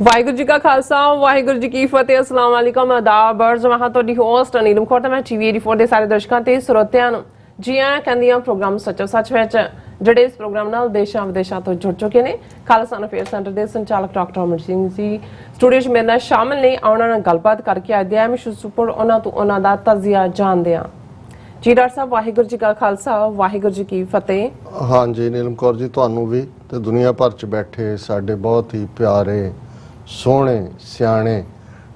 वाहिगुरू जी का खालसा वाहिगुरू जी की फतेह। अस्सलाम वालेकुम आदाब अर्ज मैं ਤੁਹਾਡੀ ਹੋਸਟ ਨੀਲਮ ਕੌਰ ਤੇ ਮੈਂ ਟੀਵੀ 84 ਦੇ ਸਾਰੇ ਦਰਸ਼ਕਾਂ ਤੇ ਸਰੋਤਿਆਂ ਨੂੰ ਜੀ ਆਇਆਂ ਕਹਿੰਦੀ ਹਾਂ ਪ੍ਰੋਗਰਾਮ ਸੱਚੋ ਸੱਚ ਵਿੱਚ ਜਿਹੜੇ ਇਸ ਪ੍ਰੋਗਰਾਮ ਨਾਲ ਦੇਸ਼ਾਂ ਵਿਦੇਸ਼ਾਂ ਤੋਂ ਜੁੜ ਚੁੱਕੇ ਨੇ। ਖਾਲਸਾ ਅਫੇਅਰ ਸੈਂਟਰ ਦੇ ਸੰਚਾਲਕ ਡਾਕਟਰ ਅਮਰ ਸਿੰਘ ਜੀ ਸਟੂਡੀਓ 'ਚ ਮੇਰੇ ਨਾਲ ਸ਼ਾਮਲ ਨੇ। ਉਹਨਾਂ ਨਾਲ ਗੱਲਬਾਤ ਕਰਕੇ ਅੱਜ ਦੇ ਐਮ ਸੁਪਰ ਉਹਨਾਂ ਤੋਂ ਉਹਨਾਂ ਦਾ ਤਜ਼ੀਆ ਜਾਣਦੇ ਹਾਂ। जी डॉक्टर साहब वाहिगुरू जी का खालसा वाहिगुरू जी की फतेह। हाँ जी नीलम कौर जी ਤੁਹਾਨੂੰ भी ਤੇ ਦੁਨੀਆ ਭਰ ਚ ਬੈਠੇ ਸਾਡੇ ਬਹੁਤ ਹੀ ਪਿਆਰੇ ਸੋਹਣੇ ਸਿਆਣੇ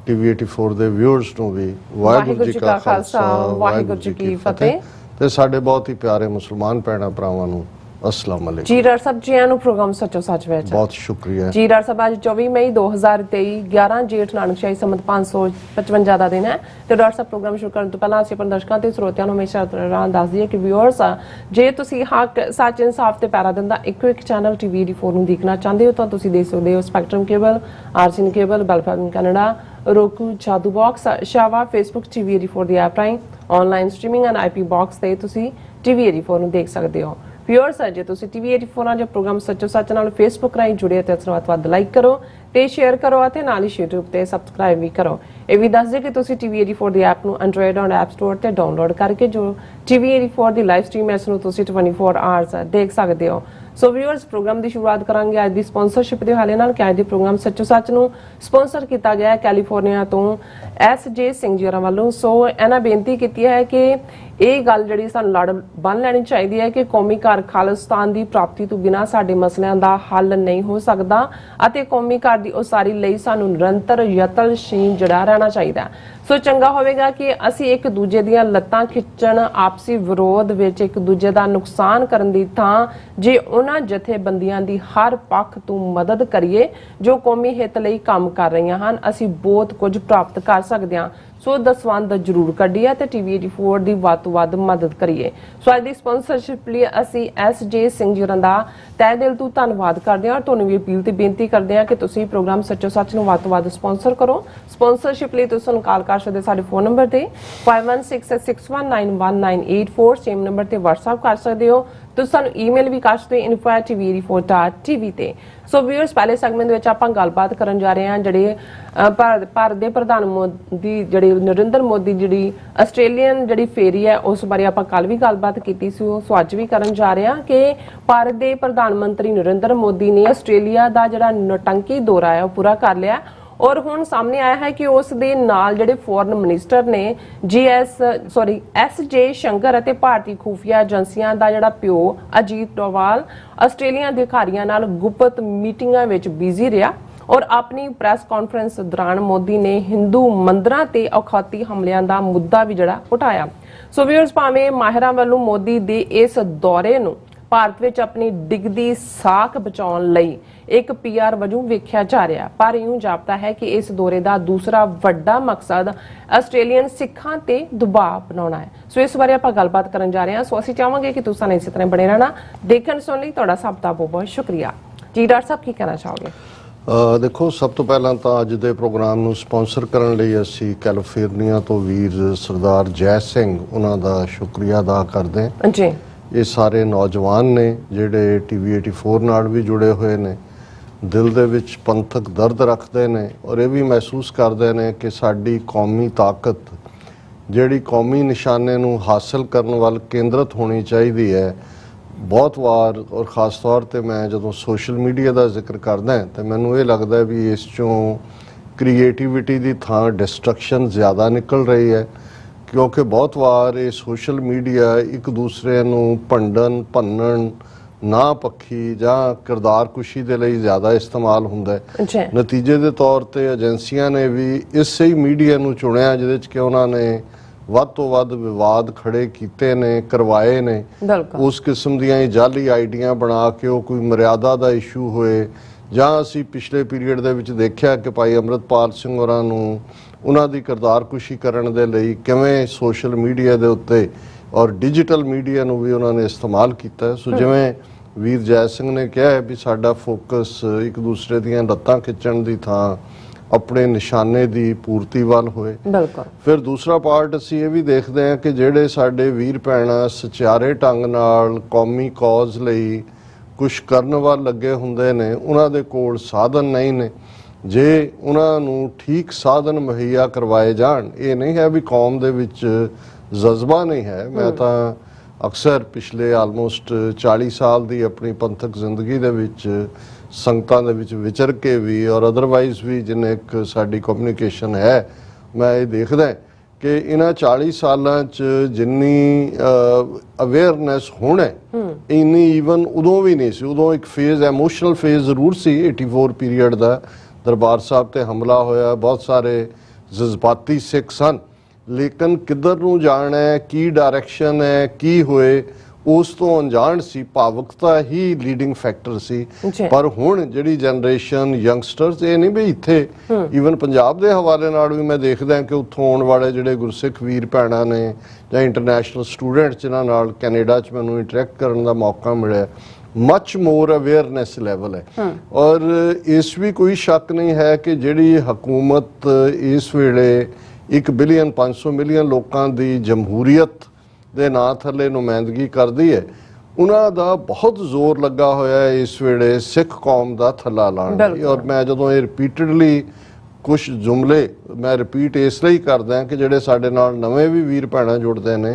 ਟੀਵੀ 84 ਦੇ ਵਿਊਅਰਸ ਨੂੰ ਵੀ ਵਾਹਿਗੁਰੂ ਜੀ ਕਾ ਖਾਲਸਾ ਵਾਹਿਗੁਰੂ ਜੀ ਕੀ ਫਤਿਹ ਤੇ ਸਾਡੇ ਬਹੁਤ ਹੀ ਪਿਆਰੇ ਮੁਸਲਮਾਨ ਭੈਣਾਂ ਭਰਾਵਾਂ ਨੂੰ अस्सलाम वालेकुम। जी डॉक्टर साहब जी आनु प्रोग्राम सचो सच विच बहुत शुक्रिया जी। डॉक्टर साहब आज 24 मई 2023 11 जेठ नानक शाही संमत 555 ਦਾ ਦਿਨ ਹੈ ਤੇ ਡਾਕਟਰ ਸਾਹਿਬ ਪ੍ਰੋਗਰਾਮ ਸ਼ੁਰੂ ਕਰਨ ਤੋਂ ਪਹਿਲਾਂ ਅਸੀਂ ਆਪਣੇ ਦਰਸ਼ਕਾਂ ਤੇ ਸਰੋਤਿਆਂ ਨੂੰ ਹਮੇਸ਼ਾ ਤਰ੍ਹਾਂ ਦੱਸ ਦਈਏ ਕਿ ਵਿਊਅਰਸ ਜੇ ਤੁਸੀਂ ਹੱਕ ਸੱਚ ਇਨਸਾਫ ਤੇ ਪੈਰਾ ਦਿੰਦਾ ਇੱਕੋ ਇੱਕ ਚੈਨਲ ਟੀਵੀ 84 ਨੂੰ ਦੇਖਣਾ ਚਾਹੁੰਦੇ ਹੋ ਤਾਂ ਤੁਸੀਂ ਦੇਖ ਸਕਦੇ ਹੋ ਸਪੈਕਟਰਮ ਕੇਬਲ, ਆਰਸੀਨ ਕੇਬਲ, ਬੈਲਫਾਮ ਕੈਨੇਡਾ, roku, ਜਾਦੂ ਬਾਕਸ, ਸ਼ਾਵਾ, ਫੇਸਬੁੱਕ ਟੀਵੀ 84 ਦੀ ਐਪ ਰਾਹੀਂ online streaming and IP box ਤੇ ਤੁਸੀਂ ਟੀਵੀ 84 ਨੂੰ ਦੇਖ ਸਕਦੇ ਹੋ। ਵਿਊਅਰਸ ਜੇ ਤੁਸੀਂ ਟੀਵੀ 84 ਨਾਲ ਪ੍ਰੋਗਰਾਮ ਸੱਚੋ ਸੱਚ ਨਾਲ ਫੇਸਬੁੱਕ ਰਾਹੀਂ ਜੁੜੇ ਤੇ ਵੱਧ ਲਾਈਕ ਕਰੋ ਤੇ ਸ਼ੇਅਰ ਕਰੋ ਅਤੇ ਨਾਲ ਹੀ YouTube ਤੇ ਸਬਸਕ੍ਰਾਈਬ ਵੀ ਕਰੋ। ਇਹ ਵੀ ਦੱਸ ਦਿਓ ਕਿ ਤੁਸੀਂ ਟੀਵੀ 84 ਦੀ ਐਪ ਨੂੰ ਐਂਡਰੋਇਡ ਔਰ ਐਪ ਸਟੋਰ ਤੇ ਡਾਊਨਲੋਡ ਕਰਕੇ ਜੋ ਟੀਵੀ 84 ਦੀ ਲਾਈਵ ਸਟ੍ਰੀਮ ਇਸ ਨੂੰ ਤੁਸੀਂ 24 ਆਵਰਸ ਦੇਖ ਸਕਦੇ ਹੋ। ਸੋ ਵਿਊਅਰਸ ਪ੍ਰੋਗਰਾਮ ਦੀ ਸ਼ੁਰੂਆਤ ਕਰਾਂਗੇ ਅੱਜ ਦੀ ਸਪਾਂਸਰਸ਼ਿਪ ਦੇ ਹਵਾਲੇ ਨਾਲ ਕਿ ਅੱਜ ਦੇ ਪ੍ਰੋਗਰਾਮ ਸੱਚੋ ਸੱਚ ਨੂੰ ਸਪਾਂਸਰ ਕੀਤਾ ਗਿਆ ਹੈ ਕੈਲੀਫੋਰਨੀਆ ਤੋਂ SJ ਸਿੰਘ ਜੀ ਹੋਰਾਂ ਵੱਲੋਂ। ਸੋ ਇਹਨਾਂ ਬੇਨਤੀ ਕੀਤੀ ਹੈ ਕਿ ਇਹ ਗੱਲ ਜਿਹੜੀ ਸਾਨੂੰ ਲੜ ਬੰਨ ਲੈਣੀ ਚਾਹੀਦੀ ਹੈ ਕਿ ਕੌਮੀ ਘਰ ਖਾਲਿਸਤਾਨ ਦੀ ਪ੍ਰਾਪਤੀ ਤੋਂ ਬਿਨਾਂ ਸਾਡੇ ਮਸਲਿਆਂ ਦਾ ਹੱਲ ਨਹੀਂ ਹੋ ਸਕਦਾ ਅਤੇ ਕੌਮੀ ਘਰ ਦੀ ਉਸਾਰੀ ਲਈ ਸਾਨੂੰ ਨਿਰੰਤਰ ਯਤਨਸ਼ੀਲ ਜੜਾ ਰਹਿਣਾ ਚਾਹੀਦਾ। ਸੋ ਚੰਗਾ ਹੋਵੇਗਾ ਕਿ ਅਸੀਂ ਇੱਕ ਦੂਜੇ ਦੀਆਂ ਲੱਤਾਂ ਖਿੱਚਣ ਆਪਸੀ ਵਿਰੋਧ ਵਿੱਚ ਇੱਕ ਦੂਜੇ ਦਾ ਨੁਕਸਾਨ ਕਰਨ ਦੀ ਥਾਂ ਜੇ ਉਹਨਾਂ ਜਥੇਬੰਦੀਆਂ ਦੀ ਹਰ ਪੱਖ ਤੋਂ ਮਦਦ ਕਰੀਏ ਜੋ ਕੌਮੀ ਹਿੱਤ ਲਈ ਕੰਮ ਕਰ ਰਹੀਆਂ ਹਨ, ਅਸੀਂ ਬਹੁਤ ਕੁਝ ਪ੍ਰਾਪਤ ਕਰ ਸਕਦੇ ਹਾਂ। ਸੋ ਦਸਵੰਧ ਜ਼ਰੂਰ ਕੱਢੀਏ ਤੇ ਟੀਵੀ 84 ਦੀ ਵੱਧ ਤੋਂ ਵੱਧ ਮਦਦ ਕਰੀਏ। ਸੋ ਅੱਜ ਦੀ ਸਪਾਂਸਰਸ਼ਿਪ ਲਈ ਅਸੀਂ SJ ਸਿੰਘ ਜੀ ਹੋਰਾਂ ਦਾ ਤਹਿ ਦਿਲ ਤੋਂ ਧੰਨਵਾਦ ਕਰਦੇ ਹਾਂ। ਤੁਹਾਨੂੰ ਵੀ ਅਪੀਲ ਤੇ ਬੇਨਤੀ ਕਰਦੇ ਹਾਂ ਕਿ ਤੁਸੀਂ ਪ੍ਰੋਗਰਾਮ ਸੱਚੋ ਸੱਚ ਨੂੰ ਵੱਧ ਤੋਂ ਵੱਧ ਸਪਾਂਸਰ ਕਰੋ। ਸਪਾਂਸਰਸ਼ਿਪ ਲਈ ਤੁਸੀਂ ਸਾਨੂੰ ਕਾਲ ਕਰ ਸਕਦੇ ਸਾਡੇ ਫੋਨ ਨੰਬਰ ਤੇ 5166619184 ਸੇਮ ਨੰਬਰ ਤੇ WhatsApp ਕਰ ਸਕਦੇ ਹੋ। ਤੁਸੀਂ ਸਾਨੂੰ ਈਮੇਲ ਵੀ ਕਰ ਸਕਦੇ info@tv84.tv ਤੇ। ਸੋ ਵਿਊਅਰਸ ਪਹਿਲੇ ਸੈਗਮੈਂਟ ਵਿੱਚ ਆਪਾਂ ਗੱਲਬਾਤ ਕਰਨ ਜਾ ਰਹੇ ਹਾਂ ਜਿਹੜੇ ਭਾਰਤ ਦੇ ਪ੍ਰਧਾਨ ਮੋਦੀ ਜਿਹੜੇ ਨਰਿੰਦਰ ਮੋਦੀ ਜਿਹੜੀ ਆਸਟ੍ਰੇਲੀਅਨ ਜਿਹੜੀ ਫੇਰੀ ਹੈ ਉਸ ਬਾਰੇ ਆਪਾਂ ਕੱਲ ਵੀ ਗੱਲਬਾਤ ਕੀਤੀ ਸੀ। ਸੋ ਅੱਜ ਵੀ ਕਰਨ ਜਾ ਰਹੇ ਹਾਂ ਕਿ ਭਾਰਤ ਦੇ ਪ੍ਰਧਾਨ ਮੰਤਰੀ ਨਰਿੰਦਰ ਮੋਦੀ ਨੇ ਆਸਟ੍ਰੇਲੀਆ ਦਾ ਜਿਹੜਾ ਨੌਟੰਕੀ ਦੌਰਾ ਹੈ ਉਹ ਪੂਰਾ ਕਰ ਲਿਆ ਔਰ ਹੁਣ ਸਾਹਮਣੇ ਆਇਆ ਹੈ ਕਿ ਉਸ ਦੇ ਨਾਲ ਜਿਹੜੇ ਫੋਰਨ ਮਿਨਿਸਟਰ ਨੇ SJ ਸ਼ੰਕਰ ਅਤੇ ਭਾਰਤੀ ਖੂਫੀਆ ਏਜੰਸੀਆਂ ਦਾ ਜਿਹੜਾ ਪਿਓ ਅਜੀਤ ਡੋਵਾਲ ਆਸਟ੍ਰੇਲੀਆ ਅਧਿਕਾਰੀਆਂ ਨਾਲ ਗੁਪਤ ਮੀਟਿੰਗਾਂ ਵਿੱਚ ਬਿਜ਼ੀ ਰਿਹਾ ਔਰ ਆਪਣੀ ਪ੍ਰੈਸ ਕਾਨਫਰੰਸ ਦੌਰਾਨ ਮੋਦੀ ਨੇ ਹਿੰਦੂ ਮੰਦਰਾਂ ਤੇ ਔਖਾਤੀ ਹਮਲਿਆਂ ਦਾ ਮੁੱਦਾ ਵੀ ਜਿਹੜਾ ਉਠਾਇਆ। ਸੋ ਵਿਊਅਰਸ ਭਾਵੇਂ ਮਾਹਿਰਾਂ ਵੱਲੋਂ ਮੋਦੀ ਦੇ ਇਸ ਦੌਰੇ ਨੂੰ ਭਾਰਤ ਵਿੱਚ ਆਪਣੀ ਡਿੱਗਦੀ ਸਾਖ ਬਚਾਉਣ ਲਈ ਇੱਕ PR ਵਜੋਂ ਵੇਖਿਆ ਜਾ ਰਿਹਾ, ਪਰ ਇਉਂ ਜਾਪਦਾ ਹੈ ਕਿ ਇਸ ਦੌਰੇ ਦਾ ਦੂਸਰਾ ਵੱਡਾ ਮਕਸਦ ਆਸਟ੍ਰੇਲੀਅਨ ਸਿੱਖਾਂ ਤੇ ਦਬਾਅ ਬਣਾਉਣਾ ਹੈ। ਸੋ ਇਸ ਬਾਰੇ ਆਪਾਂ ਗੱਲਬਾਤ ਕਰਨ ਜਾ ਰਹੇ ਹਾਂ। ਸੋ ਅਸੀਂ ਚਾਹਾਂਗੇ ਕਿ ਤੁਸੀਂ ਇਸੇ ਤਰ੍ਹਾਂ ਬਣੇ ਰਹਿਣਾ। ਦੇਖਣ ਸੁਣਨ ਲਈ ਤੁਹਾਡਾ ਸਭ ਦਾ ਬਹੁਤ ਬਹੁਤ ਸ਼ੁਕਰੀਆ। ਜੀ ਡਾਕਟਰ ਸਾਹਿਬ ਕੀ ਕਹਿਣਾ ਚਾਹੋਗੇ? ਦੇਖੋ ਸਭ ਤੋਂ ਪਹਿਲਾਂ ਤਾਂ ਅੱਜ ਦੇ ਪ੍ਰੋਗਰਾਮ ਨੂੰ ਸਪਾਂਸਰ ਕਰਨ ਲਈ ਅਸੀਂ ਕੈਲੀਫੋਰਨੀਆ ਤੋਂ ਵੀਰ ਸਰਦਾਰ ਜੈ ਸਿੰਘ ਉਹਨਾਂ ਦਾ ਸ਼ੁਕਰੀਆ ਅਦਾ ਕਰਦੇ ਹਾਂ ਜੀ। ਇਹ ਸਾਰੇ ਨੌਜਵਾਨ ਨੇ ਜਿਹੜੇ ਟੀਵੀ 84 ਨਾਲ ਵੀ ਜੁੜੇ ਹੋਏ ਨੇ, ਦਿਲ ਦੇ ਵਿੱਚ ਪੰਥਕ ਦਰਦ ਰੱਖਦੇ ਨੇ ਔਰ ਇਹ ਵੀ ਮਹਿਸੂਸ ਕਰਦੇ ਨੇ ਕਿ ਸਾਡੀ ਕੌਮੀ ਤਾਕਤ ਜਿਹੜੀ ਕੌਮੀ ਨਿਸ਼ਾਨੇ ਨੂੰ ਹਾਸਲ ਕਰਨ ਵੱਲ ਕੇਂਦਰਿਤ ਹੋਣੀ ਚਾਹੀਦੀ ਹੈ। ਬਹੁਤ ਵਾਰ ਔਰ ਖ਼ਾਸ ਤੌਰ ਤੇ ਮੈਂ ਜਦੋਂ ਸੋਸ਼ਲ ਮੀਡੀਆ ਦਾ ਜ਼ਿਕਰ ਕਰਦਾ ਤਾਂ ਮੈਨੂੰ ਇਹ ਲੱਗਦਾ ਵੀ ਇਸ ਚੋਂ ਕ੍ਰੀਏਟੀਵਿਟੀ ਦੀ ਥਾਂ ਡਿਸਟਰਕਸ਼ਨ ਜ਼ਿਆਦਾ ਨਿਕਲ ਰਹੀ ਹੈ ਕਿਉਂਕਿ ਬਹੁਤ ਵਾਰ ਇਹ ਸੋਸ਼ਲ ਮੀਡੀਆ ਇੱਕ ਦੂਸਰੇ ਨੂੰ ਭੰਨਣ ਨਾ ਪੱਖੀ ਜਾਂ ਕਿਰਦਾਰਕੁਸ਼ੀ ਦੇ ਲਈ ਜ਼ਿਆਦਾ ਇਸਤੇਮਾਲ ਹੁੰਦਾ ਹੈ। ਨਤੀਜੇ ਦੇ ਤੌਰ ਤੇ ਏਜੰਸੀਆਂ ਨੇ ਵੀ ਇਸੇ ਹੀ ਮੀਡੀਆ ਨੂੰ ਚੁਣਿਆ ਜਿਹਦੇ 'ਚ ਕਿ ਉਹਨਾਂ ਨੇ ਵੱਧ ਤੋਂ ਵੱਧ ਵਿਵਾਦ ਖੜੇ ਕੀਤੇ ਨੇ, ਕਰਵਾਏ ਨੇ। ਉਸ ਕਿਸਮ ਦੀਆਂ ਹੀ ਜਾਲੀ ਆਈਡੀਆਂ ਬਣਾ ਕੇ ਉਹ ਕੋਈ ਮਰਿਆਦਾ ਦਾ ਇਸ਼ੂ ਹੋਏ ਜਾਂ ਅਸੀਂ ਪਿਛਲੇ ਪੀਰੀਅਡ ਦੇ ਵਿੱਚ ਦੇਖਿਆ ਕਿ ਭਾਈ ਅੰਮ੍ਰਿਤਪਾਲ ਸਿੰਘ ਹੋਰਾਂ ਨੂੰ ਉਹਨਾਂ ਦੀ ਕਿਰਦਾਰਕੁਸ਼ੀ ਕਰਨ ਦੇ ਲਈ ਕਿਵੇਂ ਸੋਸ਼ਲ ਮੀਡੀਆ ਦੇ ਉੱਤੇ ਔਰ ਡਿਜੀਟਲ ਮੀਡੀਆ ਨੂੰ ਵੀ ਉਹਨਾਂ ਨੇ ਇਸਤੇਮਾਲ ਕੀਤਾ। ਸੋ ਜਿਵੇਂ ਵੀਰ ਜੈ ਸਿੰਘ ਨੇ ਕਿਹਾ ਹੈ ਵੀ ਸਾਡਾ ਫੋਕਸ ਇੱਕ ਦੂਸਰੇ ਦੀਆਂ ਲੱਤਾਂ ਖਿੱਚਣ ਦੀ ਥਾਂ ਆਪਣੇ ਨਿਸ਼ਾਨੇ ਦੀ ਪੂਰਤੀ ਵੱਲ ਹੋਏ। ਫਿਰ ਦੂਸਰਾ ਪਾਰਟ ਅਸੀਂ ਇਹ ਵੀ ਦੇਖਦੇ ਹਾਂ ਕਿ ਜਿਹੜੇ ਸਾਡੇ ਵੀਰ ਭੈਣਾਂ ਸੁਚਾਰੇ ਢੰਗ ਨਾਲ ਕੌਮੀ ਕੌਜ਼ ਲਈ ਕੁਛ ਕਰਨ ਵੱਲ ਲੱਗੇ ਹੁੰਦੇ ਨੇ ਉਹਨਾਂ ਦੇ ਕੋਲ ਸਾਧਨ ਨਹੀਂ ਨੇ ਜੇ ਉਹਨਾਂ ਨੂੰ ਠੀਕ ਸਾਧਨ ਮੁਹੱਈਆ ਕਰਵਾਏ ਜਾਣ। ਇਹ ਨਹੀਂ ਹੈ ਵੀ ਕੌਮ ਦੇ ਵਿੱਚ ਜਜ਼ਬਾ ਨਹੀਂ ਹੈ। ਮੈਂ ਤਾਂ ਅਕਸਰ ਪਿਛਲੇ ਆਲਮੋਸਟ 40 ਸਾਲ ਦੀ ਆਪਣੀ ਪੰਥਕ ਜ਼ਿੰਦਗੀ ਦੇ ਵਿੱਚ ਸੰਗਤਾਂ ਦੇ ਵਿੱਚ ਵਿਚਰ ਕੇ ਵੀ ਔਰ ਅਦਰਵਾਈਜ਼ ਵੀ ਜਿੰਨੇ ਇੱਕ ਸਾਡੀ ਕਮਿਊਨੀਕੇਸ਼ਨ ਹੈ, ਮੈਂ ਇਹ ਦੇਖਦਾ ਕਿ ਇਹਨਾਂ 40 ਸਾਲਾਂ 'ਚ ਜਿੰਨੀ ਅਵੇਅਰਨੈਸ ਹੁਣ ਹੈ ਇੰਨੀ ਈਵਨ ਉਦੋਂ ਵੀ ਨਹੀਂ ਸੀ। ਉਦੋਂ ਇੱਕ ਫੇਜ਼ ਐਮੋਸ਼ਨਲ ਫੇਜ਼ ਜ਼ਰੂਰ ਸੀ 84 ਪੀਰੀਅਡ ਦਾ, ਦਰਬਾਰ ਸਾਹਿਬ ਤੇ ਹਮਲਾ ਹੋਇਆ, ਬਹੁਤ ਸਾਰੇ ਜਜ਼ਬਾਤੀ ਸਿੱਖ ਸਨ, ਲੇਕਿਨ ਕਿੱਧਰ ਨੂੰ ਜਾਣਾ ਹੈ, ਕੀ ਡਾਇਰੈਕਸ਼ਨ ਹੈ, ਕੀ ਹੋਏ, ਉਸ ਤੋਂ ਅਣਜਾਣ ਸੀ। ਭਾਵੁਕਤਾ ਹੀ ਲੀਡਿੰਗ ਫੈਕਟਰ ਸੀ। ਪਰ ਹੁਣ ਜਿਹੜੀ ਜਨਰੇਸ਼ਨ ਯੰਗਸਟਰਸ, ਇਹ ਨਹੀਂ ਵੀ ਇੱਥੇ ਈਵਨ ਪੰਜਾਬ ਦੇ ਹਵਾਲੇ ਨਾਲ ਵੀ ਮੈਂ ਦੇਖਦਾ ਕਿ ਉੱਥੋਂ ਆਉਣ ਵਾਲੇ ਜਿਹੜੇ ਗੁਰਸਿੱਖ ਵੀਰ ਭੈਣਾਂ ਨੇ ਜਾਂ ਇੰਟਰਨੈਸ਼ਨਲ ਸਟੂਡੈਂਟਸ ਜਿਨ੍ਹਾਂ ਨਾਲ ਕੈਨੇਡਾ 'ਚ ਮੈਨੂੰ ਇੰਟਰੈਕਟ ਕਰਨ ਦਾ ਮੌਕਾ ਮਿਲਿਆ, ਮਚ ਮੋਰ ਅਵੇਅਰਨੈਸ ਲੈਵਲ ਹੈ। ਔਰ ਇਸ ਵੀ ਕੋਈ ਸ਼ੱਕ ਨਹੀਂ ਹੈ ਕਿ ਜਿਹੜੀ ਹਕੂਮਤ ਇਸ ਵੇਲੇ 1 ਬਿਲੀਅਨ 500 ਮਿਲੀਅਨ ਲੋਕਾਂ ਦੀ ਜਮਹੂਰੀਅਤ ਦੇ ਨਾਂ ਥੱਲੇ ਨੁਮਾਇੰਦਗੀ ਕਰਦੀ ਹੈ, ਉਹਨਾਂ ਦਾ ਬਹੁਤ ਜ਼ੋਰ ਲੱਗਾ ਹੋਇਆ ਹੈ ਇਸ ਵੇਲੇ ਸਿੱਖ ਕੌਮ ਦਾ ਥੱਲਾ ਲਾਉਣ ਲਈ। ਔਰ ਮੈਂ ਜਦੋਂ ਇਹ ਰਿਪੀਟਡਲੀ ਕੁਝ ਜੁਮਲੇ ਮੈਂ ਰਿਪੀਟ ਇਸ ਲਈ ਕਰਦਾ ਕਿ ਜਿਹੜੇ ਸਾਡੇ ਨਾਲ ਨਵੇਂ ਵੀ ਵੀਰ ਭੈਣਾਂ ਜੁੜਦੇ ਨੇ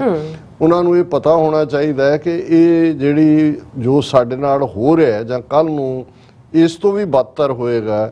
ਉਹਨਾਂ ਨੂੰ ਇਹ ਪਤਾ ਹੋਣਾ ਚਾਹੀਦਾ ਹੈ ਕਿ ਇਹ ਜਿਹੜੀ ਜੋ ਸਾਡੇ ਨਾਲ ਹੋ ਰਿਹਾ ਹੈ ਜਾਂ ਕੱਲ ਨੂੰ ਇਸ ਤੋਂ ਵੀ ਬਦਤਰ ਹੋਏਗਾ,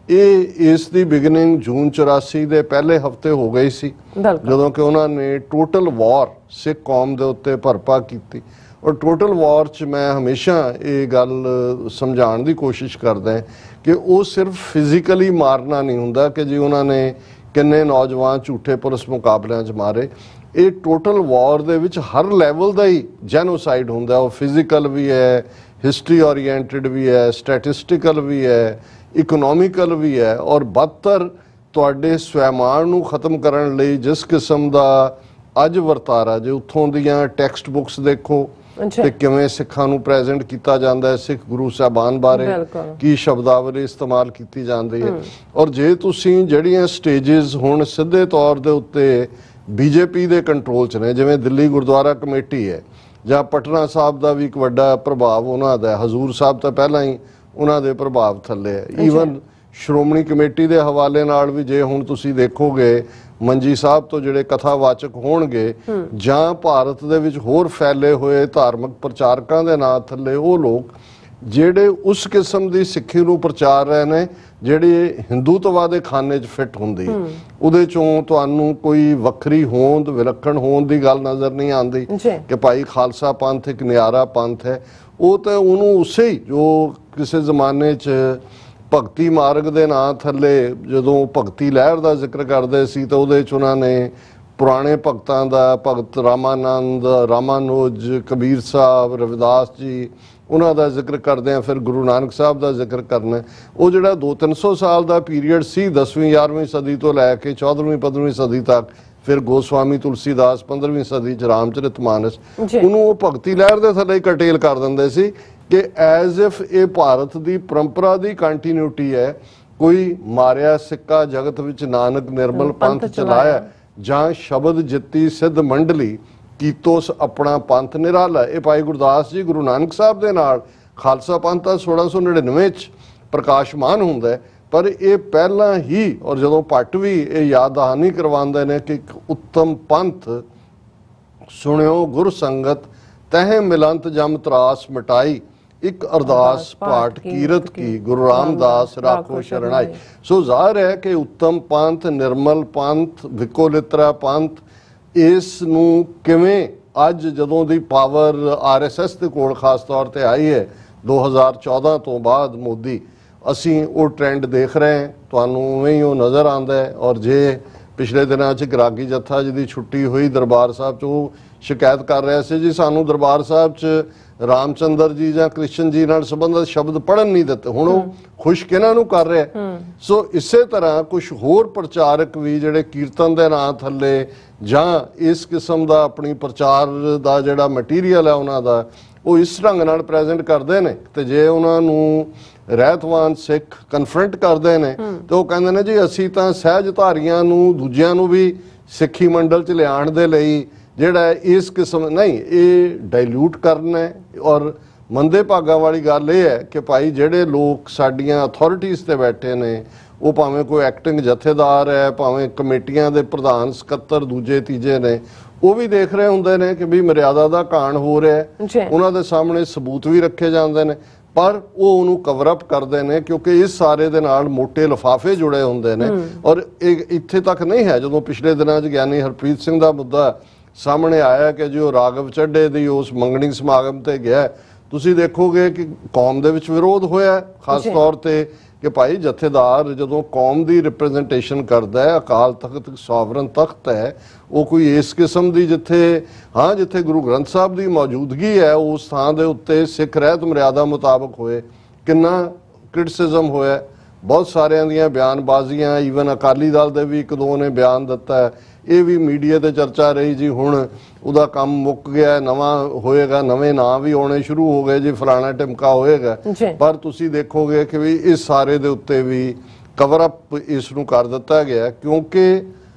ਇਹ ਇਸ ਦੀ ਬਿਗਨਿੰਗ ਜੂਨ 84 ਦੇ ਪਹਿਲੇ ਹਫਤੇ ਹੋ ਗਈ ਸੀ, ਜਦੋਂ ਕਿ ਉਹਨਾਂ ਨੇ ਟੋਟਲ ਵਾਰ ਸਿੱਖ ਕੌਮ ਦੇ ਉੱਤੇ ਭਰਪਾ ਕੀਤੀ। ਔਰ ਟੋਟਲ ਵਾਰ 'ਚ ਮੈਂ ਹਮੇਸ਼ਾ ਇਹ ਗੱਲ ਸਮਝਾਉਣ ਦੀ ਕੋਸ਼ਿਸ਼ ਕਰਦਾ ਕਿ ਉਹ ਸਿਰਫ ਫਿਜ਼ੀਕਲੀ ਮਾਰਨਾ ਨਹੀਂ ਹੁੰਦਾ ਕਿ ਜੀ ਉਹਨਾਂ ਨੇ ਕਿੰਨੇ ਨੌਜਵਾਨ ਝੂਠੇ ਪੁਲਿਸ ਮੁਕਾਬਲਿਆਂ 'ਚ ਮਾਰੇ। ਇਹ ਟੋਟਲ ਵਾਰ ਦੇ ਵਿੱਚ ਹਰ ਲੈਵਲ ਦਾ ਹੀ ਜੈਨੋਸਾਈਡ ਹੁੰਦਾ। ਉਹ ਫਿਜ਼ੀਕਲ ਵੀ ਹੈ, ਹਿਸਟਰੀ ਓਰੀਐਂਟਡ ਵੀ ਹੈ, ਸਟੈਟਿਸਟੀਕਲ ਵੀ ਹੈ, ਇਕਨੋਮਿਕਲ ਵੀ ਹੈ। ਔਰ ਬਦਤਰ ਤੁਹਾਡੇ ਸਵੈਮਾਨ ਨੂੰ ਖਤਮ ਕਰਨ ਲਈ ਜਿਸ ਕਿਸਮ ਦਾ ਅੱਜ ਵਰਤਾਰਾ, ਜੇ ਉੱਥੋਂ ਦੀਆਂ ਟੈਕਸਟ ਬੁੱਕਸ ਦੇਖੋ ਤੇ ਕਿਵੇਂ ਸਿੱਖਾਂ ਨੂੰ ਪ੍ਰੈਜ਼ੈਂਟ ਕੀਤਾ ਜਾਂਦਾ ਹੈ, ਸਿੱਖ ਗੁਰੂ ਸਾਹਿਬਾਨ ਬਾਰੇ ਕੀ ਸ਼ਬਦਾਵਲੀ ਇਸਤੇਮਾਲ ਕੀਤੀ ਜਾਂਦੀ ਹੈ। ਔਰ ਜੇ ਤੁਸੀਂ ਜਿਹੜੀਆਂ ਸਟੇਜਸ ਹੁਣ ਸਿੱਧੇ ਤੌਰ ਦੇ ਉੱਤੇ ਬੀਜੇਪੀ ਦੇ ਕੰਟਰੋਲ 'ਚ ਨੇ, ਜਿਵੇਂ ਦਿੱਲੀ ਗੁਰਦੁਆਰਾ ਕਮੇਟੀ ਹੈ ਜਾਂ ਪਟਨਾ ਸਾਹਿਬ ਦਾ ਵੀ ਇੱਕ ਵੱਡਾ ਪ੍ਰਭਾਵ ਉਹਨਾਂ ਦਾ, ਹਜ਼ੂਰ ਸਾਹਿਬ ਤਾਂ ਪਹਿਲਾਂ ਹੀ ਉਹਨਾਂ ਦੇ ਪ੍ਰਭਾਵ ਥੱਲੇ ਹੈ। ਈਵਨ ਸ਼੍ਰੋਮਣੀ ਕਮੇਟੀ ਦੇ ਹਵਾਲੇ ਨਾਲ ਵੀ ਜੇ ਹੁਣ ਤੁਸੀਂ ਦੇਖੋਗੇ ਮੰਜੀ ਸਾਹਿਬ ਤੋਂ ਜਿਹੜੇ ਕਥਾਵਾਚਕ ਹੋਣਗੇ ਜਾਂ ਭਾਰਤ ਦੇ ਵਿੱਚ ਹੋਰ ਫੈਲੇ ਹੋਏ ਧਾਰਮਿਕ ਪ੍ਰਚਾਰਕਾਂ ਦੇ ਨਾਂ ਥੱਲੇ ਉਹ ਲੋਕ ਜਿਹੜੇ ਉਸ ਕਿਸਮ ਦੀ ਸਿੱਖੀ ਨੂੰ ਪ੍ਰਚਾਰ ਰਹੇ ਨੇ ਜਿਹੜੀ ਹਿੰਦੂਤਵਾ ਦੇ ਖਾਨੇ 'ਚ ਫਿੱਟ ਹੁੰਦੀ, ਉਹਦੇ ਚੋਂ ਤੁਹਾਨੂੰ ਕੋਈ ਵੱਖਰੀ ਹੋਂਦ ਵਿਲੱਖਣ ਹੋਂਦ ਦੀ ਗੱਲ ਨਜ਼ਰ ਨਹੀਂ ਆਉਂਦੀ ਕਿ ਭਾਈ ਖਾਲਸਾ ਪੰਥ ਇੱਕ ਨਿਆਰਾ ਪੰਥ ਹੈ। ਉਹ ਤਾਂ ਉਹਨੂੰ ਉਸੇ ਹੀ ਜੋ ਕਿਸੇ ਜ਼ਮਾਨੇ 'ਚ ਭਗਤੀ ਮਾਰਗ ਦੇ ਨਾਂ ਥੱਲੇ ਜਦੋਂ ਭਗਤੀ ਲਹਿਰ ਦਾ ਜ਼ਿਕਰ ਕਰਦੇ ਸੀ ਤਾਂ ਉਹਦੇ 'ਚ ਉਹਨਾਂ ਨੇ ਪੁਰਾਣੇ ਭਗਤਾਂ ਦਾ, ਭਗਤ ਰਾਮਾਨੰਦ, ਰਾਮਾਨੁਜ, ਕਬੀਰ ਸਾਹਿਬ, ਰਵਿਦਾਸ ਜੀ, ਉਹਨਾਂ ਦਾ ਜ਼ਿਕਰ ਕਰਦੇ ਆ, ਫਿਰ ਗੁਰੂ ਨਾਨਕ ਸਾਹਿਬ ਦਾ ਜ਼ਿਕਰ ਕਰਨਾ। ਉਹ ਜਿਹੜਾ 200-300 ਸਾਲ ਦਾ ਪੀਰੀਅਡ ਸੀ 10ਵੀਂ 11ਵੀਂ ਸਦੀ ਤੋਂ ਲੈ ਕੇ 14ਵੀਂ 15ਵੀਂ ਸਦੀ ਤੱਕ, ਫਿਰ ਗੋਸਵਾਮੀ ਤੁਲਸੀਦਾਸ 15ਵੀਂ ਸਦੀ 'ਚ ਰਾਮਚਰਿਤ ਮਾਨਸ, ਉਹਨੂੰ ਉਹ ਭਗਤੀ ਲਹਿਰ ਦੇ ਥੱਲੇ ਹੀ ਕਟੇਲ ਕਰ ਦਿੰਦੇ ਸੀ ਕਿ ਐਜ਼ ਇਫ ਇਹ ਭਾਰਤ ਦੀ ਪਰੰਪਰਾ ਦੀ ਕੰਟੀਨਿਊਟੀ ਹੈ। ਕੋਈ ਮਾਰਿਆ ਸਿੱਕਾ ਜਗਤ ਵਿੱਚ ਨਾਨਕ ਨਿਰਮਲ ਪੰਥ ਚਲਾਇਆ, ਜਾਂ ਸ਼ਬਦ ਜਿੱਤੀ ਸਿੱਧ ਮੰਡਲੀ ਕੀਤੋਸ ਆਪਣਾ ਪੰਥ ਨਿਰਾਲਾ। ਇਹ ਭਾਈ ਗੁਰਦਾਸ ਜੀ ਗੁਰੂ ਨਾਨਕ ਸਾਹਿਬ ਦੇ ਨਾਲ ਖਾਲਸਾ ਪੰਥ ਤਾਂ 1699 'ਚ ਪ੍ਰਕਾਸ਼ਮਾਨ ਹੁੰਦਾ, ਪਰ ਇਹ ਪਹਿਲਾਂ ਹੀ, ਔਰ ਜਦੋਂ ਭੱਟ ਵੀ ਇਹ ਯਾਦ ਦਹਾਨੀ ਕਰਵਾਉਂਦੇ ਨੇ ਕਿ ਇੱਕ ਉੱਤਮ ਪੰਥ ਸੁਣਿਓ ਗੁਰ ਸੰਗਤ ਤਹਿ ਮਿਲੰਤ ਜਮ ਤਰਾਸ ਮਿਟਾਈ, ਇੱਕ ਅਰਦਾਸ ਪਾਠ ਕੀਰਤ ਕੀ ਗੁਰੂ ਰਾਮਦਾਸ ਰਾਖੋ ਸ਼ਰਣਾਈ। ਸੋ ਜ਼ਾਹਿਰ ਹੈ ਕਿ ਉੱਤਮ ਪੰਥ, ਨਿਰਮਲ ਪੰਥ, ਵਿਕੋਲਿਤਰਾ ਪੰਥ, ਇਸ ਨੂੰ ਕਿਵੇਂ ਅੱਜ ਜਦੋਂ ਦੀ ਪਾਵਰ RSS ਦੇ ਕੋਲ ਖਾਸ ਤੌਰ ਤੇ ਆਈ ਹੈ 2014 ਤੋਂ ਬਾਅਦ ਮੋਦੀ, ਅਸੀਂ ਉਹ ਟ੍ਰੈਂਡ ਦੇਖ ਰਹੇ ਹਾਂ, ਤੁਹਾਨੂੰ ਉਵੇਂ ਹੀ ਉਹ ਨਜ਼ਰ ਆਉਂਦਾ ਹੈ। ਔਰ ਜੇ ਪਿਛਲੇ ਦਿਨਾਂ 'ਚ ਗਰਾਗੀ ਜੱਥਾ ਜਿਹਦੀ ਛੁੱਟੀ ਹੋਈ ਦਰਬਾਰ ਸਾਹਿਬ 'ਚ, ਉਹ ਸ਼ਿਕਾਇਤ ਕਰ ਰਿਹਾ ਸੀ ਜੀ ਸਾਨੂੰ ਦਰਬਾਰ ਸਾਹਿਬ 'ਚ ਰਾਮਚੰਦਰ ਜੀ ਜਾਂ ਕ੍ਰਿਸ਼ਨ ਜੀ ਨਾਲ ਸੰਬੰਧਿਤ ਸ਼ਬਦ ਪੜ੍ਹਨ ਨਹੀਂ ਦਿੱਤੇ, ਹੁਣ ਉਹ ਖੁਸ਼ ਕਿਹਨਾਂ ਨੂੰ ਕਰ ਰਿਹਾ। ਸੋ ਇਸੇ ਤਰ੍ਹਾਂ ਕੁਝ ਹੋਰ ਪ੍ਰਚਾਰਕ ਵੀ ਜਿਹੜੇ ਕੀਰਤਨ ਦੇ ਨਾਂ ਥੱਲੇ ਜਾਂ ਇਸ ਕਿਸਮ ਦਾ ਆਪਣੀ ਪ੍ਰਚਾਰ ਦਾ ਜਿਹੜਾ ਮਟੀਰੀਅਲ ਹੈ ਉਹਨਾਂ ਦਾ, ਉਹ ਇਸ ਢੰਗ ਨਾਲ ਪ੍ਰੈਜ਼ੈਂਟ ਕਰਦੇ ਨੇ। ਤੇ ਜੇ ਉਹਨਾਂ ਨੂੰ ਰਹਿਤਵਾਨ ਸਿੱਖ ਕਨਫਰੰਟ ਕਰਦੇ ਨੇ ਤੇ ਉਹ ਕਹਿੰਦੇ ਨੇ ਜੀ ਅਸੀਂ ਤਾਂ ਸਹਿਜਧਾਰੀਆਂ ਨੂੰ, ਦੂਜਿਆਂ ਨੂੰ ਵੀ ਸਿੱਖੀ ਮੰਡਲ 'ਚ ਲਿਆਉਣ ਦੇ ਲਈ ਜਿਹੜਾ ਇਸ ਕਿਸਮ ਨਹੀਂ, ਇਹ ਡਾਇਲੂਟ ਕਰਨਾ ਹੈ। ਔਰ ਮੰਦੇ ਭਾਗਾਂ ਵਾਲੀ ਗੱਲ ਇਹ ਹੈ ਕਿ ਭਾਈ ਜਿਹੜੇ ਲੋਕ ਸਾਡੀਆਂ ਅਥਾਰਟੀਜ਼ ਤੇ ਬੈਠੇ ਨੇ ਉਹ ਭਾਵੇਂ ਕੋਈ ਐਕਟਿੰਗ ਜਥੇਦਾਰ ਹੈ, ਭਾਵੇਂ ਕਮੇਟੀਆਂ ਦੇ ਪ੍ਰਧਾਨ ਸਕੱਤਰ ਦੂਜੇ ਤੀਜੇ ਨੇ, ਉਹ ਵੀ ਦੇਖ ਰਹੇ ਹੁੰਦੇ ਨੇ ਕਿ ਵੀ ਮਰਿਆਦਾ ਦਾ ਘਾਣ ਹੋ ਰਿਹਾ ਹੈ। ਉਹਨਾਂ ਦੇ ਸਾਹਮਣੇ ਸਬੂਤ ਵੀ ਰੱਖੇ ਜਾਂਦੇ ਨੇ, ਪਰ ਉਹ ਉਹਨੂੰ ਕਵਰ ਅਪ ਕਰਦੇ ਨੇ ਕਿਉਂਕਿ ਇਸ ਸਾਰੇ ਦੇ ਨਾਲ ਮੋٹے ਲਿਫਾਫੇ ਜੁੜੇ ਹੁੰਦੇ ਨੇ। ਔਰ ਇਹ ਇੱਥੇ ਤੱਕ ਨਹੀਂ ਹੈ, ਜਦੋਂ ਪਿਛਲੇ ਦਿਨਾਂ 'ਚ ਗਿਆਨੀ ਹਰਪ੍ਰੀਤ ਸਿੰਘ ਦਾ ਮੁੱਦਾ ਸਾਹਮਣੇ ਆਇਆ ਕਿ ਜੋ ਰਾਘਵ ਚੱਡੇ ਦੀ ਉਸ ਮੰਗਣੀ ਸਮਾਗਮ ਤੇ ਗਿਆ, ਤੁਸੀਂ ਦੇਖੋਗੇ ਕਿ ਕੌਮ ਦੇ ਵਿੱਚ ਵਿਰੋਧ ਹੋਇਆ, ਖਾਸ ਤੌਰ ਤੇ ਕਿ ਭਾਈ ਜਥੇਦਾਰ ਜਦੋਂ ਕੌਮ ਦੀ ਰਿਪਰੈਜ਼ੈਂਟੇਸ਼ਨ ਕਰਦਾ ਹੈ, ਅਕਾਲ ਤਖਤ ਸੋਵਰਨ ਤਖਤ ਹੈ, ਉਹ ਕੋਈ ਇਸ ਕਿਸਮ ਦੀ ਜਿੱਥੇ ਗੁਰੂ ਗ੍ਰੰਥ ਸਾਹਿਬ ਦੀ ਮੌਜੂਦਗੀ ਹੈ ਉਸ ਥਾਂ ਦੇ ਉੱਤੇ ਸਿੱਖ ਰਹਿਤ ਮਰਿਆਦਾ ਮੁਤਾਬਕ ਹੋਏ, ਕਿੰਨਾ ਕ੍ਰਿਟਿਸਿਜ਼ਮ ਹੋਇਆ, ਬਹੁਤ ਸਾਰਿਆਂ ਦੀਆਂ ਬਿਆਨਬਾਜ਼ੀਆਂ, ਈਵਨ ਅਕਾਲੀ ਦਲ ਦੇ ਵੀ ਇੱਕ ਦੋ ਨੇ ਬਿਆਨ ਦਿੱਤਾ ਹੈ, ਇਹ ਵੀ ਮੀਡੀਆ ਤੇ ਚਰਚਾ ਰਹੀ ਜੀ ਹੁਣ ਉਹਦਾ ਕੰਮ ਮੁੱਕ ਗਿਆ, ਨਵਾਂ ਹੋਏਗਾ, ਨਵੇਂ ਨਾਂ ਵੀ ਆਉਣੇ ਸ਼ੁਰੂ ਹੋ ਗਏ ਜੀ, ਫਲਾਣਾ ਟਿਮਕਾ ਹੋਏਗਾ। ਪਰ ਤੁਸੀਂ ਦੇਖੋਗੇ ਕਿ ਵੀ ਇਸ ਸਾਰੇ ਦੇ ਉੱਤੇ ਵੀ ਕਵਰ ਅਪ ਇਸ ਨੂੰ ਕਰ ਦਿੱਤਾ ਗਿਆ ਕਿਉਂਕਿ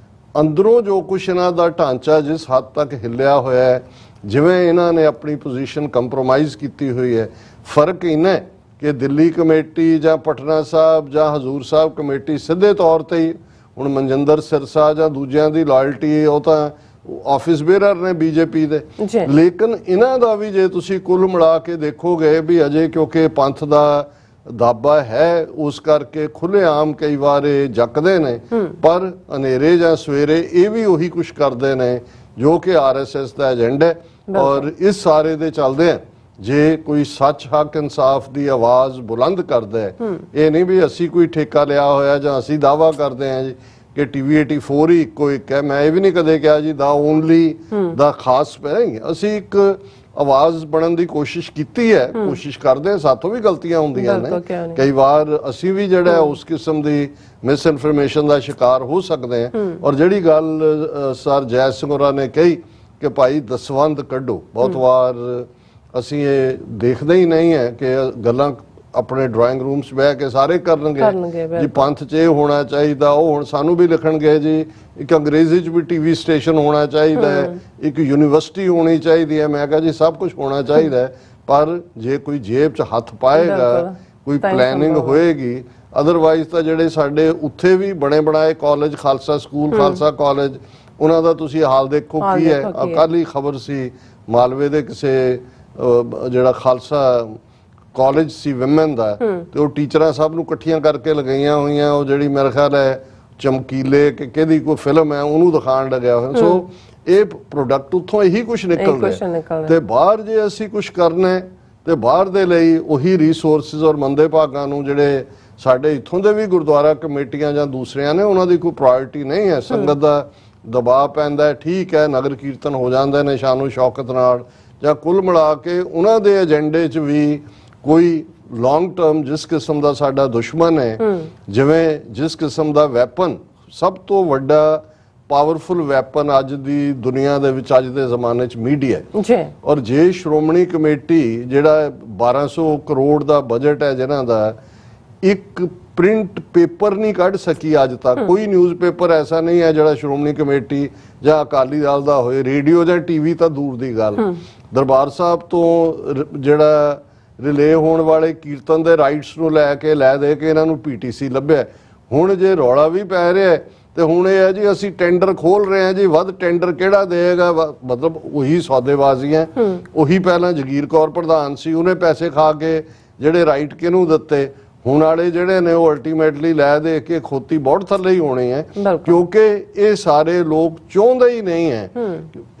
ਅੰਦਰੋਂ ਜੋ ਕੁਛ ਇਹਨਾਂ ਦਾ ਢਾਂਚਾ ਜਿਸ ਹੱਦ ਤੱਕ ਹਿੱਲਿਆ ਹੋਇਆ ਹੈ, ਜਿਵੇਂ ਇਹਨਾਂ ਨੇ ਆਪਣੀ ਪੋਜੀਸ਼ਨ ਕੰਪਰੋਮਾਈਜ਼ ਕੀਤੀ ਹੋਈ ਹੈ। ਫਰਕ ਇਹਨਾਂ ਕਿ ਦਿੱਲੀ ਕਮੇਟੀ ਜਾਂ ਪਟਨਾ ਸਾਹਿਬ ਜਾਂ ਹਜ਼ੂਰ ਸਾਹਿਬ ਕਮੇਟੀ ਸਿੱਧੇ ਤੌਰ ਤੇ ਹੀ ਹੁਣ ਮਨਜਿੰਦਰ ਸਿਰਸਾ ਜਾਂ ਦੂਜਿਆਂ ਦੀ ਲਾਇਲਟੀ ਉਹ ਤਾਂ ਆਫਿਸ ਬੇਅਰਰ ਨੇ ਬੀਜੇਪੀ ਦੇ, ਲੇਕਿਨ ਇਹਨਾਂ ਦਾ ਵੀ ਜੇ ਤੁਸੀਂ ਕੁੱਲ ਮਿਲਾ ਕੇ ਦੇਖੋਗੇ ਵੀ ਅਜੇ ਕਿਉਂਕਿ ਪੰਥ ਦਾ ਦਾਬਾ ਹੈ ਉਸ ਕਰਕੇ ਖੁੱਲ੍ਹੇਆਮ ਕਈ ਵਾਰ ਇਹ ਜੱਕਦੇ ਨੇ, ਪਰ ਹਨੇਰੇ ਜਾਂ ਸਵੇਰੇ ਇਹ ਵੀ ਉਹੀ ਕੁਛ ਕਰਦੇ ਨੇ ਜੋ ਕਿ RSS ਦਾ ਏਜੰਡਾ ਹੈ। ਔਰ ਇਸ ਸਾਰੇ ਦੇ ਚੱਲਦੇ ਆ ਜੇ ਕੋਈ ਸੱਚ ਹੱਕ ਇਨਸਾਫ ਦੀ ਆਵਾਜ਼ ਬੁਲੰਦ ਕਰਦਾ ਹੈ, ਇਹ ਨਹੀਂ ਵੀ ਅਸੀਂ ਕੋਈ ਠੇਕਾ ਲਿਆ ਹੋਇਆ ਜਾਂ ਅਸੀਂ ਦਾਵਾ ਕਰਦੇ ਹਾਂ ਜੀ ਕਿ TV 84 ਹੀ ਇੱਕੋ ਇੱਕ ਹੈ। ਮੈਂ ਇਹ ਵੀ ਨਹੀਂ ਕਦੇ ਕਿਹਾ ਜੀ ਦਾ ਓਨਲੀ ਦਾ ਖਾਸ ਨਹੀਂ, ਅਸੀਂ ਇੱਕ ਆਵਾਜ਼ ਬਣਨ ਦੀ ਕੋਸ਼ਿਸ਼ ਕੀਤੀ ਹੈ, ਕੋਸ਼ਿਸ਼ ਕਰਦੇ ਹਾਂ, ਸਾਥੋਂ ਵੀ ਗਲਤੀਆਂ ਹੁੰਦੀਆਂ ਨੇ, ਕਈ ਵਾਰ ਅਸੀਂ ਵੀ ਜਿਹੜਾ ਉਸ ਕਿਸਮ ਦੀ ਮਿਸ ਇਨਫੋਰਮੇਸ਼ਨ ਦਾ ਸ਼ਿਕਾਰ ਹੋ ਸਕਦੇ ਹਾਂ। ਔਰ ਜਿਹੜੀ ਗੱਲ ਸਰ ਜੈ ਸਿੰਘ ਹੋਰਾਂ ਨੇ ਕਹੀ ਕਿ ਭਾਈ ਦਸਵੰਧ ਕੱਢੋ, ਬਹੁਤ ਵਾਰ ਅਸੀਂ ਇਹ ਦੇਖਦੇ ਹੀ ਨਹੀਂ ਹੈ ਕਿ ਗੱਲਾਂ ਆਪਣੇ ਡਰਾਇੰਗ ਰੂਮਸ ਬਹਿ ਕੇ ਸਾਰੇ ਕਰਨਗੇ ਜੀ, ਪੰਥ 'ਚ ਇਹ ਹੋਣਾ ਚਾਹੀਦਾ, ਉਹ ਹੁਣ ਸਾਨੂੰ ਵੀ ਲਿਖਣਗੇ ਜੀ ਇੱਕ ਅੰਗਰੇਜ਼ੀ 'ਚ ਵੀ TV ਸਟੇਸ਼ਨ ਹੋਣਾ ਚਾਹੀਦਾ ਹੈ, ਇੱਕ ਯੂਨੀਵਰਸਿਟੀ ਹੋਣੀ ਚਾਹੀਦੀ ਹੈ। ਮੈਂ ਕਿਹਾ ਜੀ ਸਭ ਕੁਝ ਹੋਣਾ ਚਾਹੀਦਾ ਹੈ, ਪਰ ਜੇ ਕੋਈ ਜੇਬ 'ਚ ਹੱਥ ਪਾਏਗਾ, ਕੋਈ ਪਲੈਨਿੰਗ ਹੋਏਗੀ, ਅਦਰਵਾਈਜ਼ ਤਾਂ ਜਿਹੜੇ ਸਾਡੇ ਉੱਥੇ ਵੀ ਬਣੇ ਬਣਾਏ college, Khalsa school, Khalsa college, ਉਹਨਾਂ ਦਾ ਤੁਸੀਂ ਹਾਲ ਦੇਖੋ ਕੀ ਹੈ। ਕੱਲ੍ਹ ਹੀ ਖਬਰ ਸੀ ਮਾਲਵੇ ਦੇ ਕਿਸੇ ਜਿਹੜਾ ਖਾਲਸਾ ਕਾਲਜ ਸੀ ਵਿਮਨ ਦਾ, ਤੇ ਉਹ ਟੀਚਰਾਂ ਸਭ ਨੂੰ ਇਕੱਠੀਆਂ ਕਰਕੇ ਲਗਾਈਆਂ ਹੋਈਆਂ, ਉਹ ਜਿਹੜੀ ਮੇਰੇ ਖਿਆਲ ਹੈ ਚਮਕੀਲੇ ਕਿ ਕਿਹਦੀ ਕੋਈ ਫਿਲਮ ਹੈ ਉਹਨੂੰ ਦਿਖਾਉਣ ਲੱਗਿਆ ਹੋਇਆ। ਸੋ ਇਹ ਪ੍ਰੋਡਕਟ ਉੱਥੋਂ ਇਹੀ ਕੁਝ ਨਿਕਲ ਰਿਹਾ। ਤੇ ਬਾਹਰ ਜੇ ਅਸੀਂ ਕੁਝ ਕਰਨਾ ਤੇ ਬਾਹਰ ਦੇ ਲਈ ਉਹੀ ਰਿਸੋਰਸਿਸ ਔਰ ਮੰਦੇ ਭਾਗਾਂ ਨੂੰ ਜਿਹੜੇ ਸਾਡੇ ਇੱਥੋਂ ਦੇ ਵੀ ਗੁਰਦੁਆਰਾ ਕਮੇਟੀਆਂ ਜਾਂ ਦੂਸਰਿਆਂ ਨੇ, ਉਹਨਾਂ ਦੀ ਕੋਈ ਪ੍ਰਾਇੋਰਟੀ ਨਹੀਂ ਹੈ। ਸੰਗਤ ਦਾ ਦਬਾਅ ਪੈਂਦਾ, ਠੀਕ ਹੈ, ਨਗਰ ਕੀਰਤਨ ਹੋ ਜਾਂਦੇ ਨੇ ਸ਼ਾਨੋ ਸ਼ੌਕਤ ਨਾਲ, ਜਾਂ ਕੁੱਲ ਮਿਲਾ ਕੇ ਉਹਨਾਂ ਦੇ ਏਜੰਡੇ 'ਚ ਵੀ ਕੋਈ ਲੌਂਗ ਟਰਮ ਜਿਸ ਕਿਸਮ ਦਾ ਸਾਡਾ ਦੁਸ਼ਮਣ ਹੈ, ਜਿਵੇਂ ਜਿਸ ਕਿਸਮ ਦਾ ਵੈਪਨ, ਸਭ ਤੋਂ ਵੱਡਾ ਪਾਵਰਫੁਲ ਵੈਪਨ ਅੱਜ ਦੀ ਦੁਨੀਆ ਦੇ ਵਿੱਚ ਅੱਜ ਦੇ ਜ਼ਮਾਨੇ 'ਚ ਮੀਡੀਆ ਹੈ। ਔਰ ਜੇ ਸ਼੍ਰੋਮਣੀ ਕਮੇਟੀ ਜਿਹੜਾ 1200 ਕਰੋੜ ਦਾ ਬਜਟ ਹੈ ਜਿਹਨਾਂ ਦਾ, ਇੱਕ ਪ੍ਰਿੰਟ ਪੇਪਰ ਨਹੀਂ ਕੱਢ ਸਕੀ ਅੱਜ ਤੱਕ, ਕੋਈ ਨਿਊਜ਼ਪੇਪਰ ਐਸਾ ਨਹੀਂ ਹੈ ਜਿਹੜਾ ਸ਼੍ਰੋਮਣੀ ਕਮੇਟੀ ਜਾਂ ਅਕਾਲੀ ਦਲ ਦਾ ਹੋਏ, ਰੇਡੀਓ ਜਾਂ TV ਤਾਂ ਦੂਰ ਦੀ ਗੱਲ। ਦਰਬਾਰ ਸਾਹਿਬ ਤੋਂ ਜਿਹੜਾ ਰਿਲੇ ਹੋਣ ਵਾਲੇ ਕੀਰਤਨ ਦੇ ਰਾਈਟਸ ਨੂੰ ਲੈ ਦੇ ਕੇ ਇਹਨਾਂ ਨੂੰ PTC ਲੱਭਿਆ। ਹੁਣ ਜੇ ਰੌਲਾ ਵੀ ਪੈ ਰਿਹਾ ਤੇ ਹੁਣ ਇਹ ਹੈ ਜੀ ਅਸੀਂ ਟੈਂਡਰ ਖੋਲ ਰਹੇ ਹਾਂ ਜੀ, ਵੱਧ ਟੈਂਡਰ ਕਿਹੜਾ ਦੇਗਾ, ਮਤਲਬ ਉਹੀ ਸੌਦੇਬਾਜ਼ੀਆਂ, ਉਹੀ ਪਹਿਲਾਂ ਜਗੀਰ ਕੌਰ ਪ੍ਰਧਾਨ ਸੀ, ਉਹਨੇ ਪੈਸੇ ਖਾ ਕੇ ਜਿਹੜੇ ਰਾਈਟ ਕਿਹਨੂੰ ਦਿੱਤੇ, ਹੁਣ ਵਾਲੇ ਜਿਹੜੇ ਨੇ ਉਹ ਅਲਟੀਮੇਟਲੀ ਲੈ ਦੇ ਕੇ ਖੋਤੀ ਬਹੁਤ ਥੱਲੇ ਹੀ ਹੋਣੀ ਹੈ, ਕਿਉਂਕਿ ਇਹ ਸਾਰੇ ਲੋਕ ਚਾਹੁੰਦੇ ਹੀ ਨਹੀਂ ਹੈ।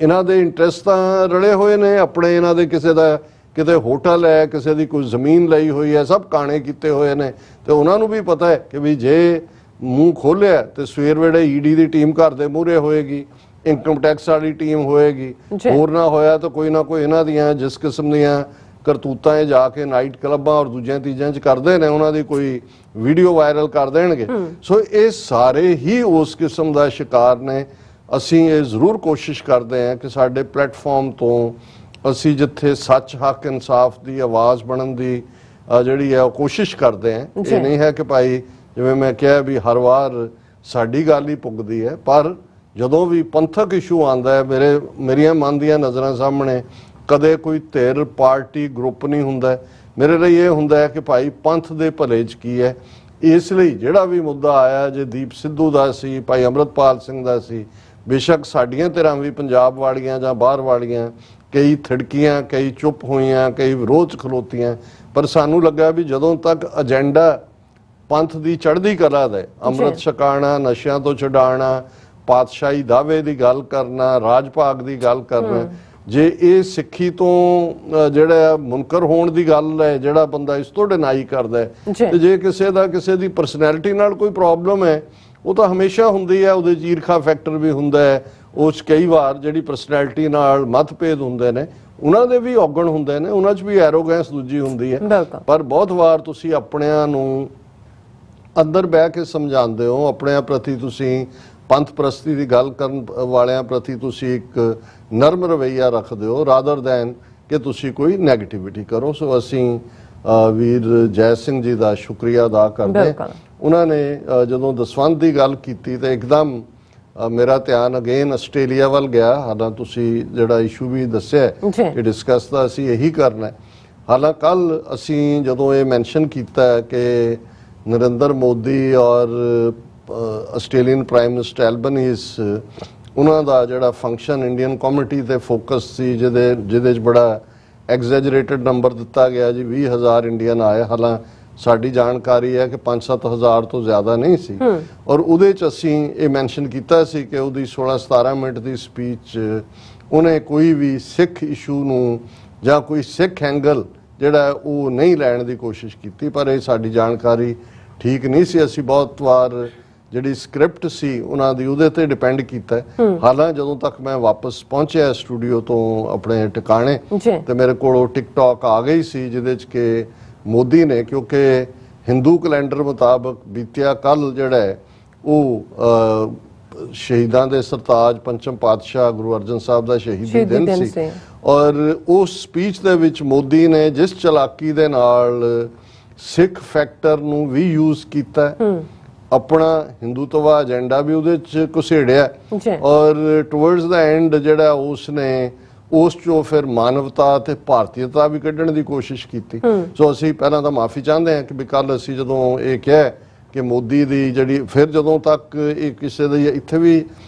ਇਹਨਾਂ ਦੇ ਇੰਟਰਸਟ ਤਾਂ ਰਲੇ ਹੋਏ ਨੇ ਆਪਣੇ, ਇਹਨਾਂ ਦੇ ਕਿਸੇ ਦਾ ਕਿਤੇ ਹੋਟਲ ਹੈ, ਕਿਸੇ ਦੀ ਕੋਈ ਜ਼ਮੀਨ ਲਈ ਹੋਈ ਹੈ, ਸਭ ਕਾਣੇ ਕੀਤੇ ਹੋਏ ਨੇ, ਤੇ ਉਹਨਾਂ ਨੂੰ ਵੀ ਪਤਾ ਹੈ ਕਿ ਵੀ ਜੇ ਮੂੰਹ ਖੋਲਿਆ ਤੇ ਸਵੇਰ ਵੇਲੇ ED ਦੀ ਟੀਮ ਘਰ ਦੇ ਮੂਹਰੇ ਹੋਏਗੀ, ਇਨਕਮ ਟੈਕਸ ਵਾਲੀ ਟੀਮ ਹੋਏਗੀ, ਹੋਰ ਨਾ ਹੋਇਆ ਤਾਂ ਕੋਈ ਨਾ ਕੋਈ ਇਹਨਾਂ ਦੀਆਂ ਜਿਸ ਕਿਸਮ ਦੀਆਂ ਕਰਤੂਤਾਂ ਇਹ ਜਾ ਕੇ ਨਾਈਟ ਕਲੱਬਾਂ ਔਰ ਦੂਜਿਆਂ ਤੀਜਿਆਂ 'ਚ ਕਰਦੇ ਨੇ, ਉਹਨਾਂ ਦੀ ਕੋਈ ਵੀਡੀਓ ਵਾਇਰਲ ਕਰ ਦੇਣਗੇ। ਸੋ ਇਹ ਸਾਰੇ ਹੀ ਉਸ ਕਿਸਮ ਦਾ ਸ਼ਿਕਾਰ ਨੇ। ਅਸੀਂ ਇਹ ਜ਼ਰੂਰ ਕੋਸ਼ਿਸ਼ ਕਰਦੇ ਹਾਂ ਕਿ ਸਾਡੇ ਪਲੇਟਫਾਰਮ ਤੋਂ ਅਸੀਂ ਜਿੱਥੇ ਸੱਚ ਹੱਕ ਇਨਸਾਫ ਦੀ ਆਵਾਜ਼ ਬਣਨ ਦੀ ਜਿਹੜੀ ਹੈ ਉਹ ਕੋਸ਼ਿਸ਼ ਕਰਦੇ ਹਾਂ। ਇਹ ਨਹੀਂ ਹੈ ਕਿ ਭਾਈ ਜਿਵੇਂ ਮੈਂ ਕਿਹਾ ਵੀ ਹਰ ਵਾਰ ਸਾਡੀ ਗੱਲ ਹੀ ਪੁੱਗਦੀ ਹੈ, ਪਰ ਜਦੋਂ ਵੀ ਪੰਥਕ ਇਸ਼ੂ ਆਉਂਦਾ ਹੈ ਮੇਰੀਆਂ ਮਨ ਦੀਆਂ ਨਜ਼ਰਾਂ ਸਾਹਮਣੇ ਕਦੇ ਕੋਈ ਧਿਰ ਪਾਰਟੀ ਗਰੁੱਪ ਨਹੀਂ ਹੁੰਦਾ। ਮੇਰੇ ਲਈ ਇਹ ਹੁੰਦਾ ਹੈ ਕਿ ਭਾਈ ਪੰਥ ਦੇ ਭਲੇ 'ਚ ਕੀ ਹੈ, ਇਸ ਲਈ ਜਿਹੜਾ ਵੀ ਮੁੱਦਾ ਆਇਆ, ਜੇ ਦੀਪ ਸਿੱਧੂ ਦਾ ਸੀ, ਭਾਈ ਅੰਮ੍ਰਿਤਪਾਲ ਸਿੰਘ ਦਾ ਸੀ, ਬੇਸ਼ੱਕ ਸਾਡੀਆਂ ਧਿਰਾਂ ਵੀ ਪੰਜਾਬ ਵਾਲੀਆਂ ਜਾਂ ਬਾਹਰ ਵਾਲੀਆਂ ਕਈ ਥਿੜਕੀਆਂ, ਕਈ ਚੁੱਪ ਹੋਈਆਂ, ਕਈ ਵਿਰੋਧ 'ਚ ਖਲੋਤੀਆਂ, ਪਰ ਸਾਨੂੰ ਲੱਗਾ ਵੀ ਜਦੋਂ ਤੱਕ ਏਜੰਡਾ ਪੰਥ ਦੀ ਚੜ੍ਹਦੀ ਕਲਾ ਦਾ, ਅੰਮ੍ਰਿਤ ਛਕਾਣਾ, ਨਸ਼ਿਆਂ ਤੋਂ ਛੁਡਾਉਣਾ, ਪਾਤਸ਼ਾਹੀ ਦਾਅਵੇ ਦੀ ਗੱਲ ਕਰਨਾ, ਰਾਜ ਭਾਗ ਦੀ ਗੱਲ ਕਰਨਾ, ਜੇ ਇਹ ਸਿੱਖੀ ਤੋਂ ਜਿਹੜਾ ਮੁਨਕਰ ਹੋਣ ਦੀ ਗੱਲ ਹੈ, ਜਿਹੜਾ ਬੰਦਾ ਇਸ ਤੋਂ ਡਿਨਾਈ ਕਰਦਾ ਹੈ, ਤੇ ਜੇ ਕਿਸੇ ਦੀ ਪਰਸਨੈਲਿਟੀ ਨਾਲ ਕੋਈ ਪ੍ਰੋਬਲਮ ਹੈ, ਉਹ ਤਾਂ ਹਮੇਸ਼ਾ ਹੁੰਦੀ ਹੈ, ਉਹਦੇ 'ਚ ਈਰਖਾ ਫੈਕਟਰ ਵੀ ਹੁੰਦਾ ਹੈ, ਉਸ 'ਚ ਕਈ ਵਾਰ ਜਿਹੜੀ ਪਰਸਨੈਲਿਟੀ ਨਾਲ ਮਤਭੇਦ ਹੁੰਦੇ ਨੇ, ਉਹਨਾਂ ਦੇ ਵੀ ਔਗਣ ਹੁੰਦੇ ਨੇ, ਉਹਨਾਂ 'ਚ ਵੀ ਐਰੋਗੈਂਸ ਦੂਜੀ ਹੁੰਦੀ ਹੈ। ਪਰ ਬਹੁਤ ਵਾਰ ਤੁਸੀਂ ਆਪਣਿਆਂ ਨੂੰ ਅੰਦਰ ਬਹਿ ਕੇ ਸਮਝਾਉਂਦੇ ਹੋ, ਆਪਣਿਆਂ ਪ੍ਰਤੀ ਤੁਸੀਂ ਪੰਥ ਪ੍ਰਸਤੀ ਦੀ ਗੱਲ ਕਰਨ ਵਾਲਿਆਂ ਪ੍ਰਤੀ ਤੁਸੀਂ ਇੱਕ ਨਰਮ ਰਵੱਈਆ ਰੱਖਦੇ ਹੋ, ਰਾਦਰ ਦੈਨ ਕਿ ਤੁਸੀਂ ਕੋਈ ਨੈਗੇਟਿਵਿਟੀ ਕਰੋ। ਸੋ ਅਸੀਂ ਵੀਰ ਜੈ ਸਿੰਘ ਜੀ ਦਾ ਸ਼ੁਕਰੀਆ ਅਦਾ ਕਰਦੇ ਹਾਂ। ਉਹਨਾਂ ਨੇ ਜਦੋਂ ਦਸਵੰਧ ਦੀ ਗੱਲ ਕੀਤੀ ਤਾਂ ਇੱਕਦਮ ਮੇਰਾ ਧਿਆਨ ਅਗੇਨ ਆਸਟ੍ਰੇਲੀਆ ਵੱਲ ਗਿਆ। ਹਾਲਾਂਕਿ ਤੁਸੀਂ ਜਿਹੜਾ ਇਸ਼ੂ ਵੀ ਦੱਸਿਆ ਕਿ ਡਿਸਕਸ ਤਾਂ ਅਸੀਂ ਇਹੀ ਕਰਨਾ ਹੈ। ਹਾਲਾਂਕਿ ਕੱਲ ਅਸੀਂ ਜਦੋਂ ਇਹ ਮੈਂਸ਼ਨ ਕੀਤਾ ਕਿ ਨਰਿੰਦਰ ਮੋਦੀ ਔਰ ਆਸਟ੍ਰੇਲੀਅਨ ਪ੍ਰਾਈਮ ਮਿਨਿਸਟਰ ਐਲਬਨੀਜ਼, ਉਹਨਾਂ ਦਾ ਜਿਹੜਾ ਫੰਕਸ਼ਨ ਇੰਡੀਅਨ ਕਮਿਊਨਿਟੀ ਤੇ ਫੋਕਸ ਸੀ, ਜਿਹਦੇ 'ਚ ਬੜਾ ਐਗਜ਼ੈਜਰੇਟਡ ਨੰਬਰ ਦਿੱਤਾ ਗਿਆ ਜੀ, 20,000 ਇੰਡੀਅਨ ਆਏ। ਹਾਲਾਂਕਿ ਸਾਡੀ ਜਾਣਕਾਰੀ ਹੈ ਕਿ 5-7 ਹਜ਼ਾਰ ਤੋਂ ਜ਼ਿਆਦਾ ਨਹੀਂ ਸੀ। ਔਰ ਉਹਦੇ 'ਚ ਅਸੀਂ ਇਹ ਮੈਂਸ਼ਨ ਕੀਤਾ ਸੀ ਕਿ ਉਹਦੀ 16-17 ਮਿੰਟ ਦੀ ਸਪੀਚ ਉਹਨੇ ਕੋਈ ਵੀ ਸਿੱਖ ਇਸ਼ੂ ਨੂੰ ਜਾਂ ਕੋਈ ਸਿੱਖ ਐਂਗਲ ਜਿਹੜਾ ਉਹ ਨਹੀਂ ਲੈਣ ਦੀ ਕੋਸ਼ਿਸ਼ ਕੀਤੀ। ਪਰ ਇਹ ਸਾਡੀ ਜਾਣਕਾਰੀ ਠੀਕ ਨਹੀਂ ਸੀ। ਅਸੀਂ ਬਹੁਤ ਵਾਰ ਜਿਹੜੀ ਸਕ੍ਰਿਪਟ ਸੀ ਉਹਨਾਂ ਦੀ ਉਹਦੇ ਤੇ ਡਿਪੈਂਡ ਕੀਤਾ। ਹਾਲਾਂਕਿ ਜਦੋਂ ਤੱਕ ਮੈਂ ਵਾਪਸ ਪਹੁੰਚਿਆ ਸਟੂਡੀਓ ਤੋਂ ਆਪਣੇ ਟਿਕਾਣੇ ਤੇ ਮੇਰੇ ਕੋਲ ਉਹ ਟਿਕਟੌਕ ਆ ਗਈ ਸੀ, ਜਿਹਦੇ 'ਚ ਕਿ ਮੋਦੀ ਨੇ, ਕਿਉਂਕਿ ਹਿੰਦੂ ਕੈਲੰਡਰ ਮੁਤਾਬਕ ਬੀਤਿਆ ਕੱਲ ਜਿਹੜਾ ਹੈ ਉਹ ਸ਼ਹੀਦਾਂ ਦੇ ਸਰਤਾਜ ਪੰਚਮ ਪਾਤਸ਼ਾਹ ਗੁਰੂ ਅਰਜਨ ਸਾਹਿਬ ਦਾ ਸ਼ਹੀਦੀ ਦਿਨ ਸੀ। ਔਰ ਉਸ ਸਪੀਚ ਦੇ ਵਿੱਚ ਮੋਦੀ ਨੇ ਜਿਸ ਚਲਾਕੀ ਦੇ ਨਾਲ ਸਿੱਖ ਫੈਕਟਰ ਨੂੰ ਵੀ ਯੂਜ਼ ਕੀਤਾ, ਆਪਣਾ ਹਿੰਦੂਤਵਾ ਏਜੰਡਾ ਵੀ ਉਹਦੇ 'ਚ ਘੁਸੇੜਿਆ, ਔਰ ਟੁਵਰਡਸ ਦਾ ਐਂਡ ਜਿਹੜਾ ਉਸਨੇ ਉਸ 'ਚੋਂ ਫਿਰ ਮਾਨਵਤਾ ਤੇ ਭਾਰਤੀਅਤਾ ਵੀ ਕੱਢਣ ਦੀ ਕੋਸ਼ਿਸ਼ ਕੀਤੀ। ਸੋ ਅਸੀਂ ਪਹਿਲਾਂ ਤਾਂ ਮਾਫੀ ਚਾਹੁੰਦੇ ਹਾਂ ਕਿ ਵੀ ਕੱਲ ਅਸੀਂ ਜਦੋਂ ਇਹ ਕਿਹਾ ਕਿ ਮੋਦੀ ਦੀ ਜਿਹੜੀ, ਫਿਰ ਜਦੋਂ ਤੱਕ ਇਹ ਕਿਸੇ ਦੀ ਇੱਥੇ ਵੀ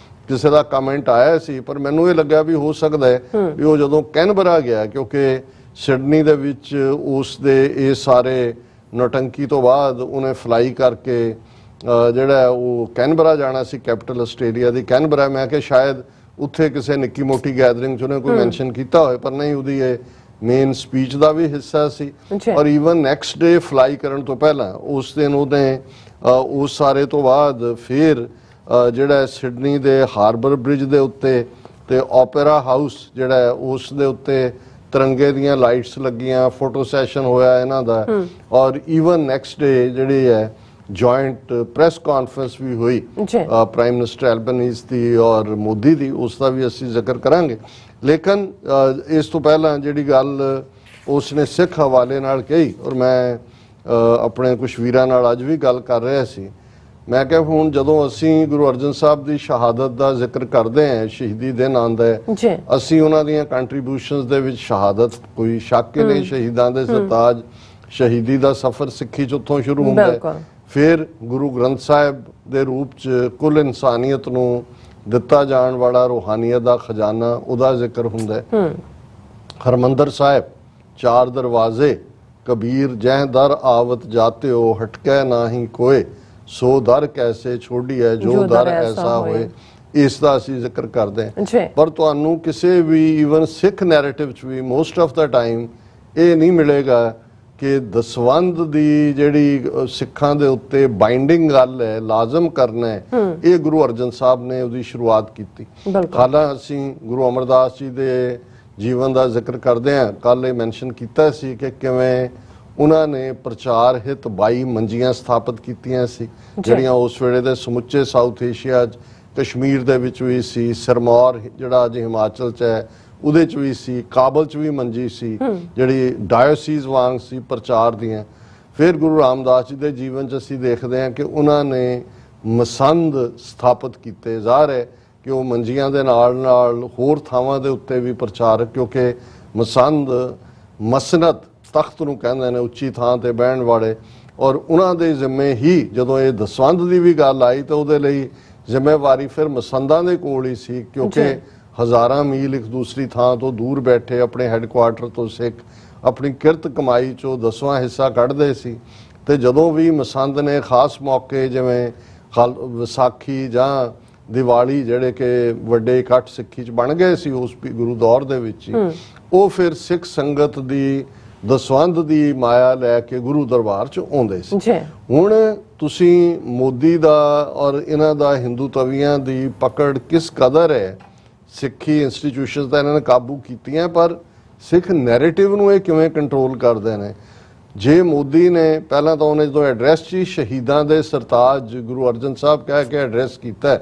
ਕਿਸੇ ਦਾ ਕਮੈਂਟ ਆਇਆ ਸੀ, ਪਰ ਮੈਨੂੰ ਇਹ ਲੱਗਿਆ ਵੀ ਹੋ ਸਕਦਾ ਹੈ ਵੀ ਉਹ ਜਦੋਂ ਕੈਨਬਰਾ ਗਿਆ, ਕਿਉਂਕਿ ਸਿਡਨੀ ਦੇ ਵਿੱਚ ਉਸ ਦੇ ਇਹ ਸਾਰੇ ਨੌਟੰਕੀ ਤੋਂ ਬਾਅਦ ਉਹਨੇ ਫਲਾਈ ਕਰਕੇ ਜਿਹੜਾ ਉਹ ਕੈਨਬਰਾ ਜਾਣਾ ਸੀ, ਕੈਪੀਟਲ ਆਸਟ੍ਰੇਲੀਆ ਦੀ ਕੈਨਬਰਾ। ਮੈਂ ਕਿਹਾ ਸ਼ਾਇਦ ਉੱਥੇ ਕਿਸੇ ਨਿੱਕੀ ਮੋਟੀ ਗੈਦਰਿੰਗ 'ਚ ਉਹਨੇ ਕੋਈ ਮੈਂਸ਼ਨ ਕੀਤਾ ਹੋਏ, ਪਰ ਨਹੀਂ, ਉਹਦੀ ਇਹ ਮੇਨ ਸਪੀਚ ਦਾ ਵੀ ਹਿੱਸਾ ਸੀ। ਔਰ ਈਵਨ ਨੈਕਸਟ ਡੇ ਫਲਾਈ ਕਰਨ ਤੋਂ ਪਹਿਲਾਂ ਉਸ ਦਿਨ ਉਹਨੇ ਉਸ ਸਾਰੇ ਤੋਂ ਬਾਅਦ ਫਿਰ ਜਿਹੜਾ ਸਿਡਨੀ ਦੇ ਹਾਰਬਰ ਬ੍ਰਿਜ ਦੇ ਉੱਤੇ ਤੇ ਓਪੇਰਾ ਹਾਊਸ ਜਿਹੜਾ ਉਸ ਦੇ ਉੱਤੇ ਤਿਰੰਗੇ ਦੀਆਂ ਲਾਈਟਸ ਲੱਗੀਆਂ, ਫੋਟੋ ਸੈਸ਼ਨ ਹੋਇਆ ਇਹਨਾਂ ਦਾ। ਔਰ ਈਵਨ ਨੈਕਸਟ ਡੇ ਜਿਹੜੀ ਹੈ ਜੁਆਇੰਟ ਪ੍ਰੈਸ ਕਾਨਫਰੰਸ ਵੀ ਹੋਈ ਪ੍ਰਾਈਮ ਮਿਨਿਸਟਰ ਐਲਬਨੀਜ਼ ਦੀ ਔਰ ਮੋਦੀ ਦੀ, ਉਸ ਦਾ ਵੀ ਅਸੀਂ ਜ਼ਿਕਰ ਕਰਾਂਗੇ। ਲੇਕਿਨ ਇਸ ਤੋਂ ਪਹਿਲਾਂ ਜਿਹੜੀ ਗੱਲ ਉਸਨੇ ਸਿੱਖ ਹਵਾਲੇ ਨਾਲ ਕਹੀ, ਔਰ ਮੈਂ ਆਪਣੇ ਕੁਛ ਵੀਰਾਂ ਨਾਲ ਅੱਜ ਵੀ ਗੱਲ ਕਰ ਰਿਹਾ ਸੀ, ਮੈਂ ਕਿਹਾ ਹੁਣ ਜਦੋਂ ਅਸੀਂ ਗੁਰੂ ਅਰਜਨ ਸਾਹਿਬ ਦੀ ਸ਼ਹਾਦਤ ਦਾ ਜ਼ਿਕਰ ਕਰਦੇ ਹਾਂ, ਸ਼ਹੀਦੀ ਦਿਨ ਆਉਂਦਾ ਹੈ, ਅਸੀਂ ਉਹਨਾਂ ਦੀਆਂ ਕੰਟਰੀਬਿਊਸ਼ਨਸ ਦੇ ਵਿੱਚ ਸ਼ਹਾਦਤ ਕੋਈ ਸ਼ੱਕ ਨਹੀਂ, ਸ਼ਹੀਦਾਂ ਦੇ ਸਰਤਾਜ ਸ਼ਹੀਦੀ ਦਾ ਸਫ਼ਰ ਸਿੱਖੀ 'ਚ ਉੱਥੋਂ ਸ਼ੁਰੂ ਹੁੰਦਾ ਹੈ। ਫਿਰ ਗੁਰੂ ਗ੍ਰੰਥ ਸਾਹਿਬ ਦੇ ਰੂਪ 'ਚ ਕੁੱਲ ਇਨਸਾਨੀਅਤ ਨੂੰ ਦਿੱਤਾ ਜਾਣ ਵਾਲਾ ਰੂਹਾਨੀਅਤ ਦਾ ਖਜ਼ਾਨਾ, ਉਹਦਾ ਜ਼ਿਕਰ ਹੁੰਦਾ ਹੈ। ਹਰਮੰਦਰ ਸਾਹਿਬ 4 ਦਰਵਾਜ਼ੇ, ਕਬੀਰ ਜਹ ਦਰ ਆਵਤ ਜਾਤੇ ਹੋ, ਹਟਕੈ ਨਾਹੀ ਕੋਏ, ਸੋ ਦਰ ਕੈਸੇ ਛੋੜੀਐ ਜੋ ਦਰ ਐਸਾ ਹੋਏ, ਇਸ ਦਾ ਅਸੀਂ ਜ਼ਿਕਰ ਕਰਦੇ ਹਾਂ। ਪਰ ਤੁਹਾਨੂੰ ਕਿਸੇ ਵੀ ਈਵਨ ਸਿੱਖ ਨੈਰੇਟਿਵ 'ਚ ਵੀ ਮੋਸਟ ਆਫ ਦਾ ਟਾਈਮ ਇਹ ਨਹੀਂ ਮਿਲੇਗਾ ਕਿ ਦਸਵੰਧ ਦੀ ਜਿਹੜੀ ਸਿੱਖਾਂ ਦੇ ਉੱਤੇ ਬਾਈਂਡਿੰਗ ਗੱਲ ਹੈ, ਲਾਜ਼ਮ ਕਰਨਾ ਹੈ, ਇਹ ਗੁਰੂ ਅਰਜਨ ਸਾਹਿਬ ਨੇ ਉਹਦੀ ਸ਼ੁਰੂਆਤ ਕੀਤੀ। ਹਾਲਾਂਕਿ ਅਸੀਂ ਗੁਰੂ ਅਮਰਦਾਸ ਜੀ ਦੇ ਜੀਵਨ ਦਾ ਜ਼ਿਕਰ ਕਰਦੇ ਹਾਂ, ਕੱਲ ਇਹ ਮੈਂਸ਼ਨ ਕੀਤਾ ਸੀ ਕਿ ਕਿਵੇਂ ਉਹਨਾਂ ਨੇ ਪ੍ਰਚਾਰ ਹਿਤ 22 ਮੰਜੀਆਂ ਸਥਾਪਿਤ ਕੀਤੀਆਂ ਸੀ, ਜਿਹੜੀਆਂ ਉਸ ਵੇਲੇ ਦੇ ਸਮੁੱਚੇ ਸਾਊਥ ਏਸ਼ੀਆ 'ਚ, ਕਸ਼ਮੀਰ ਦੇ ਵਿੱਚ ਵੀ ਸੀ, ਸਿਰਮੌਰ ਜਿਹੜਾ ਅੱਜ ਹਿਮਾਚਲ 'ਚ ਹੈ ਉਹਦੇ 'ਚ ਵੀ ਸੀ, ਕਾਬਲ 'ਚ ਵੀ ਮੰਜੀ ਸੀ ਜਿਹੜੀ ਡਾਇਓਸੀਜ਼ ਵਾਂਗ ਸੀ ਪ੍ਰਚਾਰ ਦੀਆਂ। ਫਿਰ ਗੁਰੂ ਰਾਮਦਾਸ ਜੀ ਦੇ ਜੀਵਨ 'ਚ ਅਸੀਂ ਦੇਖਦੇ ਹਾਂ ਕਿ ਉਹਨਾਂ ਨੇ ਮਸੰਦ ਸਥਾਪਿਤ ਕੀਤੇ। ਜ਼ਾਹਰ ਹੈ ਕਿ ਉਹ ਮੰਜੀਆਂ ਦੇ ਨਾਲ ਨਾਲ ਹੋਰ ਥਾਵਾਂ ਦੇ ਉੱਤੇ ਵੀ ਪ੍ਰਚਾਰ, ਕਿਉਂਕਿ ਮਸੰਦ ਮਸਨਦ ਤਖਤ ਨੂੰ ਕਹਿੰਦੇ ਨੇ, ਉੱਚੀ ਥਾਂ ਤੇ ਬਹਿਣ ਵਾਲੇ, ਔਰ ਉਹਨਾਂ ਦੇ ਜ਼ਿੰਮੇ ਹੀ ਜਦੋਂ ਇਹ ਦਸਵੰਧ ਦੀ ਵੀ ਗੱਲ ਆਈ ਤਾਂ ਉਹਦੇ ਲਈ ਜ਼ਿੰਮੇਵਾਰੀ ਫਿਰ ਮਸੰਦਾਂ ਦੇ ਕੋਲ ਹੀ ਸੀ, ਕਿਉਂਕਿ ਹਜ਼ਾਰਾਂ ਮੀਲ ਇੱਕ ਦੂਸਰੀ ਥਾਂ ਤੋਂ ਦੂਰ ਬੈਠੇ ਆਪਣੇ ਹੈੱਡਕੁਆਰਟਰ ਤੋਂ ਸਿੱਖ ਆਪਣੀ ਕਿਰਤ ਕਮਾਈ ਚੋਂ 10ਵਾਂ ਹਿੱਸਾ ਕੱਢਦੇ ਸੀ। ਤੇ ਜਦੋਂ ਵੀ ਮਸੰਦ ਨੇ ਖਾਸ ਮੌਕੇ ਜਿਵੇਂ ਵਿਸਾਖੀ ਜਾਂ ਦੀਵਾਲੀ ਜਿਹੜੇ ਕਿ ਵੱਡੇ ਇਕੱਠ ਸਿੱਖੀ ਚ ਬਣ ਗਏ ਸੀ ਉਸ ਗੁਰੂ ਦੌਰ ਦੇ ਵਿੱਚ ਹੀ, ਉਹ ਫਿਰ ਸਿੱਖ ਸੰਗਤ ਦੀ ਦਸਵੰਧ ਦੀ ਮਾਇਆ ਲੈ ਕੇ ਗੁਰੂ ਦਰਬਾਰ ਚ ਆਉਂਦੇ ਸੀ। ਹੁਣ ਤੁਸੀਂ ਮੋਦੀ ਦਾ ਔਰ ਇਹਨਾਂ ਦਾ ਹਿੰਦੂ ਤਵੀਆਂ ਦੀ ਪਕੜ ਕਿਸ ਕਦਰ ਹੈ, ਸਿੱਖੀ ਇੰਸਟੀਟਿਊਸ਼ਨਸ ਤਾਂ ਇਹਨਾਂ ਨੇ ਕਾਬੂ ਕੀਤੀਆਂ, ਪਰ ਸਿੱਖ ਨੈਰੇਟਿਵ ਨੂੰ ਇਹ ਕਿਵੇਂ ਕੰਟਰੋਲ ਕਰਦੇ ਨੇ। ਜੇ ਮੋਦੀ ਨੇ ਪਹਿਲਾਂ ਤਾਂ ਉਹਨੇ ਜਦੋਂ ਐਡਰੈਸ 'ਚ ਸ਼ਹੀਦਾਂ ਦੇ ਸਰਤਾਜ ਗੁਰੂ ਅਰਜਨ ਸਾਹਿਬ ਕਹਿ ਕੇ ਐਡਰੈਸ ਕੀਤਾ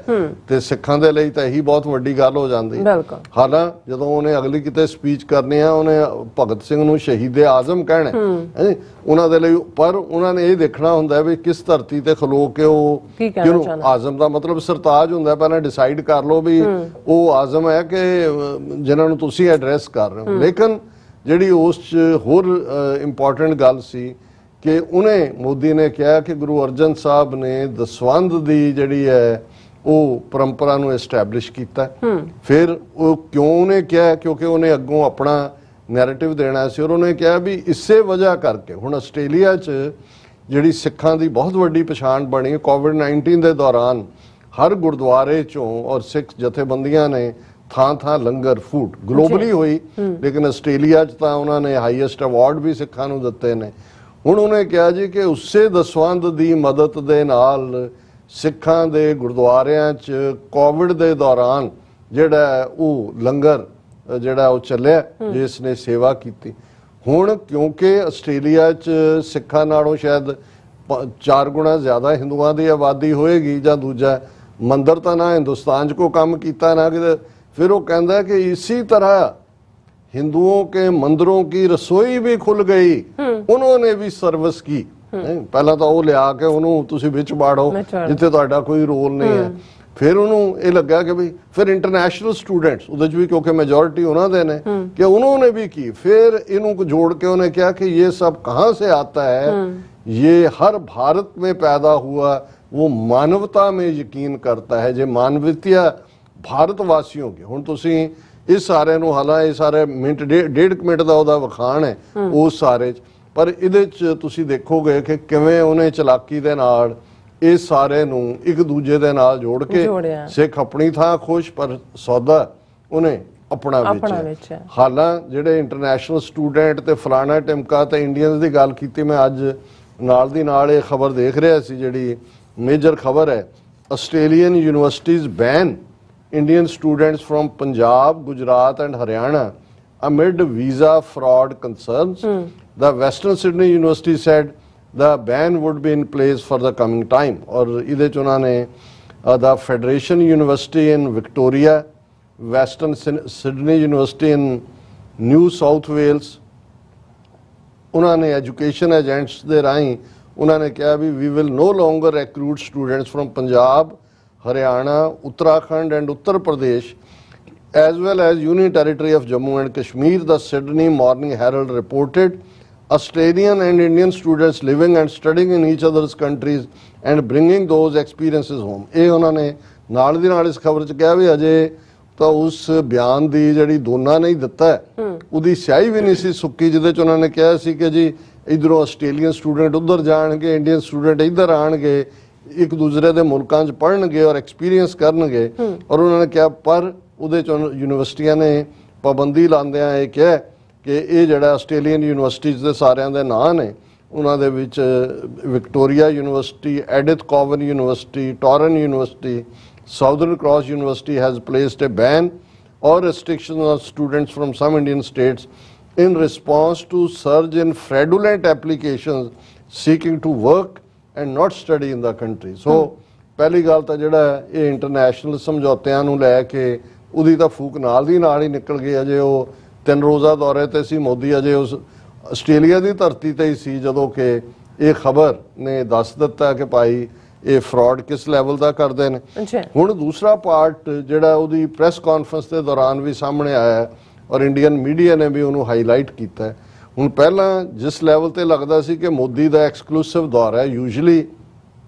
ਤੇ ਸਿੱਖਾਂ ਦੇ ਲਈ ਤਾਂ ਇਹੀ ਬਹੁਤ ਵੱਡੀ ਗੱਲ ਹੋ ਜਾਂਦੀ। ਹਾਲਾਂ ਜਦੋਂ ਉਹਨੇ ਅਗਲੀ ਕਿਤੇ ਸਪੀਚ ਕਰਨੀ ਆ ਉਹਨੇ ਭਗਤ ਸਿੰਘ ਨੂੰ ਸ਼ਹੀਦੇ ਆਜ਼ਮ ਕਹਿਣਾ ਉਹਨਾਂ ਦੇ ਲਈ, ਪਰ ਉਹਨਾਂ ਨੇ ਇਹ ਦੇਖਣਾ ਹੁੰਦਾ ਵੀ ਕਿਸ ਧਰਤੀ ਤੇ ਖਲੋ ਕੇ ਉਹ ਕਿਉਂ ਆਜ਼ਮ ਦਾ ਮਤਲਬ ਸਰਤਾਜ ਹੁੰਦਾ, ਪਹਿਲਾਂ ਡਿਸਾਈਡ ਕਰ ਲਓ ਵੀ ਉਹ ਆਜ਼ਮ ਹੈ ਕਿ ਜਿਨ੍ਹਾਂ ਨੂੰ ਤੁਸੀਂ ਐਡਰੈਸ ਕਰ ਰਹੇ ਹੋ। ਲੇਕਿਨ ਜਿਹੜੀ ਉਸ 'ਚ ਹੋਰ ਇੰਪੋਰਟੈਂਟ ਗੱਲ ਸੀ ਕਿ ਉਹਨੇ ਮੋਦੀ ਨੇ ਕਿਹਾ ਕਿ ਗੁਰੂ ਅਰਜਨ ਸਾਹਿਬ ਨੇ ਦਸਵੰਧ ਦੀ ਜਿਹੜੀ ਹੈ ਉਹ ਪਰੰਪਰਾ ਨੂੰ ਐਸਟੈਬਲਿਸ਼ ਕੀਤਾ। ਫਿਰ ਉਹ ਕਿਉਂ ਉਹਨੇ ਕਿਹਾ, ਕਿਉਂਕਿ ਉਹਨੇ ਅੱਗੋਂ ਆਪਣਾ ਨੈਰੇਟਿਵ ਦੇਣਾ ਸੀ ਔਰ ਉਹਨੇ ਕਿਹਾ ਵੀ ਇਸੇ ਵਜ੍ਹਾ ਕਰਕੇ ਹੁਣ ਆਸਟ੍ਰੇਲੀਆ 'ਚ ਜਿਹੜੀ ਸਿੱਖਾਂ ਦੀ ਬਹੁਤ ਵੱਡੀ ਪਛਾਣ ਬਣੀ ਕੋਵਿਡ-19 ਦੇ ਦੌਰਾਨ, ਹਰ ਗੁਰਦੁਆਰੇ 'ਚੋਂ ਔਰ ਸਿੱਖ ਜਥੇਬੰਦੀਆਂ ਨੇ ਥਾਂ ਲੰਗਰ ਫੂਡ ਗਲੋਬਲੀ ਹੋਈ, ਲੇਕਿਨ ਆਸਟ੍ਰੇਲੀਆ 'ਚ ਤਾਂ ਉਹਨਾਂ ਨੇ ਹਾਈਐਸਟ ਅਵਾਰਡ ਵੀ ਸਿੱਖਾਂ ਨੂੰ ਦਿੱਤੇ ਨੇ। ਹੁਣ ਉਹਨੇ ਕਿਹਾ ਜੀ ਕਿ ਉਸੇ ਦਸਵੰਧ ਦੀ ਮਦਦ ਦੇ ਨਾਲ ਸਿੱਖਾਂ ਦੇ ਗੁਰਦੁਆਰਿਆਂ 'ਚ ਕੋਵਿਡ ਦੇ ਦੌਰਾਨ ਜਿਹੜਾ ਉਹ ਲੰਗਰ ਜਿਹੜਾ ਉਹ ਚੱਲਿਆ, ਜਿਸ ਨੇ ਸੇਵਾ ਕੀਤੀ। ਹੁਣ ਕਿਉਂਕਿ ਆਸਟ੍ਰੇਲੀਆ 'ਚ ਸਿੱਖਾਂ ਨਾਲੋਂ ਸ਼ਾਇਦ 4 ਗੁਣਾ ਜ਼ਿਆਦਾ ਹਿੰਦੂਆਂ ਦੀ ਆਬਾਦੀ ਹੋਏਗੀ, ਜਾਂ ਦੂਜਾ ਮੰਦਰ ਤਾਂ ਨਾ ਹਿੰਦੁਸਤਾਨ 'ਚ ਕੋਈ ਕੰਮ ਕੀਤਾ ਨਾ ਕਿਤੇ। फिर वो कहता है कि इसी तरह हिंदुओं के मंदिरों की रसोई भी खुल गई, उन्होंने भी सर्विस की। पहला तो वो लिया के उन्होंने तुसी विच बाड़ो जिथे तुहाडा कोई रोल नहीं है। फिर उन्होंने ये लगा कि भाई फिर इंटरनेशनल स्टूडेंट्स उहदे च भी क्योंकि मेजोरिटी उन्हां दे ने कि उन्होंने भी की। फिर इन्हों जोड़ के उन्हें कहा कि ये सब कहाँ से आता है, ये हर भारत में पैदा हुआ, वो मानवता में यकीन करता है, जो मानवीयता भारत वासियों की। हुण तुसीं इस सारे नूं हालां ये सारे मिनट डेढ़ मिनट दा ओहदा वखाण है उस सारे च, पर इहदे च तुसीं देखोगे कि किवें उहने चलाकी दे नाल इस सारे नूं एक दूजे दे नाल जोड़ के सिख अपनी थां खुश पर सौदा उहने अपना विच। हालां जिहड़े इंटरनेशनल स्टूडेंट ते फलाना टिमका ते इंडियंस दी गल कीती, मैं अज नाल दी नाल ये खबर देख रहा सी, जिहड़ी मेजर खबर है, Australian universities ban Indian students from Punjab, Gujarat and Haryana amid visa fraud concerns. The Western Sydney University said the ban would be in place for the coming time. और इधे चुना ने the Federation University in Victoria, Western Sydney University in New South Wales, उन्होंने education agents दे राहीं उन्होंने कहा भी we will no longer recruit students from Punjab, Haryana, Uttarakhand and Uttar Pradesh as well as Union Territory of Jammu and Kashmir. The Sydney Morning Herald reported Australian and Indian students living and studying in each other's countries and bringing those experiences home. ਇਹ ਉਹਨਾਂ ਨੇ ਨਾਲ ਦੀ ਨਾਲ ਇਸ ਖਬਰ 'ਚ ਕਿਹਾ ਵੀ ਅਜੇ ਤਾਂ ਉਸ ਬਿਆਨ ਦੀ ਜਿਹੜੀ ਦੋਨਾਂ ਨੇ ਹੀ ਦਿੱਤਾ ਉਹਦੀ ਸਿਆਹੀ ਵੀ ਨਹੀਂ ਸੀ ਸੁੱਕੀ, ਜਿਹਦੇ 'ਚ ਉਹਨਾਂ ਨੇ ਕਿਹਾ ਸੀ ਕਿ ਜੀ ਇਧਰੋਂ ਆਸਟ੍ਰੇਲੀਅਨ ਸਟੂਡੈਂਟ ਉੱਧਰ ਜਾਣਗੇ, ਇੰਡੀਅਨ ਸਟੂਡੈਂਟ ਇੱਧਰ ਆਣਗੇ, एक दूसरे के मुल्कों च पढ़नगे और एक्सपीरियंस करनगे। और उन्होंने कहा पर उहदे चों यूनिवर्सिटियां ने पाबंदी लांदियां ये कहा कि ये जिहड़ा आस्ट्रेलियन यूनिवर्सिटीज़ दे सारियां दे नां ने, उन्हां दे विच Victoria University, Edith Cowan University, Torrens University, Southern Cross University has placed a ban or restrictions on students from some Indian states in response to surge in fraudulent applications seeking to work and not study in the country. So ਪਹਿਲੀ ਗੱਲ ਤਾਂ ਜਿਹੜਾ ਇਹ international ਸਮਝੌਤਿਆਂ ਨੂੰ ਲੈ ਕੇ ਉਹਦੀ ਤਾਂ ਫੂਕ ਨਾਲ ਦੀ ਨਾਲ ਹੀ ਨਿਕਲ ਗਈ। ਅਜੇ ਉਹ 3 ਰੋਜ਼ਾ ਦੌਰੇ ਤੇ ਸੀ ਮੋਦੀ, ਅਜੇ ਉਸ ਆਸਟ੍ਰੇਲੀਆ ਦੀ ਧਰਤੀ ਤੇ ਹੀ ਸੀ ਜਦੋਂ ਕਿ ਇਹ ਖਬਰ ਨੇ ਦੱਸ ਦਿੱਤਾ ਕਿ ਭਾਈ ਇਹ ਫਰਾਡ ਕਿਸ ਲੈਵਲ ਦਾ ਕਰਦੇ ਨੇ। ਹੁਣ ਦੂਸਰਾ ਪਾਰਟ ਜਿਹੜਾ ਉਹਦੀ ਪ੍ਰੈਸ ਕਾਨਫਰੰਸ ਦੇ ਦੌਰਾਨ ਵੀ ਸਾਹਮਣੇ ਆਇਆ ਔਰ ਇੰਡੀਅਨ ਮੀਡੀਆ ਨੇ ਵੀ ਉਹਨੂੰ ਹਾਈਲਾਈਟ ਕੀਤਾ, ਹੁਣ ਪਹਿਲਾਂ ਜਿਸ ਲੈਵਲ ਤੇ ਲੱਗਦਾ ਸੀ ਕਿ ਮੋਦੀ ਦਾ ਐਕਸਕਲੂਸਿਵ ਦੌਰ ਹੈ, ਯੂਜੂਲੀ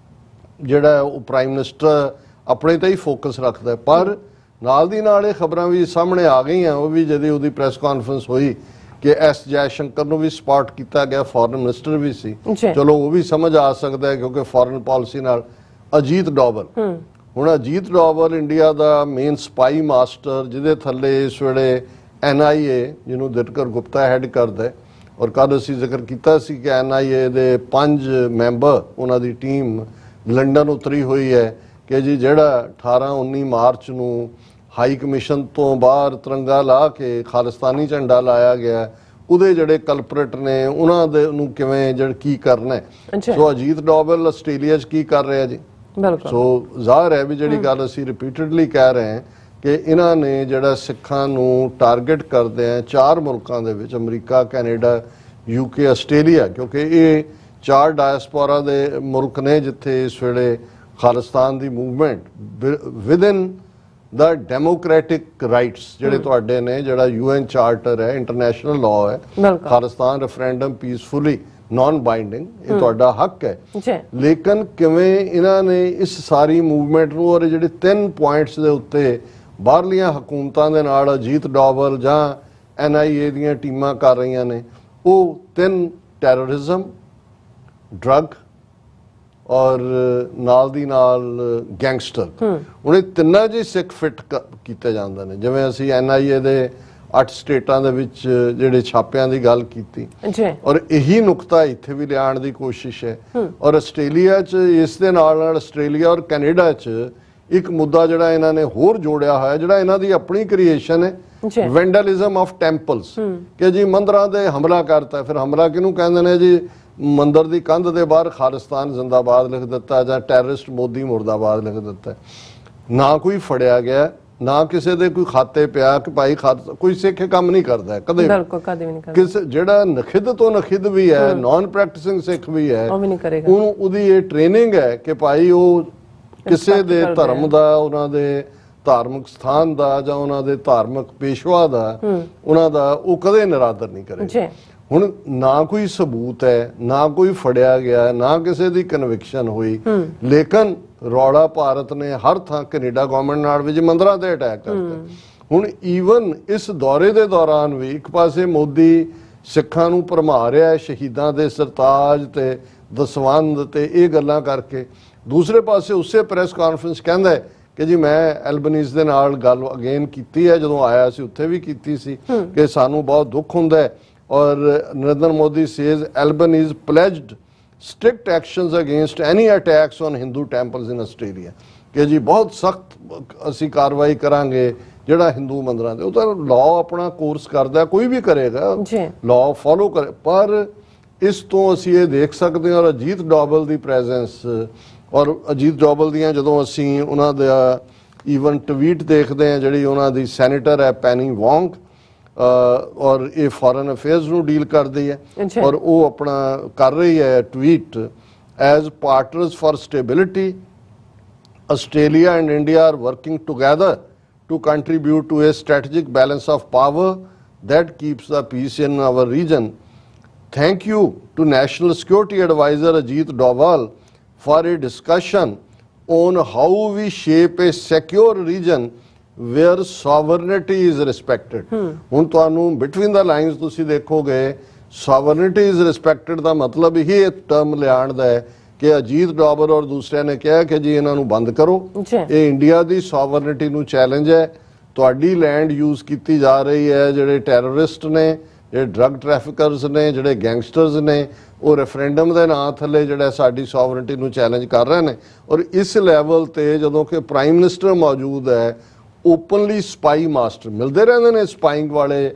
ਜਿਹੜਾ ਉਹ ਪ੍ਰਾਈਮ ਮਿਨਿਸਟਰ ਆਪਣੇ ਤੇ ਹੀ ਫੋਕਸ ਰੱਖਦਾ, ਪਰ ਨਾਲ ਦੀ ਨਾਲ ਇਹ ਖਬਰਾਂ ਵੀ ਸਾਹਮਣੇ ਆ ਗਈਆਂ, ਉਹ ਵੀ ਜਦੋਂ ਉਹਦੀ ਪ੍ਰੈਸ ਕਾਨਫਰੰਸ ਹੋਈ ਕਿ ਐਸ ਜੈਸ਼ੰਕਰ ਨੂੰ ਵੀ ਸਪਾਟ ਕੀਤਾ ਗਿਆ, ਫੋਰਨ ਮਿਨਿਸਟਰ ਵੀ ਸੀ, ਚਲੋ ਉਹ ਵੀ ਸਮਝ ਆ ਸਕਦਾ ਹੈ ਕਿਉਂਕਿ ਫੋਰਨ ਪਾਲਿਸੀ ਨਾਲ। ਅਜੀਤ ਡੋਵਲ, ਹੁਣ ਅਜੀਤ ਡੋਵਲ ਇੰਡੀਆ ਦਾ ਮੇਨ ਸਪਾਈ ਮਾਸਟਰ, ਜਿਹਦੇ ਥੱਲੇ ਇਸ ਵੇਲੇ NIA ਜਿਹਨੂੰ ਦਿਨਕਰ ਗੁਪਤਾ ਹੈਡ ਕਰਦਾ ਹੈ, ਔਰ ਕੱਲ੍ਹ ਅਸੀਂ ਜ਼ਿਕਰ ਕੀਤਾ ਸੀ ਕਿ NIA ਦੇ 5 ਮੈਂਬਰ ਉਹਨਾਂ ਦੀ ਟੀਮ ਲੰਡਨ ਉਤਰੀ ਹੋਈ ਹੈ ਕਿ ਜੀ ਜਿਹੜਾ 18-19 ਮਾਰਚ ਨੂੰ ਹਾਈ ਕਮਿਸ਼ਨ ਤੋਂ ਬਾਹਰ ਤਿਰੰਗਾ ਲਾ ਕੇ ਖਾਲਿਸਤਾਨੀ ਝੰਡਾ ਲਾਇਆ ਗਿਆ, ਉਹਦੇ ਜਿਹੜੇ ਕਲਪਰੇਟ ਨੇ ਉਹਨਾਂ ਦੇ ਨੂੰ ਕਿਵੇਂ ਜਿਹੜਾ ਕੀ ਕਰਨਾ ਹੈ। ਸੋ ਅਜੀਤ ਡੋਵਲ ਆਸਟ੍ਰੇਲੀਆ 'ਚ ਕੀ ਕਰ ਰਿਹਾ ਜੀ? ਸੋ ਜ਼ਾਹਰ ਹੈ ਵੀ ਜਿਹੜੀ ਗੱਲ ਅਸੀਂ ਰਿਪੀਟਡਲੀ ਕਹਿ ਰਹੇ ਹਾਂ ਕਿ ਇਹਨਾਂ ਨੇ ਜਿਹੜਾ ਸਿੱਖਾਂ ਨੂੰ ਟਾਰਗੇਟ ਕਰਦੇ ਆ 4 ਮੁਲਕਾਂ ਦੇ ਵਿੱਚ, ਅਮਰੀਕਾ, ਕੈਨੇਡਾ, UK, ਆਸਟ੍ਰੇਲੀਆ, ਕਿਉਂਕਿ ਇਹ 4 ਡਾਇਸਪੋਰਾ ਦੇ ਮੁਲਕ ਨੇ ਜਿੱਥੇ ਇਸ ਵੇਲੇ ਖਾਲਿਸਤਾਨ ਦੀ ਮੂਵਮੈਂਟ ਵਿਦਨ ਦਾ ਡੈਮੋਕ੍ਰੈਟਿਕ ਰਾਈਟਸ ਜਿਹੜੇ ਤੁਹਾਡੇ ਨੇ, ਜਿਹੜਾ UN ਚਾਰਟਰ ਹੈ, ਇੰਟਰਨੈਸ਼ਨਲ ਲਾਅ ਹੈ, ਖਾਲਿਸਤਾਨ ਰੈਫਰੈਂਡਮ ਪੀਸਫੁਲੀ ਨॉन ਬਾਈਂਡਿੰਗ, ਇਹ ਤੁਹਾਡਾ ਹੱਕ ਹੈ। ਲੇਕਿਨ ਕਿਵੇਂ ਇਹਨਾਂ ਨੇ ਇਸ ਸਾਰੀ ਮੂਵਮੈਂਟ ਨੂੰ ਔਰ ਜਿਹੜੇ 3 ਪੁਆਇੰਟਸ ਦੇ ਉੱਤੇ ਬਾਹਰਲੀਆਂ ਹਕੂਮਤਾਂ ਦੇ ਨਾਲ ਅਜੀਤ ਡੋਵਲ ਜਾਂ NIA ਦੀਆਂ ਟੀਮਾਂ ਕਰ ਰਹੀਆਂ ਨੇ, ਉਹ 3 ਟੈਰਰਿਜ਼ਮ, ਡਰੱਗ ਔਰ ਨਾਲ ਦੀ ਨਾਲ ਗੈਂਗਸਟਰ, ਹੁਣ ਇਹ ਤਿੰਨਾਂ ਜੀ ਸਿੱਖ ਫਿੱਟ ਕੀਤੇ ਜਾਂਦੇ ਨੇ। ਜਿਵੇਂ ਅਸੀਂ NIA ਦੇ 8 ਸਟੇਟਾਂ ਦੇ ਵਿੱਚ ਜਿਹੜੇ ਛਾਪਿਆਂ ਦੀ ਗੱਲ ਕੀਤੀ, ਔਰ ਇਹੀ ਨੁਕਤਾ ਇੱਥੇ ਵੀ ਲਿਆਉਣ ਦੀ ਕੋਸ਼ਿਸ਼ ਹੈ। ਔਰ ਆਸਟ੍ਰੇਲੀਆ 'ਚ ਇਸ ਦੇ ਨਾਲ ਨਾਲ ਆਸਟ੍ਰੇਲੀਆ ਔਰ ਕੈਨੇਡਾ 'ਚ ਇੱਕ ਮੁੱਦਾ ਜਿਹੜਾ ਇਹਨਾਂ ਨੇ ਹੋਰ ਜੋੜਿਆ ਹੋਇਆ, ਜਿਹੜਾ ਇਹਨਾਂ ਦੀ ਆਪਣੀ ਕ੍ਰੀਏਸ਼ਨ ਹੈ, ਵੈਂਡਲਿਜ਼ਮ ਆਫ ਟੈਂਪਲਸ, ਕਿ ਜੀ ਮੰਦਰਾਂ ਦੇ ਹਮਲਾ ਕਰਤਾ। ਫਿਰ ਹਮਲਾ ਕਿਹਨੂੰ ਕਹਿੰਦੇ ਨੇ ਜੀ? ਮੰਦਰ ਦੀ ਕੰਧ ਦੇ ਬਾਹਰ ਖਾਲਿਸਤਾਨ ਜ਼ਿੰਦਾਬਾਦ ਲਿਖ ਦਿੱਤਾ ਜਾਂ ਟੈਰਰਿਸਟ ਮੋਦੀ ਮੁਰਦਾਬਾਦ ਲਿਖ ਦਿੱਤਾ। ਨਾ ਕੋਈ ਫੜਿਆ ਗਿਆ, ਨਾ ਕਿਸੇ ਦੇ ਕੋਈ ਖਾਤੇ ਪਿਆ ਕਿ ਭਾਈ ਕੋਈ ਸਿੱਖ ਕੰਮ ਨਹੀਂ ਕਰਦਾ ਕਦੇ ਕਿਸੇ, ਜਿਹੜਾ ਨਖਿਦ ਤੋਂ ਨਖਿਦ ਵੀ ਹੈ, ਨਾਨ ਪ੍ਰੈਕਟਿਸਿੰਗ ਸਿੱਖ ਵੀ ਹੈ, ਉਹਨੂੰ ਉਹਦੀ ਇਹ ਟ੍ਰੇਨਿੰਗ ਹੈ ਕਿ ਭਾਈ ਉਹ ਕਿਸੇ ਦੇ ਧਰਮ ਦਾ, ਉਹਨਾਂ ਦੇ ਧਾਰਮਿਕ ਸਥਾਨ ਦਾ ਜਾਂ ਉਹਨਾਂ ਦੇ ਧਾਰਮਿਕ ਪੇਸ਼ਵਾ ਦਾ, ਉਹਨਾਂ ਦਾ ਉਹ ਕਦੇ ਨਿਰਾਦਰ ਨਹੀਂ ਕਰੇਗਾ। ਹੁਣ ਨਾ ਕੋਈ ਸਬੂਤ ਹੈ, ਨਾ ਕੋਈ ਫੜਿਆ ਗਿਆ, ਨਾ ਕਿਸੇ ਦੀ ਕਨਵਿਕਸ਼ਨ ਹੋਈ, ਲੇਕਿਨ ਰੌਲਾ ਭਾਰਤ ਨੇ ਹਰ ਥਾਂ, ਕੈਨੇਡਾ ਗਵਰਨਮੈਂਟ ਨਾਲ ਵੀ ਮੰਦਰਾਂ ਤੇ ਅਟੈਕ ਕਰਤਾ। ਹੁਣ ਈਵਨ ਇਸ ਦੌਰੇ ਦੇ ਦੌਰਾਨ ਵੀ ਇੱਕ ਪਾਸੇ ਮੋਦੀ ਸਿੱਖਾਂ ਨੂੰ ਭਰਮਾ ਰਿਹਾ ਸ਼ਹੀਦਾਂ ਦੇ ਸਰਤਾਜ ਤੇ ਦਸਵੰਧ ਤੇ ਇਹ ਗੱਲਾਂ ਕਰਕੇ, ਦੂਸਰੇ ਪਾਸੇ ਉਸੇ ਪ੍ਰੈਸ ਕਾਨਫਰੰਸ ਕਹਿੰਦਾ ਹੈ ਕਿ ਜੀ ਮੈਂ ਐਲਬਨੀਜ਼ ਦੇ ਨਾਲ ਗੱਲ ਅਗੇਨ ਕੀਤੀ ਹੈ, ਜਦੋਂ ਆਇਆ ਸੀ ਉੱਥੇ ਵੀ ਕੀਤੀ ਸੀ ਕਿ ਸਾਨੂੰ ਬਹੁਤ ਦੁੱਖ ਹੁੰਦਾ ਹੈ। ਔਰ Narendra Modi says Albanese pledged strict actions against any attacks on Hindu temples in Australia, ਕਿ ਜੀ ਬਹੁਤ ਸਖਤ ਅਸੀਂ ਕਾਰਵਾਈ ਕਰਾਂਗੇ ਜਿਹੜਾ ਹਿੰਦੂ ਮੰਦਰਾਂ ਦੇ। ਉਹ ਤਾਂ ਲਾਅ ਆਪਣਾ ਕੋਰਸ ਕਰਦਾ, ਕੋਈ ਵੀ ਕਰੇਗਾ, ਲਾਅ ਫੋਲੋ ਕਰੇ। ਪਰ ਇਸ ਤੋਂ ਅਸੀਂ ਇਹ ਦੇਖ ਸਕਦੇ ਹਾਂ, ਔਰ ਅਜੀਤ ਡੋਵਲ ਦੀ ਪ੍ਰੈਜ਼ੈਂਸ, ਔਰ ਅਜੀਤ ਡੋਵਲ ਦੀਆਂ ਜਦੋਂ ਅਸੀਂ ਉਹਨਾਂ ਦਾ ਈਵਨ ਟਵੀਟ ਦੇਖਦੇ ਹਾਂ, ਜਿਹੜੀ ਉਹਨਾਂ ਦੀ ਸੈਨੇਟਰ ਹੈ ਪੈਨੀ ਵੋਂਗ, ਔਰ ਇਹ ਫੋਰਨ ਅਫੇਅਰਸ ਨੂੰ ਡੀਲ ਕਰਦੀ ਹੈ, ਔਰ ਉਹ ਆਪਣਾ ਕਰ ਰਹੀ ਹੈ tweet, as partners for stability Australia and India are working together to contribute to a strategic balance of power that keeps the peace in our region. Thank you to National Security Advisor Ajit Doval for a discussion on how we shape a secure region where sovereignty is respected. ਹੁਣ ਤੁਹਾਨੂੰ between the lines ਤੁਸੀਂ ਦੇਖੋਗੇ sovereignty is respected ਦਾ ਮਤਲਬ ਇਹ term ਲਿਆਉਣ ਦਾ ਹੈ ਕਿ ਅਜੀਤ ਡੋਵਲ ਔਰ ਦੂਸਰਿਆਂ ਨੇ ਕਿਹਾ ਕਿ ਜੀ ਇਹਨਾਂ ਨੂੰ ਬੰਦ ਕਰੋ, ਇਹ ਇੰਡੀਆ ਦੀ sovereignty ਨੂੰ ਚੈਲੰਜ ਹੈ, ਤੁਹਾਡੀ ਲੈਂਡ ਯੂਜ਼ ਕੀਤੀ ਜਾ ਰਹੀ ਹੈ, ਜਿਹੜੇ ਟੈਰਰਿਸਟ ਨੇ, ਜਿਹੜੇ ਡਰੱਗ ਟ੍ਰੈਫਿਕਰਸ ਨੇ, ਜਿਹੜੇ ਗੈਂਗਸਟਰਸ ਨੇ, ਉਹ ਰੈਫਰੈਂਡਮ ਦੇ ਨਾਂ ਥੱਲੇ ਜਿਹੜਾ ਸਾਡੀ ਸੋਵਰਨਟੀ ਨੂੰ ਚੈਲੰਜ ਕਰ ਰਹੇ ਨੇ। ਔਰ ਇਸ ਲੈਵਲ ਤੇ ਜਦੋਂ ਕਿ ਪ੍ਰਾਈਮ ਮਿਨਿਸਟਰ ਮੌਜੂਦ ਹੈ, ਓਪਨਲੀ ਸਪਾਈ ਮਾਸਟਰ ਮਿਲਦੇ ਰਹਿੰਦੇ ਨੇ, ਸਪਾਈਂਗ ਵਾਲੇ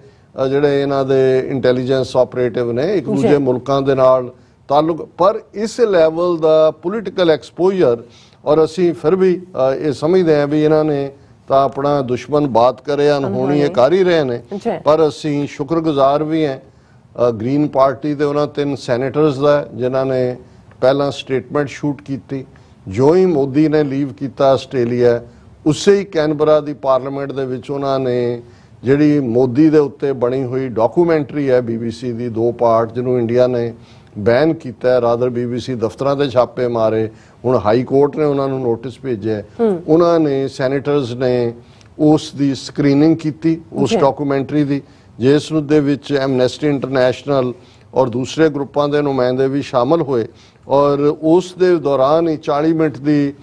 ਜਿਹੜੇ ਇਹਨਾਂ ਦੇ ਇੰਟੈਲੀਜੈਂਸ ਆਪਰੇਟਿਵ ਨੇ, ਇੱਕ ਦੂਜੇ ਮੁਲਕਾਂ ਦੇ ਨਾਲ ਤਾਲੁਕ, ਪਰ ਇਸ ਲੈਵਲ ਦਾ ਪੋਲੀਟੀਕਲ ਐਕਸਪੋਜ਼ਰ, ਔਰ ਅਸੀਂ ਫਿਰ ਵੀ ਇਹ ਸਮਝਦੇ ਹਾਂ ਵੀ ਇਹਨਾਂ ਨੇ ਤਾਂ ਆਪਣਾ ਦੁਸ਼ਮਣ ਬਾਤ ਕਰੇ ਅਨਹੋਣੀ ਇਹ ਕਰ ਹੀ ਰਹੇ ਨੇ, ਪਰ ਅਸੀਂ ਸ਼ੁਕਰਗੁਜ਼ਾਰ ਵੀ ਹਾਂ ਗ੍ਰੀਨ ਪਾਰਟੀ ਦੇ ਉਹਨਾਂ 3 ਸੈਨੇਟਰਸ ਦਾ ਜਿਨ੍ਹਾਂ ਨੇ ਪਹਿਲਾਂ ਸਟੇਟਮੈਂਟ ਸ਼ੂਟ ਕੀਤੀ। ਜੋ ਹੀ ਮੋਦੀ ਨੇ ਲੀਵ ਕੀਤਾ ਆਸਟ੍ਰੇਲੀਆ, ਉਸੇ ਹੀ ਕੈਨਬਰਾ ਦੀ ਪਾਰਲੀਮੈਂਟ ਦੇ ਵਿੱਚ ਉਹਨਾਂ ਨੇ ਜਿਹੜੀ ਮੋਦੀ ਦੇ ਉੱਤੇ ਬਣੀ ਹੋਈ ਡਾਕੂਮੈਂਟਰੀ ਹੈ BBC ਦੀ 2 ਪਾਰਟ, ਜਿਹਨੂੰ ਇੰਡੀਆ ਨੇ ਬੈਨ ਕੀਤਾ, ਰਾਦਰ BBC ਦਫ਼ਤਰਾਂ ਤੇ ਛਾਪੇ ਮਾਰੇ, ਹੁਣ ਹਾਈ ਕੋਰਟ ਨੇ ਉਹਨਾਂ ਨੂੰ ਨੋਟਿਸ ਭੇਜਿਆ। ਉਹਨਾਂ ਨੇ ਸੈਨੇਟਰਸ ਨੇ ਉਸ ਦੀ ਸਕਰੀਨਿੰਗ ਕੀਤੀ, ਉਸ ਡਾਕੂਮੈਂਟਰੀ ਦੀ, ਜਿਸ ਨੂੰ ਦੇ ਵਿੱਚ ਐਮਨੈਸਟੀ ਇੰਟਰਨੈਸ਼ਨਲ ਔਰ ਦੂਸਰੇ ਗਰੁੱਪਾਂ ਦੇ ਨੁਮਾਇੰਦੇ ਵੀ ਸ਼ਾਮਲ ਹੋਏ। ਔਰ ਉਸ ਦੇ ਦੌਰਾਨ ਹੀ 40 ਮਿੰਟ ਦੀ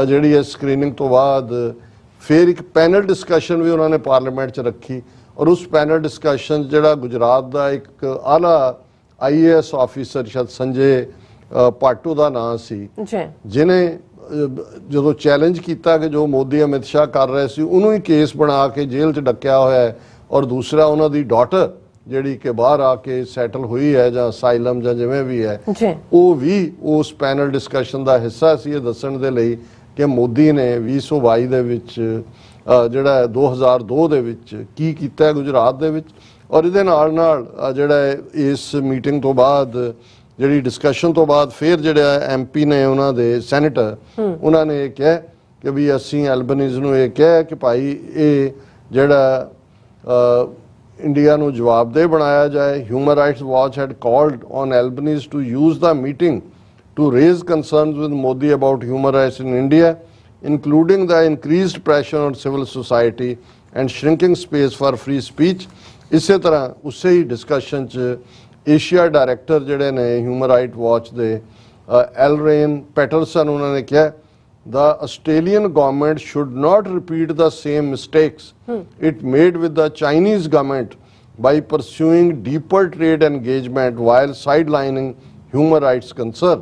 ਜਿਹੜੀ ਹੈ ਸਕਰੀਨਿੰਗ ਤੋਂ ਬਾਅਦ ਫਿਰ ਇੱਕ ਪੈਨਲ ਡਿਸਕਸ਼ਨ ਵੀ ਉਹਨਾਂ ਨੇ ਪਾਰਲੀਮੈਂਟ 'ਚ ਰੱਖੀ। ਔਰ ਉਸ ਪੈਨਲ ਡਿਸਕਸ਼ਨ ਜਿਹੜਾ ਗੁਜਰਾਤ ਦਾ ਇੱਕ ਆਲਾ IAS ਆਫੀਸਰ ਸ਼ਾਇਦ ਸੰਜੇ ਪਾਟੂ ਦਾ ਨਾਂ ਸੀ, ਜਿਹਨੇ ਜਦੋਂ ਚੈਲੰਜ ਕੀਤਾ ਕਿ ਜੋ ਮੋਦੀ ਅਮਿਤ ਸ਼ਾਹ ਕਰ ਰਹੇ ਸੀ ਉਹਨੂੰ ਹੀ ਕੇਸ ਬਣਾ ਕੇ ਜੇਲ੍ਹ 'ਚ ਡੱਕਿਆ ਹੋਇਆ ਹੈ। ਔਰ ਦੂਸਰਾ ਉਹਨਾਂ ਦੀ ਡਾਟਰ ਜਿਹੜੀ ਕਿ ਬਾਹਰ ਆ ਕੇ ਸੈਟਲ ਹੋਈ ਹੈ ਜਾਂ ਅਸਾਈਲਮ ਜਾਂ ਜਿਵੇਂ ਵੀ ਹੈ, ਉਹ ਵੀ ਉਸ ਪੈਨਲ ਡਿਸਕਸ਼ਨ ਦਾ ਹਿੱਸਾ ਸੀ, ਇਹ ਦੱਸਣ ਦੇ ਲਈ ਕਿ ਮੋਦੀ ਨੇ 2022 ਦੇ ਵਿੱਚ ਜਿਹੜਾ 2002 ਦੇ ਵਿੱਚ ਕੀ ਕੀਤਾ ਗੁਜਰਾਤ ਦੇ ਵਿੱਚ। ਔਰ ਇਹਦੇ ਨਾਲ ਜਿਹੜਾ ਇਸ ਮੀਟਿੰਗ ਤੋਂ ਬਾਅਦ ਜਿਹੜੀ ਡਿਸਕਸ਼ਨ ਤੋਂ ਬਾਅਦ ਫਿਰ ਜਿਹੜਾ MP ਨੇ ਉਹਨਾਂ ਦੇ ਸੈਨੇਟਰ ਉਹਨਾਂ ਨੇ ਇਹ ਕਿਹਾ ਕਿ ਵੀ ਅਸੀਂ ਐਲਬਨੀਜ਼ ਨੂੰ ਇਹ ਕਿਹਾ ਕਿ ਭਾਈ ਇਹ ਜਿਹੜਾ ਇੰਡੀਆ ਨੂੰ ਜਵਾਬਦੇਹ ਬਣਾਇਆ ਜਾਏ। Human rights watch had called on Albanese to use the meeting to raise concerns with Modi about human rights in India, including the increased pressure on civil society and shrinking space for free speech। ਇਸੇ ਤਰ੍ਹਾਂ ਉਸੇ ਹੀ discussion 'ਚ Asia director ਜਿਹੜੇ ਨੇ human right watch ਦੇ ਐਲਰੇਨ Patterson, ਉਹਨਾਂ ਨੇ ਕਿਹਾ the Australian government should not repeat the same mistakes it made with the Chinese government by pursuing deeper trade engagement while sidelining human rights concern।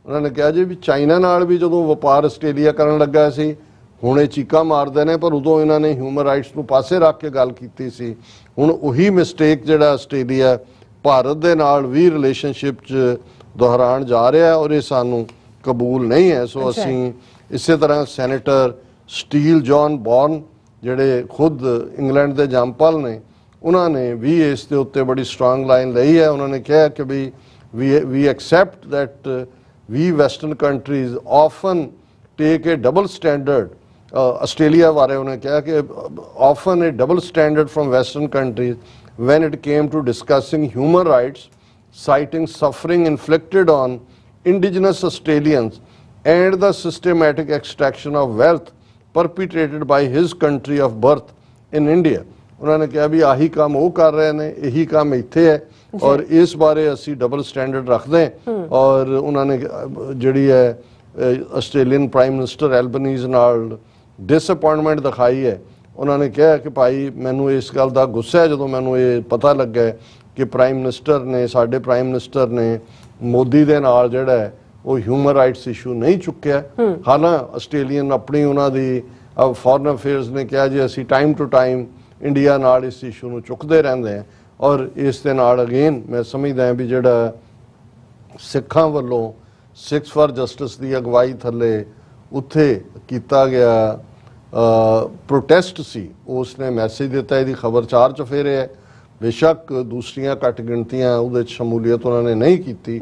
ਉਹਨਾਂ ਨੇ ਕਿਹਾ ਜੀ ਵੀ ਚਾਈਨਾ ਨਾਲ ਵੀ ਜਦੋਂ ਵਪਾਰ ਆਸਟ੍ਰੇਲੀਆ ਕਰਨ ਲੱਗਾ ਸੀ, ਹੁਣ ਇਹ ਚੀਕਾਂ ਮਾਰਦੇ ਨੇ, ਪਰ ਉਦੋਂ ਇਹਨਾਂ ਨੇ ਹਿਊਮਨ ਰਾਈਟਸ ਨੂੰ ਪਾਸੇ ਰੱਖ ਕੇ ਗੱਲ ਕੀਤੀ ਸੀ। ਹੁਣ ਉਹੀ ਮਿਸਟੇਕ ਜਿਹੜਾ ਆਸਟ੍ਰੇਲੀਆ ਭਾਰਤ ਦੇ ਨਾਲ ਵੀ ਰਿਲੇਸ਼ਨਸ਼ਿਪ 'ਚ ਦੁਹਰਾਉਣ ਜਾ ਰਿਹਾ ਔਰ ਇਹ ਸਾਨੂੰ ਕਬੂਲ ਨਹੀਂ ਹੈ। ਸੋ ਅਸੀਂ ਇਸੇ ਤਰ੍ਹਾਂ ਸੈਨੇਟਰ ਸਟੀਲ ਜੌਨ ਬੌਰਨ ਜਿਹੜੇ ਖੁਦ ਇੰਗਲੈਂਡ ਦੇ ਜੰਮਪਲ ਨੇ, ਉਹਨਾਂ ਨੇ ਵੀ ਇਸ ਦੇ ਉੱਤੇ ਬੜੀ ਸਟਰੋਂਗ ਲਾਈਨ ਲਈ ਹੈ। ਉਹਨਾਂ ਨੇ ਕਿਹਾ ਕਿ ਵੀ we accept that we Western countries often take a double standard। Australia ਬਾਰੇ ਉਹਨੇ ਕਿਹਾ ਕਿ often a double standard from Western countries when it came to discussing human rights, citing suffering inflicted on indigenous Australians and the systematic extraction of wealth perpetrated by his country of birth in India। ਉਹਨਾਂ ਨੇ ਕਿਹਾ ਵੀ ਆਹੀ ਕੰਮ ਉਹ ਕਰ ਰਹੇ ਨੇ, ਇਹੀ ਕੰਮ ਇੱਥੇ ਹੈ ਔਰ ਇਸ ਬਾਰੇ ਅਸੀਂ ਡਬਲ ਸਟੈਂਡਰਡ ਰੱਖਦੇ ਹਾਂ। ਔਰ ਉਹਨਾਂ ਨੇ ਜਿਹੜੀ ਹੈ ਆਸਟ੍ਰੇਲੀਅਨ ਪ੍ਰਾਈਮ ਮਿਨਿਸਟਰ ਐਲਬਨੀਜ਼ ਨਾਲ ਡਿਸਅਪਾਇੰਟਮੈਂਟ ਦਿਖਾਈ ਹੈ। ਉਹਨਾਂ ਨੇ ਕਿਹਾ ਕਿ ਭਾਈ ਮੈਨੂੰ ਇਸ ਗੱਲ ਦਾ ਗੁੱਸਾ ਹੈ ਜਦੋਂ ਮੈਨੂੰ ਇਹ ਪਤਾ ਲੱਗਾ ਕਿ ਪ੍ਰਾਈਮ ਮਿਨਿਸਟਰ ਨੇ, ਸਾਡੇ ਪ੍ਰਾਈਮ ਮਿਨਿਸਟਰ ਨੇ ਮੋਦੀ ਦੇ ਨਾਲ ਜਿਹੜਾ ਹੈ ਉਹ ਹਿਊਮਨ ਰਾਈਟਸ ਇਸ਼ੂ ਨਹੀਂ ਚੁੱਕਿਆ। ਹਾਲਾਂਕਿ ਆਸਟ੍ਰੇਲੀਅਨ ਆਪਣੀ ਉਹਨਾਂ ਦੀ ਫੋਰਨ ਅਫੇਅਰਸ ਨੇ ਕਿਹਾ ਜੀ ਅਸੀਂ ਟਾਈਮ ਟੂ ਟਾਈਮ ਇੰਡੀਆ ਨਾਲ ਇਸ ਇਸ਼ੂ ਨੂੰ ਚੁੱਕਦੇ ਰਹਿੰਦੇ ਹਾਂ। ਔਰ ਇਸ ਦੇ ਨਾਲ ਅਗੇਨ ਮੈਂ ਸਮਝਦਾ ਵੀ ਜਿਹੜਾ ਸਿੱਖਾਂ ਵੱਲੋਂ ਸਿੱਖਸ ਫਾਰ ਜਸਟਿਸ ਦੀ ਅਗਵਾਈ ਥੱਲੇ ਉੱਥੇ ਕੀਤਾ ਗਿਆ ਪ੍ਰੋਟੈਸਟ ਸੀ, ਉਸ ਨੇ ਮੈਸੇਜ ਦਿੱਤਾ, ਇਹਦੀ ਖਬਰ 4 ਚੁਫੇਰੇ ਹੈ। ਬੇਸ਼ੱਕ ਦੂਸਰੀਆਂ ਘੱਟ ਗਿਣਤੀਆਂ ਉਹਦੇ 'ਚ ਸ਼ਮੂਲੀਅਤ ਉਹਨਾਂ ਨੇ ਨਹੀਂ ਕੀਤੀ,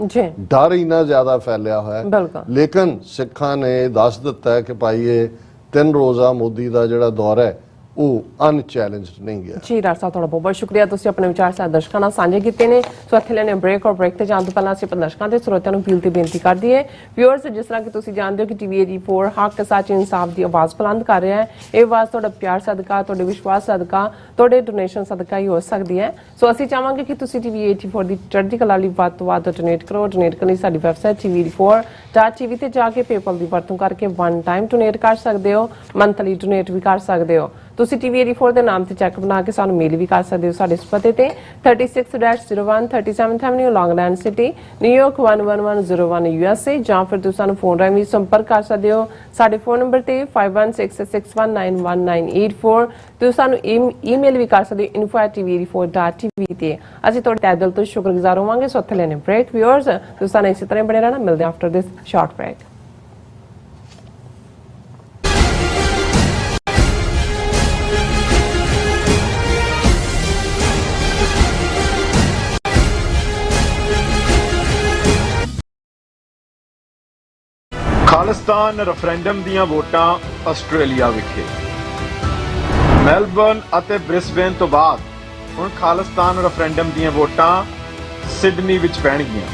ਡਰ ਇੰਨਾ ਜ਼ਿਆਦਾ ਫੈਲਿਆ ਹੋਇਆ, ਲੇਕਿਨ ਸਿੱਖਾਂ ਨੇ ਦੱਸ ਦਿੱਤਾ ਕਿ ਭਾਈ ਇਹ 3 ਰੋਜ਼ਾ ਮੋਦੀ ਦਾ ਜਿਹੜਾ ਦੌਰਾ ਹੈ ਉਹ ਅਨਚੈਲੰਜਡ ਨਹੀਂ ਗਿਆ। ਜੀ ਡਾਕਟਰ ਸਾਹਿਬ ਤੁਹਾਡਾ ਬਹੁਤ ਬਹੁਤ ਸ਼ੁਕਰੀਆ, ਤੁਸੀਂ ਆਪਣੇ ਵਿਚਾਰ ਸਾਡੇ ਦਰਸ਼ਕਾਂ ਨਾਲ ਸਾਂਝੇ ਕੀਤੇ ਨੇ। ਸੋ ਇੱਥੇ ਲੈਣੇ ਬ੍ਰੇਕ ਔਰ ਬ੍ਰੇਕ ਤੇ ਜਾਣ ਤੋਂ ਪਹਿਲਾਂ ਅਸੀਂ ਆਪਣੇ ਦਰਸ਼ਕਾਂ ਤੇ ਸਰੋਤਿਆਂ ਨੂੰ ਅਪੀਲ ਤੇ ਬੇਨਤੀ ਕਰਦੀ ਹੈ ਵਿਊਅਰਸ, ਜਿਸ ਤਰ੍ਹਾਂ ਕਿ ਤੁਸੀਂ ਜਾਣਦੇ ਹੋ ਕਿ TV 84 ਹੱਕ ਸੱਚ ਇਨਸਾਫ ਦੀ ਆਵਾਜ਼ ਬੁਲੰਦ ਕਰ ਰਿਹਾ ਹੈ। ਇਹ ਆਵਾਜ਼ ਤੁਹਾਡਾ ਪਿਆਰ ਸਦਕਾ, ਤੁਹਾਡੇ ਵਿਸ਼ਵਾਸ ਸਦਕਾ, ਤੁਹਾਡੇ ਡੋਨੇਸ਼ਨ ਸਦਕਾ ਹੀ ਹੋ ਸਕਦੀ ਹੈ। ਸੋ ਅਸੀਂ ਚਾਹਾਂਗੇ ਕਿ ਤੁਸੀਂ TV 84 ਦੀ ਚੜ੍ਹਦੀ ਕਲਾ ਲਈ ਵੱਧ ਤੋਂ ਵੱਧ ਡੋਨੇਟ ਕਰੋ। ਡੋਨੇਟ ਕਰਨ ਲਈ ਸਾਡੀ ਵੈਬਸਾਈਟ TV84.tv ਤੇ ਜਾ ਕੇ ਪੇਪਲ ਦੀ ਵਰਤੋਂ ਕਰਕੇ 1 ਟਾਈਮ ਡੋਨੇਟ ਕਰ ਸਕਦੇ ਹੋ, ਮੰਥਲੀ ਡੋਨੇਟ ਵੀ ਕਰ ਸਕਦੇ ਹੋ। ਤੁਸੀਂ TV 84 ਦੇ ਨਾਮ ਤੇ ਚੈੱਕ ਬਣਾ ਕੇ ਸਾਨੂੰ ਮੇਲ ਵੀ ਕਰ ਸਕਦੇ ਹੋ ਸਾਡੇ ਇਸ ਪਤੇ ਤੇ 36-01 37th Avenue Long Island City New York 11101 USA, ਜਾਂ ਫਿਰ ਤੁਸੀਂ ਸਾਨੂੰ ਫੋਨ ਰਾਹੀਂ ਵੀ ਸੰਪਰਕ ਕਰ ਸਕਦੇ ਹੋ ਸਾਡੇ ਫੋਨ ਨੰਬਰ ਤੇ 5166191984। ਤੁਸੀਂ ਸਾਨੂੰ ਈਮੇਲ ਵੀ ਕਰ ਸਕਦੇ ਹੋ info@tv84.tv ਤੇ। ਅਸੀਂ ਤੁਹਾਡੇ ਤਹਿ ਦਿਲ ਤੋਂ ਸ਼ੁਕਰਗੁਜ਼ਾਰ ਹੋਵਾਂਗੇ। ਸੋ ਇੱਥੇ ਲੈਣੇ ਬ੍ਰੇਕ ਵਿਊਅਰਸ, ਤੁਸੀਂ ਸਾਨੂੰ ਇਸੇ ਤਰ੍ਹਾਂ ਬਣੇ ਰਹਿਣਾ। ਮਿਲਦੇ after this short break. Khalistan referendum ਦੀਆਂ ਵੋਟਾਂ ਆਸਟ੍ਰੇਲੀਆ ਵਿਖੇ। ਮੈਲਬਰਨ ਅਤੇ ਬ੍ਰਿਸਬੇਨ ਤੋਂ ਬਾਅਦ ਹੁਣ ਖਾਲਿਸਤਾਨ ਰੈਫਰੈਂਡਮ ਦੀਆਂ ਵੋਟਾਂ ਸਿਡਨੀ ਵਿੱਚ ਪੈਣਗੀਆਂ।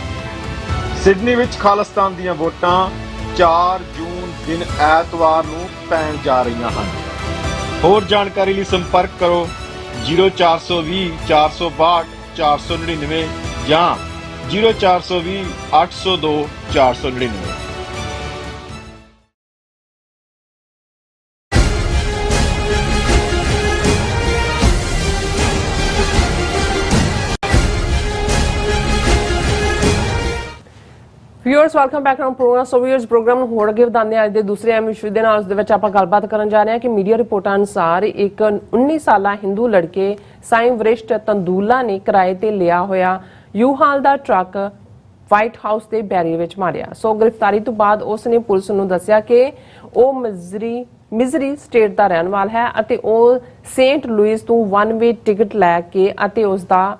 ਸਿਡਨੀ ਵਿੱਚ ਖਾਲਿਸਤਾਨ ਦੀਆਂ ਵੋਟਾਂ 4 ਜੂਨ ਦਿਨ ਐਤਵਾਰ ਨੂੰ ਪੈਣ ਜਾ ਰਹੀਆਂ ਹਨ। ਹੋਰ ਜਾਣਕਾਰੀ ਲਈ ਸੰਪਰਕ ਕਰੋ 0420 462 499 ਜਾਂ 0420 802 499। Viewers welcome back to program. So viewers program ਨੂੰ ਹੋਰ ਅੱਗੇ ਵਧਾਉਂਦੇ ਹਾਂ ਅੱਜ ਦੇ ਦੂਸਰੇ ਅਹਿਮ ਵਿਸ਼ੇ ਦੇ ਨਾਲ। ਉਸ ਦੇ ਵਿੱਚ ਆਪਾਂ ਗੱਲਬਾਤ ਕਰਨ ਜਾ ਰਹੇ ਹਾਂ ਕਿ ਮੀਡੀਆ ਰਿਪੋਰਟਾਂ ਅਨੁਸਾਰ ਇੱਕ 19 ਸਾਲਾ ਹਿੰਦੂ ਲੜਕੇ ਸਾਈਂ ਵਰਿਸ਼ਟ ਤੰਦੂਲਾ ਨੇ ਕਿਰਾਏ ਤੇ ਲਿਆ ਹੋਇਆ ਯੂ-ਹਾਲ ਦਾ ਟਰੱਕ ਵਾਈਟ ਹਾਊਸ ਦੇ ਬੈਰੀਅਰ ਵਿੱਚ ਮਾਰਿਆ। ਸੋ ਗ੍ਰਿਫਤਾਰੀ ਤੋਂ ਬਾਅਦ ਉਸ ਨੇ ਪੁਲਿਸ ਨੂੰ ਦੱਸਿਆ ਕਿ ਉਹ ਮਿਜ਼ਰੀ ਸਟੇਟ ਦਾ ਰਹਿਣ ਵਾਲਾ ਹੈ ਅਤੇ ਉਹ ਸੇਂਟ ਲੂਇਸ ਤੋਂ 1 ਵੇ ਟਿਕਟ ਲੈ ਕੇ ਅਤੇ ਉਸ ਦਾ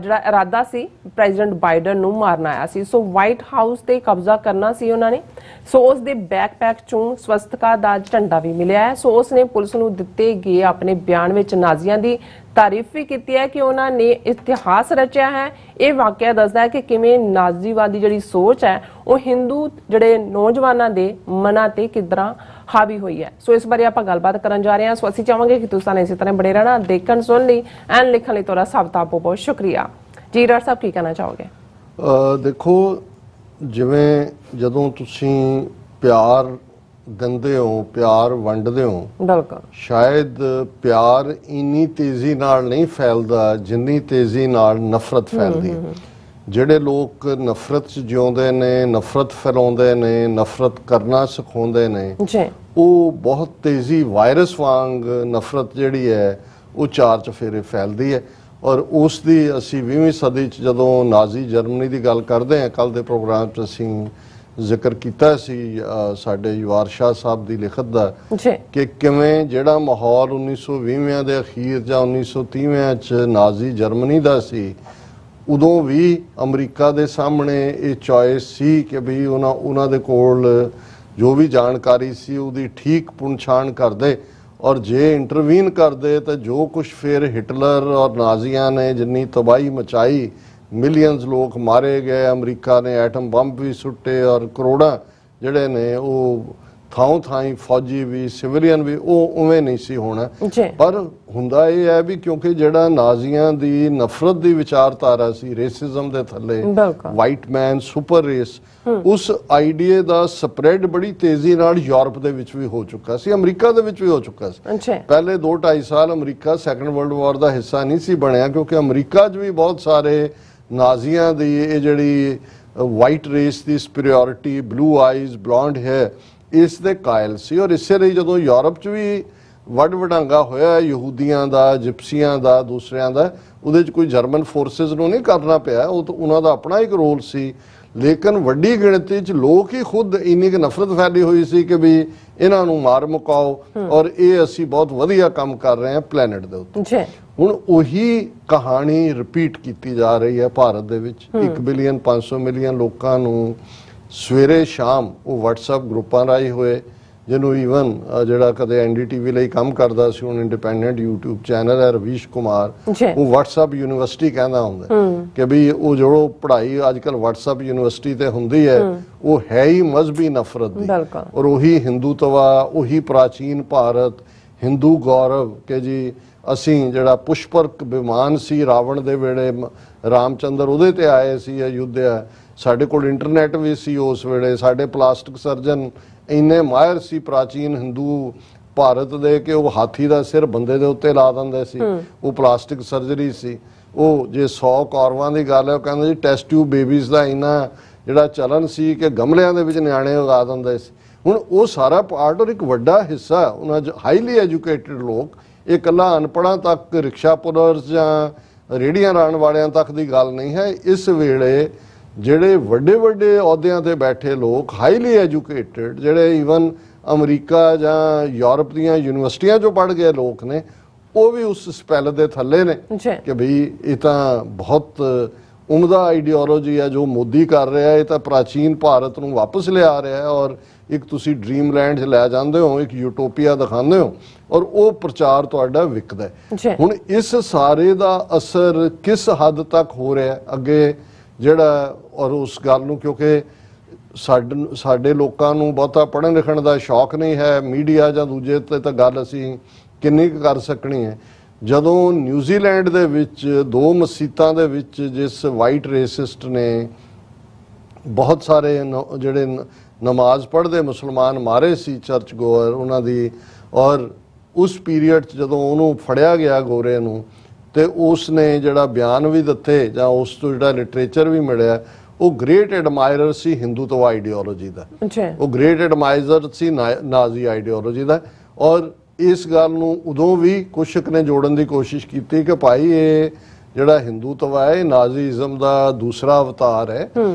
ਜਿਹੜਾ ਇਰਾਦਾ ਸੀ ਪ੍ਰੈਜ਼ੀਡੈਂਟ ਬਾਈਡਨ ਨੂੰ ਮਾਰਨਾ ਆਇਆ ਸੀ। ਸੋ ਵਾਈਟ ਹਾਊਸ ਤੇ ਕਬਜ਼ਾ ਕਰਨਾ ਸੀ ਉਹਨਾਂ ਨੇ। ਸੋ ਉਸ ਦੇ ਬੈਕਪੈਕ ਚੋਂ ਸਵਸਤਿਕਾ ਦਾ ਝੰਡਾ ਵੀ ਮਿਲਿਆ ਹੈ। ਸੋ ਉਸ ਨੇ ਪੁਲਿਸ ਨੂੰ ਦਿੱਤੇ ਗਏ ਆਪਣੇ ਬਿਆਨ ਵਿੱਚ ਨਾਜ਼ੀਆਂ ਦੀ ਤਾਰੀਫ ਵੀ ਕੀਤੀ ਹੈ ਕਿ ਉਹਨਾਂ ਨੇ ਇਤਿਹਾਸ ਰਚਿਆ ਹੈ। ਇਹ ਵਾਕਿਆ ਦੱਸਦਾ ਹੈ ਕਿ ਕਿਵੇਂ ਨਾਜ਼ੀਵਾਦੀ ਜਿਹੜੀ ਸੋਚ ਹੈ ਉਹ ਹਿੰਦੂ ਜਿਹੜੇ ਨੌਜਵਾਨਾਂ ਦੇ ਮਨਾਂ ਤੇ ਕਿੱਦਾਂ ਹਾਵੀ ਹੋਈ ਹੈ। ਸੋ ਇਸ ਬਾਰੇ ਆਪਾਂ ਗੱਲਬਾਤ ਕਰਨ ਜਾ ਰਹੇ ਹਾਂ। ਸੋ ਅਸੀਂ ਚਾਹਾਂਗੇ ਕਿ ਤੁਸੀਂ ਇਸੇ ਤਰ੍ਹਾਂ ਬਣੇ ਰਹਿਣਾ, ਦੇਖਣ ਸੁਣ ਲਈ ਐਂਡ ਲਿਖਣ ਲਈ ਤੁਹਾਡਾ ਸਭ ਦਾ ਬਹੁਤ ਬਹੁਤ ਸ਼ੁਕਰੀਆ ਜੀ। ਡਾਕਟਰ ਸਾਹਿਬ ਕੀ ਕਹਿਣਾ ਚਾਹੋਗੇ? ਦੇਖੋ, ਜਿਵੇਂ ਜਦੋਂ ਤੁਸੀਂ ਪਿਆਰ ਦਿੰਦੇ ਹੋ, ਪਿਆਰ ਵੰਡਦੇ ਹੋ, ਬਿਲਕੁਲ ਸ਼ਾਇਦ ਪਿਆਰ ਇੰਨੀ ਤੇਜ਼ੀ ਨਾਲ ਨਹੀਂ ਫੈਲਦਾ ਜਿੰਨੀ ਤੇਜ਼ੀ ਨਾਲ ਨਫ਼ਰਤ ਫੈਲਦੀ। ਜਿਹੜੇ ਲੋਕ ਨਫ਼ਰਤ 'ਚ ਜਿਉਂਦੇ ਨੇ, ਨਫ਼ਰਤ ਫੈਲਾਉਂਦੇ ਨੇ, ਨਫ਼ਰਤ ਕਰਨਾ ਸਿਖਾਉਂਦੇ ਨੇ, ਉਹ ਬਹੁਤ ਤੇਜ਼ੀ ਵਾਇਰਸ ਵਾਂਗ ਨਫ਼ਰਤ ਜਿਹੜੀ ਹੈ ਉਹ ਚਾਰ ਚਫੇਰੇ ਫੈਲਦੀ ਹੈ। ਔਰ ਉਸ ਦੀ ਅਸੀਂ 20ਵੀਂ ਸਦੀ 'ਚ ਜਦੋਂ ਨਾਜ਼ੀ ਜਰਮਨੀ ਦੀ ਗੱਲ ਕਰਦੇ ਹਾਂ, ਕੱਲ੍ਹ ਦੇ ਪ੍ਰੋਗਰਾਮ 'ਚ ਅਸੀਂ ਜ਼ਿਕਰ ਕੀਤਾ ਸੀ ਸਾਡੇ ਯਵਾਰ ਸ਼ਾਹ ਸਾਹਿਬ ਦੀ ਲਿਖਤ ਦਾ ਕਿ ਕਿਵੇਂ ਜਿਹੜਾ ਮਾਹੌਲ 1920ਵਿਆਂ ਦੇ ਅਖੀਰ ਜਾਂ 1930ਵਿਆਂ 'ਚ ਨਾਜ਼ੀ ਜਰਮਨੀ ਦਾ ਸੀ, ਉਦੋਂ ਵੀ ਅਮਰੀਕਾ ਦੇ ਸਾਹਮਣੇ ਇਹ ਚੋਇਸ ਸੀ ਕਿ ਵੀ ਉਹਨਾਂ ਦੇ ਕੋਲ ਜੋ ਵੀ ਜਾਣਕਾਰੀ ਸੀ ਉਹਦੀ ਠੀਕ ਪੁਣਛਾਣ ਕਰਦੇ ਔਰ ਜੇ ਇੰਟਰਵੀਨ ਕਰਦੇ ਤਾਂ ਜੋ ਕੁਝ ਫਿਰ ਹਿਟਲਰ ਔਰ ਨਾਜ਼ੀਆਂ ਨੇ ਜਿੰਨੀ ਤਬਾਹੀ ਮਚਾਈ, ਮਿਲੀਅਨਸ ਲੋਕ ਮਾਰੇ ਗਏ, ਅਮਰੀਕਾ ਨੇ ਐਟਮ ਬੰਬ ਵੀ ਸੁੱਟੇ ਔਰ ਕਰੋੜਾਂ ਜਿਹੜੇ ਨੇ ਉਹ ਥਾਂ ਥਾਂ ਫੌਜੀ ਵੀ ਸਿਵਲੀਅਨ ਵੀ, ਉਹ ਉਵੇਂ ਨਹੀਂ ਸੀ ਹੋਣਾ। ਪਰ ਹੁੰਦਾ ਇਹ ਹੈ ਵੀ ਕਿਉਂਕਿ ਜਿਹੜਾ ਨਾਜ਼ੀਆਂ ਦੀ ਨਫ਼ਰਤ ਦੀ ਵਿਚਾਰਧਾਰਾ ਸੀ, ਰੇਸਿਜ਼ਮ ਦੇ ਥੱਲੇ ਵਾਈਟ ਮੈਨ ਸੁਪਰ ਰੇਸ, ਉਸ ਆਈਡੀਏ ਦਾ ਸਪਰੈਡ ਬੜੀ ਤੇਜ਼ੀ ਨਾਲ ਯੂਰਪ ਦੇ ਵਿੱਚ ਵੀ ਹੋ ਚੁੱਕਾ ਸੀ, ਅਮਰੀਕਾ ਦੇ ਵਿੱਚ ਵੀ ਹੋ ਚੁੱਕਾ ਸੀ। ਪਹਿਲੇ 2-2.5 ਸਾਲ ਅਮਰੀਕਾ ਸੈਕੰਡ ਵਰਲਡ ਵਾਰ ਦਾ ਹਿੱਸਾ ਨਹੀਂ ਸੀ ਬਣਿਆ ਕਿਉਂਕਿ ਅਮਰੀਕਾ 'ਚ ਵੀ ਬਹੁਤ ਸਾਰੇ ਨਾਜ਼ੀਆਂ ਦੀ ਇਹ ਜਿਹੜੀ ਵਾਈਟ ਰੇਸ ਦੀ ਸੁਪੀਰੀਅਰਿਟੀ, ਬਲੂ ਆਈਜ਼, ਬਲੌਂਡ ਹੇਅਰ, ਇਸ ਦੇ ਕਾਇਲ ਸੀ। ਔਰ ਇਸੇ ਲਈ ਜਦੋਂ ਯੂਰਪ 'ਚ ਵੀ ਵੱਡ ਵਡਾਂਗਾ ਹੋਇਆ ਯਹੂਦੀਆਂ ਦਾ, ਜਿਪਸੀਆਂ ਦਾ, ਦੂਸਰਿਆਂ ਦਾ, ਉਹਦੇ 'ਚ ਕੋਈ ਜਰਮਨ ਫੋਰਸਿਸ ਨੂੰ ਨਹੀਂ ਕਰਨਾ ਪਿਆ, ਉਹ ਤਾਂ ਉਹਨਾਂ ਦਾ ਆਪਣਾ ਇੱਕ ਰੋਲ ਸੀ। ਲੇਕਿਨ ਵੱਡੀ ਗਿਣਤੀ 'ਚ ਲੋਕ ਹੀ ਖੁਦ ਇੰਨੀ ਕੁ ਨਫ਼ਰਤ ਫੈਲੀ ਹੋਈ ਸੀ ਕਿ ਵੀ ਇਹਨਾਂ ਨੂੰ ਮਾਰ ਮੁਕਾਓ ਔਰ ਇਹ ਅਸੀਂ ਬਹੁਤ ਵਧੀਆ ਕੰਮ ਕਰ ਰਹੇ ਹਾਂ ਪਲੈਨਟ ਦੇ ਉੱਤੇ। ਹੁਣ ਉਹੀ ਕਹਾਣੀ ਰਿਪੀਟ ਕੀਤੀ ਜਾ ਰਹੀ ਹੈ ਭਾਰਤ ਦੇ ਵਿੱਚ। 1 ਬਿਲੀਅਨ 500 ਮਿਲੀਅਨ ਲੋਕਾਂ ਨੂੰ ਸਵੇਰੇ ਸ਼ਾਮ ਉਹ WhatsApp ਗਰੁੱਪਾਂ ਰਾਹੀਂ ਹੋਏ, ਜਿਹਨੂੰ ਈਵਨ ਜਿਹੜਾ ਕਦੇ NDTV ਲਈ ਕੰਮ ਕਰਦਾ ਸੀ, ਹੁਣ ਇੰਡੀਪੈਂਡੈਂਟ YouTube ਚੈਨਲ ਹੈ, ਰਵੀਸ਼ ਕੁਮਾਰ, ਉਹ WhatsApp ਯੂਨੀਵਰਸਿਟੀ ਕਹਿੰਦਾ ਹੁੰਦਾ ਕਿ ਵੀ ਉਹ ਜੋ ਪੜ੍ਹਾਈ ਅੱਜ ਕੱਲ੍ਹ WhatsApp ਯੂਨੀਵਰਸਿਟੀ ਤੇ ਹੁੰਦੀ ਹੈ ਉਹ ਹੈ ਹੀ ਮਜ਼ਹਬੀ ਨਫ਼ਰਤ ਦੀ। ਔਰ ਉਹੀ ਹਿੰਦੂਤਵਾ, ਉਹੀ ਪ੍ਰਾਚੀਨ ਭਾਰਤ, ਹਿੰਦੂ ਗੌਰਵ ਕਿ ਜੀ ਅਸੀਂ ਜਿਹੜਾ ਪੁਸ਼ਪਕ ਵਿਮਾਨ ਸੀ ਰਾਵਣ ਦੇ ਵੇਲੇ, ਰਾਮਚੰਦਰ ਉਹਦੇ ਤੇ ਆਏ ਸੀ ਅਯੁੱਧਿਆ, ਸਾਡੇ ਕੋਲ ਇੰਟਰਨੈਟ ਵੀ ਸੀ ਉਸ ਵੇਲੇ, ਸਾਡੇ ਪਲਾਸਟਿਕ ਸਰਜਨ ਇੰਨੇ ਮਾਹਿਰ ਸੀ ਪ੍ਰਾਚੀਨ ਹਿੰਦੂ ਭਾਰਤ ਦੇ ਕਿ ਉਹ ਹਾਥੀ ਦਾ ਸਿਰ ਬੰਦੇ ਦੇ ਉੱਤੇ ਲਾ ਦਿੰਦੇ ਸੀ, ਉਹ ਪਲਾਸਟਿਕ ਸਰਜਰੀ ਸੀ। ਉਹ ਜੇ 100 ਕੌਰਵਾਂ ਦੀ ਗੱਲ ਹੈ, ਉਹ ਕਹਿੰਦੇ ਜੀ ਟੈਸਟ ਟਿਊਬ ਬੇਬੀਜ਼ ਦਾ ਇੰਨਾ ਜਿਹੜਾ ਚਲਨ ਸੀ ਕਿ ਗਮਲਿਆਂ ਦੇ ਵਿੱਚ ਨਿਆਣੇ ਉਗਾ ਦਿੰਦੇ ਸੀ। ਹੁਣ ਉਹ ਸਾਰਾ ਪਾਰਟ ਔਰ ਇੱਕ ਵੱਡਾ ਹਿੱਸਾ ਉਹਨਾਂ 'ਚ ਹਾਈਲੀ ਐਜੂਕੇਟਿਡ ਲੋਕ, ਇਹ ਇਕੱਲਾ ਅਨਪੜ੍ਹਾਂ ਤੱਕ, ਰਿਕਸ਼ਾ ਪੁਲਰਸ ਜਾਂ ਰੇਹੜੀਆਂ ਰਾਣ ਵਾਲਿਆਂ ਤੱਕ ਦੀ ਗੱਲ ਨਹੀਂ ਹੈ। ਇਸ ਵੇਲੇ ਜਿਹੜੇ ਵੱਡੇ ਵੱਡੇ ਅਹੁਦਿਆਂ ਤੇ ਬੈਠੇ ਲੋਕ, ਹਾਈਲੀ ਐਜੂਕੇਟਿਡ, ਜਿਹੜੇ ਈਵਨ ਅਮਰੀਕਾ ਜਾਂ ਯੂਰਪ ਦੀਆਂ ਯੂਨੀਵਰਸਿਟੀਆਂ 'ਚੋਂ ਪੜ੍ਹ ਗਏ ਲੋਕ ਨੇ, ਉਹ ਵੀ ਉਸ ਸਪੈਲ ਦੇ ਥੱਲੇ ਨੇ ਕਿ ਬਈ ਇਹ ਤਾਂ ਬਹੁਤ ਉਮਦਾ ਆਈਡੀਓਲੋਜੀ ਹੈ ਜੋ ਮੋਦੀ ਕਰ ਰਿਹਾ ਹੈ, ਇਹ ਤਾਂ ਪ੍ਰਾਚੀਨ ਭਾਰਤ ਨੂੰ ਵਾਪਸ ਲਿਆ ਰਿਹਾ ਹੈ ਔਰ ਇੱਕ ਤੁਸੀਂ ਡ੍ਰੀਮਲੈਂਡ 'ਚ ਲੈ ਜਾਂਦੇ ਹੋ, ਇੱਕ ਯੂਟੋਪੀਆ ਦਿਖਾਉਂਦੇ ਹੋ ਔਰ ਉਹ ਪ੍ਰਚਾਰ ਤੁਹਾਡਾ ਵਿਕਦਾ ਹੈ। ਹੁਣ ਇਸ ਸਾਰੇ ਦਾ ਅਸਰ ਕਿਸ ਹੱਦ ਤੱਕ ਹੋ ਰਿਹਾ ਅੱਗੇ ਜਿਹੜਾ, ਔਰ ਉਸ ਗੱਲ ਨੂੰ ਕਿਉਂਕਿ ਸਾਡੇ ਲੋਕਾਂ ਨੂੰ ਬਹੁਤਾ ਪੜ੍ਹਨ ਲਿਖਣ ਦਾ ਸ਼ੌਕ ਨਹੀਂ ਹੈ, ਮੀਡੀਆ ਜਾਂ ਦੂਜੇ ਤੇ ਤਾਂ ਗੱਲ ਅਸੀਂ ਕਿੰਨੀ ਕੁ ਕਰ ਸਕਣੀ ਹੈ। ਜਦੋਂ ਨਿਊਜ਼ੀਲੈਂਡ ਦੇ ਵਿੱਚ 2 ਮਸੀਤਾਂ ਦੇ ਵਿੱਚ ਜਿਸ ਵਾਈਟ ਰੇਸਿਸਟ ਨੇ ਬਹੁਤ ਸਾਰੇ ਜਿਹੜੇ ਨਮਾਜ਼ ਪੜ੍ਹਦੇ ਮੁਸਲਮਾਨ ਮਾਰੇ ਸੀ, ਚਰਚ ਗੋਅਰ ਉਹਨਾਂ ਦੀ, ਔਰ ਉਸ ਪੀਰੀਅਡ 'ਚ ਜਦੋਂ ਉਹਨੂੰ ਫੜਿਆ ਗਿਆ ਗੋਰੇ ਨੂੰ ਤੇ ਉਸ ਨੇ ਜਿਹੜਾ ਬਿਆਨ ਵੀ ਦਿੱਤੇ ਜਾਂ ਉਸ ਤੋਂ ਜਿਹੜਾ ਲਿਟਰੇਚਰ ਵੀ ਮਿਲਿਆ, ਉਹ ਗ੍ਰੇਟ ਐਡਮਾਇਰਰ ਸੀ ਹਿੰਦੂਤਵ ਆਈਡੀਓਲੋਜੀ ਦਾ, ਉਹ ਗ੍ਰੇਟ ਐਡਮਾਇਰਰ ਸੀ ਨਾਜ਼ੀ ਆਈਡੀਓਲੋਜੀ ਦਾ। ਔਰ ਇਸ ਗੱਲ ਨੂੰ ਉਦੋਂ ਵੀ ਕੁਛ ਨੇ ਜੋੜਨ ਦੀ ਕੋਸ਼ਿਸ਼ ਕੀਤੀ ਕਿ ਭਾਈ ਇਹ ਜਿਹੜਾ ਹਿੰਦੂਤਵ ਹੈ ਇਹ ਨਾਜ਼ੀਜ਼ਮ ਦਾ ਦੂਸਰਾ ਅਵਤਾਰ ਹੈ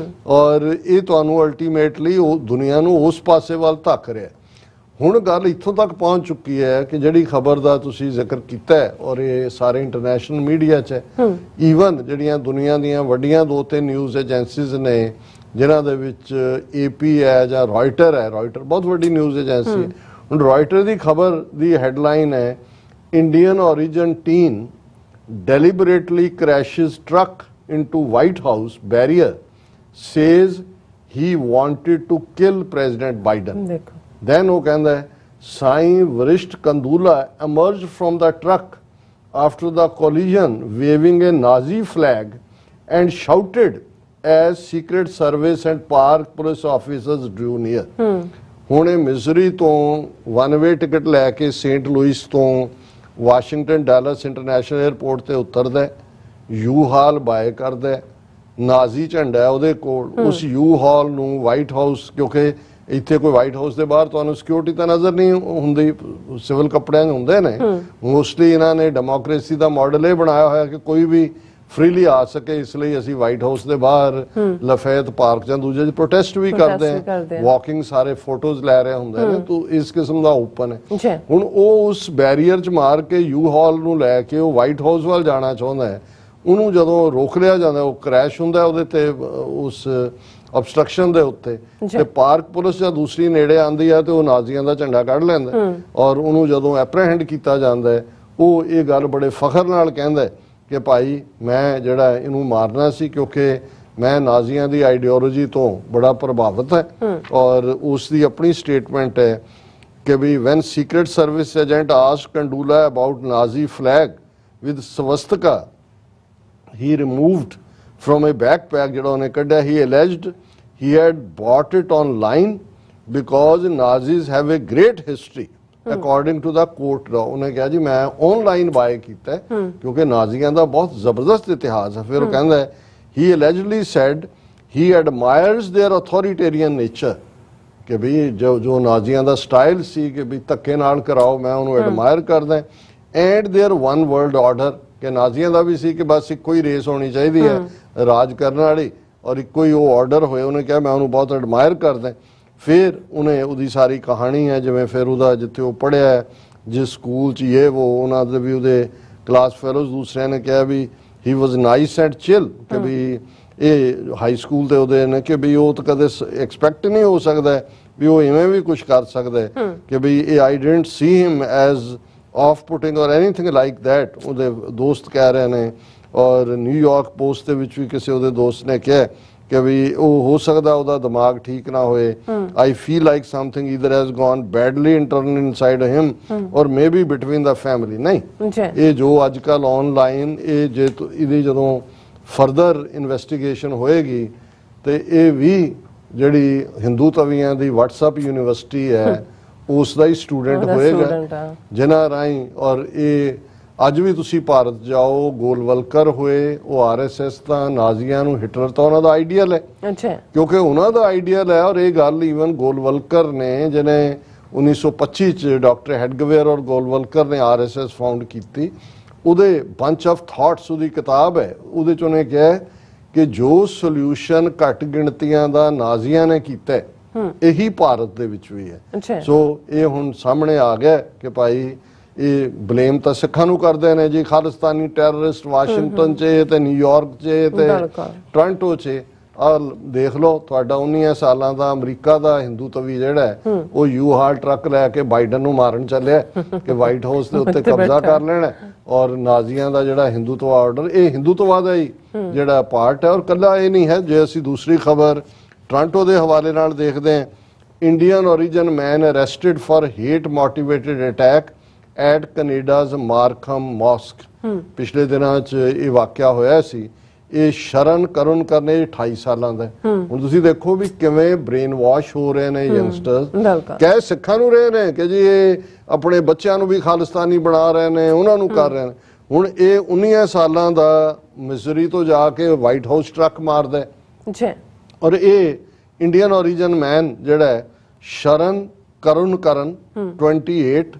ਔਰ ਇਹ ਤੁਹਾਨੂੰ ਅਲਟੀਮੇਟਲੀ ਉਹ ਦੁਨੀਆ ਨੂੰ ਉਸ ਪਾਸੇ ਵੱਲ ਧੱਕ ਰਿਹਾ। ਹੁਣ ਗੱਲ ਇੱਥੋਂ ਤੱਕ ਪਹੁੰਚ ਚੁੱਕੀ ਹੈ ਕਿ ਜਿਹੜੀ ਖਬਰ ਦਾ ਤੁਸੀਂ ਜ਼ਿਕਰ ਕੀਤਾ ਹੈ ਔਰ ਇਹ ਸਾਰੇ ਇੰਟਰਨੈਸ਼ਨਲ ਮੀਡੀਆ 'ਚ ਹੈ, ਈਵਨ ਜਿਹੜੀਆਂ ਦੁਨੀਆ ਦੀਆਂ ਵੱਡੀਆਂ 2-3 ਨਿਊਜ਼ ਏਜੰਸੀਜ਼ ਨੇ ਜਿਨ੍ਹਾਂ ਦੇ ਵਿੱਚ AP ਹੈ ਜਾਂ ਰॉयटर ਹੈ, ਰॉयटर ਬਹੁਤ ਵੱਡੀ ਨਿਊਜ਼ ਏਜੰਸੀ ਹੈ। ਹੁਣ ਰॉयटर ਦੀ ਖਬਰ ਦੀ ਹੈਡਲਾਈਨ ਹੈ, Indian origin teen deliberately crashes truck into White House barrier, says he wanted to kill President Biden. Then ਉਹ ਕਹਿੰਦਾ ਹੈ, ਸਾਈ ਵਰਿਸ਼ਟ ਕੰਦੂਲਾ emerged from the truck after the collision waving a Nazi flag and shouted as Secret Service and Park police officers drew near. ਹੁਣ ਇਹ ਮਿਜ਼ਰੀ ਤੋਂ 1-ਵੇ ticket ਲੈ ਕੇ Saint Louis ਤੋਂ Washington ਡੈਲਸ international airport ਤੇ ਉਤਰਦਾ, you hall bye ਕਰਦਾ, ਨਾਜ਼ੀ ਝੰਡਾ ਉਹਦੇ ਕੋਲ, ਉਸ ਯੂ ਹਾਲ ਨੂੰ ਵਾਈਟ ਹਾਊਸ, ਕਿਉਂਕਿ ਇੱਥੇ ਕੋਈ ਵਾਈਟ ਹਾਊਸ ਦੇ ਬਾਹਰ ਤੁਹਾਨੂੰ ਸਿਕਿਉਰਿਟੀ ਤਾਂ ਨਜ਼ਰ ਨਹੀਂ ਹੁੰਦੀ, ਸਿਵਲ ਕੱਪੜਿਆਂ 'ਚ ਹੁੰਦੇ ਨੇ ਮੋਸਟਲੀ। ਇਹਨਾਂ ਨੇ ਡੈਮੋਕ੍ਰੇਸੀ ਦਾ ਮਾਡਲ ਇਹ ਬਣਾਇਆ ਹੋਇਆ ਕਿ ਕੋਈ ਵੀ ਫ੍ਰੀਲੀ ਆ ਸਕੇ, ਇਸ ਲਈ ਅਸੀਂ ਵਾਈਟ ਹਾਊਸ ਦੇ ਬਾਹਰ ਲਫੈਤ ਪਾਰਕ ਜਾਂ ਦੂਜੇ ਪ੍ਰੋਟੈਸਟ ਵੀ ਕਰਦੇ ਹਾਂ, ਵਾਕਿੰਗ ਸਾਰੇ ਫੋਟੋਜ਼ ਲੈ ਰਹੇ ਹੁੰਦੇ ਨੇ, ਤੋ ਇਸ ਕਿਸਮ ਦਾ ਓਪਨ ਹੈ। ਹੁਣ ਉਹ ਉਸ ਬੈਰੀਅਰ 'ਚ ਮਾਰ ਕੇ ਯੂ ਹਾਲ ਨੂੰ ਲੈ ਕੇ ਉਹ ਵਾਈਟ ਹਾਊਸ ਵੱਲ ਜਾਣਾ ਚਾਹੁੰਦਾ ਹੈ, ਉਹਨੂੰ ਜਦੋਂ ਰੋਕ ਲਿਆ ਜਾਂਦਾ ਉਹ ਕ੍ਰੈਸ਼ ਹੁੰਦਾ ਉਹਦੇ ਤੇ ਉਸ obstruction ਦੇ ਉੱਤੇ, ਤੇ ਪਾਰਕ ਪੁਲਿਸ ਜਾਂ ਦੂਸਰੀ ਨੇੜੇ ਆਂਦੀ ਹੈ ਤੇ ਉਹ ਨਾਜ਼ੀਆਂ ਦਾ ਝੰਡਾ ਕੱਢ ਲੈਂਦਾ ਔਰ ਉਹਨੂੰ ਜਦੋਂ ਐਪਰੀਹੈਂਡ ਕੀਤਾ ਜਾਂਦਾ ਹੈ ਉਹ ਇਹ ਗੱਲ ਬੜੇ ਫਖਰ ਨਾਲ ਕਹਿੰਦਾ ਕਿ ਭਾਈ ਮੈਂ ਜਿਹੜਾ ਇਹਨੂੰ ਮਾਰਨਾ ਸੀ ਕਿਉਂਕਿ ਮੈਂ ਨਾਜ਼ੀਆਂ ਦੀ ਆਈਡੀਓਲੋਜੀ ਤੋਂ ਬੜਾ ਪ੍ਰਭਾਵਿਤ ਹੈ। ਔਰ ਉਸ ਦੀ ਆਪਣੀ ਸਟੇਟਮੈਂਟ ਹੈ ਕਿ ਵੀ when secret service agent ask Kandula about Nazi flag with swastika he removed from a backpack ਜਿਹੜਾ ਉਹਨੇ ਕੱਢਿਆ, he alleged he had bought it online because Nazis have a great history according to the court law। ਉਹਨੇ ਕਿਹਾ ਜੀ ਮੈਂ online bye ਕੀਤਾ ਕਿਉਂਕਿ ਨਾਜ਼ੀਆਂ ਦਾ ਬਹੁਤ ਜ਼ਬਰਦਸਤ ਇਤਿਹਾਸ ਹੈ। ਫਿਰ ਉਹ ਕਹਿੰਦਾ ਹੈ he allegedly said he admires their authoritarian nature ਕਿ ਵੀ ਜੋ ਨਾਜ਼ੀਆਂ ਦਾ ਸਟਾਈਲ ਸੀ ਕਿ ਵੀ ਧੱਕੇ ਨਾਲ ਕਰਾਓ, ਮੈਂ ਉਹਨੂੰ ਐਡਮਾਇਰ ਕਰਦਾ, and their one world order ਕਿ ਨਾਜ਼ੀਆਂ ਦਾ ਵੀ ਸੀ ਕਿ ਬਸ ਇੱਕੋ ਹੀ ਰੇਸ ਹੋਣੀ ਚਾਹੀਦੀ ਹੈ ਰਾਜ ਕਰਨ ਵਾਲੀ ਔਰ ਇੱਕੋ ਹੀ ਉਹ ਆਰਡਰ ਹੋਏ। ਉਹਨੇ ਕਿਹਾ ਮੈਂ ਉਹਨੂੰ ਬਹੁਤ ਐਡਮਾਇਰ ਕਰਦਾ। ਫਿਰ ਉਹਨੇ ਉਹਦੀ ਸਾਰੀ ਕਹਾਣੀ ਹੈ, ਜਿਵੇਂ ਫਿਰ ਉਹਦਾ ਜਿੱਥੇ ਉਹ ਪੜ੍ਹਿਆ ਜਿਸ ਸਕੂਲ 'ਚ ਇਹ ਉਹਨਾਂ ਦੇ ਵੀ ਉਹਦੇ ਕਲਾਸ ਫੈਲੋਜ਼ ਦੂਸਰਿਆਂ ਨੇ ਕਿਹਾ ਵੀ ਹੀ ਵਾਜ਼ ਨਾਈਸ ਐਂਡ ਚਿਲ ਕਿ ਵੀ ਇਹ ਹਾਈ ਸਕੂਲ ਦੇ ਉਹਦੇ ਨੇ ਕਿ ਵੀ ਉਹ ਤਾਂ ਕਦੇ ਐਕਸਪੈਕਟ ਨਹੀਂ ਹੋ ਸਕਦਾ ਵੀ ਉਹ ਇਵੇਂ ਵੀ ਕੁਝ ਕਰ ਸਕਦਾ ਕਿ ਵੀ ਇਹ I didn't C him as of putting ਔਰ ਐਨੀਥਿੰਗ ਲਾਈਕ ਦੈਟ। ਉਹਦੇ ਦੋਸਤ ਕਹਿ ਰਹੇ ਨੇ ਔਰ ਨਿਊਯਾਰਕ ਪੋਸਟ ਦੇ ਵਿੱਚ ਵੀ ਕਿਸੇ ਉਹਦੇ ਦੋਸਤ ਨੇ ਕਿਹਾ ਕਿ ਵੀ ਉਹ ਹੋ ਸਕਦਾ ਉਹਦਾ ਦਿਮਾਗ ਠੀਕ ਨਾ ਹੋਏ। I feel like something either has gone badly internal inside him or maybe between the family. ਨਹੀਂ, ਇਹ ਜੋ ਅੱਜ ਕੱਲ ਆਨਲਾਈਨ ਇਹ ਜੇ ਇਹਦੀ ਜਦੋਂ ਫਰਦਰ ਇਨਵੈਸਟੀਗੇਸ਼ਨ ਹੋਏਗੀ ਤੇ ਇਹ ਵੀ ਜਿਹੜੀ ਹਿੰਦੂ ਤਵੀਆਂ ਦੀ WhatsApp ਯੂਨੀਵਰਸਿਟੀ ਹੈ ਉਸ ਦਾ ਹੀ ਸਟੂਡੈਂਟ ਹੋਏਗਾ ਜਿਨ੍ਹਾਂ ਰਾਹੀਂ। ਔਰ ਇਹ ਅੱਜ ਵੀ ਤੁਸੀਂ ਭਾਰਤ ਜਾਓ, ਗੋਲਵਲਕਰ ਹੋਏ, ਉਹ RSS ਤਾਂ ਨਾਜ਼ੀਆਂ ਨੂੰ, ਹਿਟਲਰ ਤਾਂ ਉਹਨਾਂ ਦਾ ਆਈਡੀਅਲ ਹੈ ਕਿਉਂਕਿ ਉਹਨਾਂ ਦਾ ਆਈਡੀਅਲ ਹੈ। ਔਰ ਇਹ ਗੱਲ ਈਵਨ ਗੋਲਵਲਕਰ ਨੇ ਜਿਹਨੇ 1925 ਚ ਡਾਕਟਰ ਹੈਡਗਵੇਅਰ ਔਰ ਗੋਲਵਲਕਰ ਨੇ RSS ਫਾਊਂਡ ਕੀਤੀ, ਉਹਦੇ ਬੰਚ ਆਫ ਥਾਟਸ ਉਹਦੀ ਕਿਤਾਬ ਹੈ, ਉਹਦੇ 'ਚ ਉਹਨੇ ਕਿਹਾ ਕਿ ਜੋ ਸੋਲਿਊਸ਼ਨ ਘੱਟ ਗਿਣਤੀਆਂ ਦਾ ਨਾਜ਼ੀਆਂ ਨੇ ਕੀਤਾ ਇਹੀ ਭਾਰਤ ਦੇ ਵਿੱਚ ਵੀ ਹੈ। ਸੋ ਇਹ ਹੁਣ ਸਾਹਮਣੇ ਆ ਗਿਆ ਕਿ ਭਾਈ ਇਹ ਬਲੇਮ ਤਾਂ ਸਿੱਖਾਂ ਨੂੰ ਕਰਦੇ ਨੇ ਜੀ, ਖਾਲਿਸਤਾਨੀ ਟੈਰਰਿਸਟ ਵਾਸ਼ਿੰਗਟਨ 'ਚ ਤੇ ਨਿਊਯਾਰਕ 'ਚ ਤੇ ਟੋਰਾਂਟੋ 'ਚ। ਆ ਦੇਖ ਲਓ ਤੁਹਾਡਾ 19 ਸਾਲਾਂ ਦਾ ਅਮਰੀਕਾ ਦਾ ਹਿੰਦੂਤਵੀ ਜਿਹੜਾ ਹੈ ਉਹ ਯੂ-ਹਾਲ ਟਰੱਕ ਲੈ ਕੇ ਬਾਈਡਨ ਨੂੰ ਮਾਰਨ ਚੱਲਿਆ ਕਿ ਵਾਈਟ ਹਾਊਸ ਦੇ ਉੱਤੇ ਕਬਜ਼ਾ ਕਰ ਲੈਣਾ। ਔਰ ਨਾਜ਼ੀਆਂ ਦਾ ਜਿਹੜਾ ਹਿੰਦੂਤਵਾ ਆਰਡਰ, ਇਹ ਹਿੰਦੂਤਵਾ ਦਾ ਹੀ ਜਿਹੜਾ ਪਾਰਟ ਹੈ। ਔਰ ਕੱਲਾ ਇਹ ਨਹੀਂ ਹੈ, ਜੇ ਅਸੀਂ ਦੂਸਰੀ ਖਬਰ ਟੋਰਾਂਟੋ ਦੇ ਹਵਾਲੇ ਨਾਲ ਦੇਖਦੇ ਹਾਂ, Indian origin man arrested for hate motivated attack at Canada's Markham Mosque। ਪਿਛਲੇ ਦਿਨਾਂ 'ਚ ਇਹ ਵਾਕਿਆ ਹੋਇਆ ਸੀ। ਇਹ ਸ਼ਰਨ ਕਰਨ ਕਰਨੇ 28 ਸਾਲਾਂ ਦਾ। ਹੁਣ ਤੁਸੀਂ ਦੇਖੋ ਵੀ ਕਿਵੇਂ ਬ੍ਰੇਨ ਵਾਸ਼ ਹੋ ਰਹੇ ਨੇ ਯੰਗਸਟਰਸ, ਕਹਿ ਸਿੱਖਾਂ ਨੂੰ ਰਹੇ ਨੇ ਕਿ ਜੀ ਇਹ ਆਪਣੇ ਬੱਚਿਆਂ ਨੂੰ ਵੀ ਖਾਲਿਸਤਾਨੀ ਬਣਾ ਰਹੇ ਨੇ, ਉਹਨਾਂ ਨੂੰ ਕਰ ਰਹੇ ਨੇ। ਹੁਣ ਇਹ 19 ਸਾਲਾਂ ਦਾ ਮਿਜ਼ਰੀ ਤੋਂ ਜਾ ਕੇ ਵਾਈਟ ਹਾਊਸ ਟਰੱਕ ਮਾਰਦਾ ਜੀ। ਔਰ ਇਹ ਇੰਡੀਅਨ origin ਮੈਨ ਜਿਹੜਾ ਹੈ ਸ਼ਰਨ ਕਰਨ 28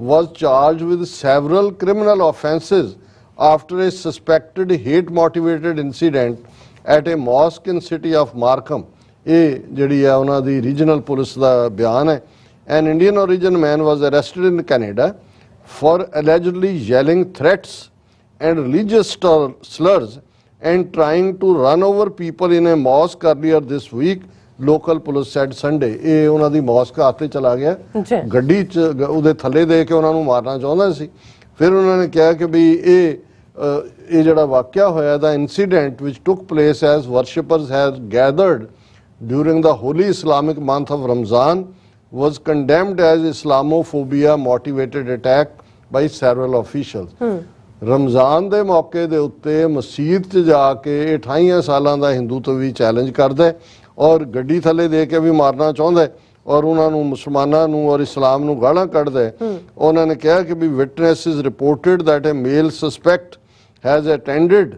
was charged with several criminal offences after a suspected hate motivated incident at a mosque in city of Markham। ਇਹ ਜਿਹੜੀ ਹੈ ਉਹਨਾਂ ਦੀ ਰੀਜਨਲ ਪੁਲਿਸ ਦਾ ਬਿਆਨ ਹੈ। An Indian origin man was arrested in Canada for allegedly yelling threats and religious slurs and trying to run over people in a mosque earlier this week, local police said Sunday। ਇਹ ਉਹਨਾਂ ਦੀ mosque ਹੱਥ ਤੇ ਚਲਾ ਗਿਆ, ਗੱਡੀ 'ਚ ਉਹਦੇ ਥੱਲੇ ਦੇ ਕੇ ਉਹਨਾਂ ਨੂੰ ਮਾਰਨਾ ਚਾਹੁੰਦਾ ਸੀ। ਫਿਰ ਉਹਨਾਂ ਨੇ ਕਿਹਾ ਕਿ ਵੀ ਇਹ ਜਿਹੜਾ ਵਾਕਿਆ ਹੋਇਆ ਦਾ incident which took place as worshippers had gathered during the holy Islamic month of Ramzan was condemned as Islamophobia motivated attack by several officials। Ramzan ਦੇ ਮੌਕੇ ਦੇ ਉੱਤੇ ਮਸਜਿਦ 'ਚ ਜਾ ਕੇ 28 ਸਾਲਾਂ ਦਾ ਹਿੰਦੂਤਵੀ ਚੈਲੰਜ ਕਰਦਾ ਔਰ ਗੱਡੀ ਥੱਲੇ ਦੇ ਕੇ ਵੀ ਮਾਰਨਾ ਚਾਹੁੰਦਾ ਔਰ ਉਹਨਾਂ ਨੂੰ ਮੁਸਲਮਾਨਾਂ ਨੂੰ ਔਰ ਇਸਲਾਮ ਨੂੰ ਗਾਲਾਂ ਕੱਢਦਾ। ਉਹਨਾਂ ਨੇ ਕਿਹਾ ਕਿ ਵੀ witnesses reported that a male suspect has attended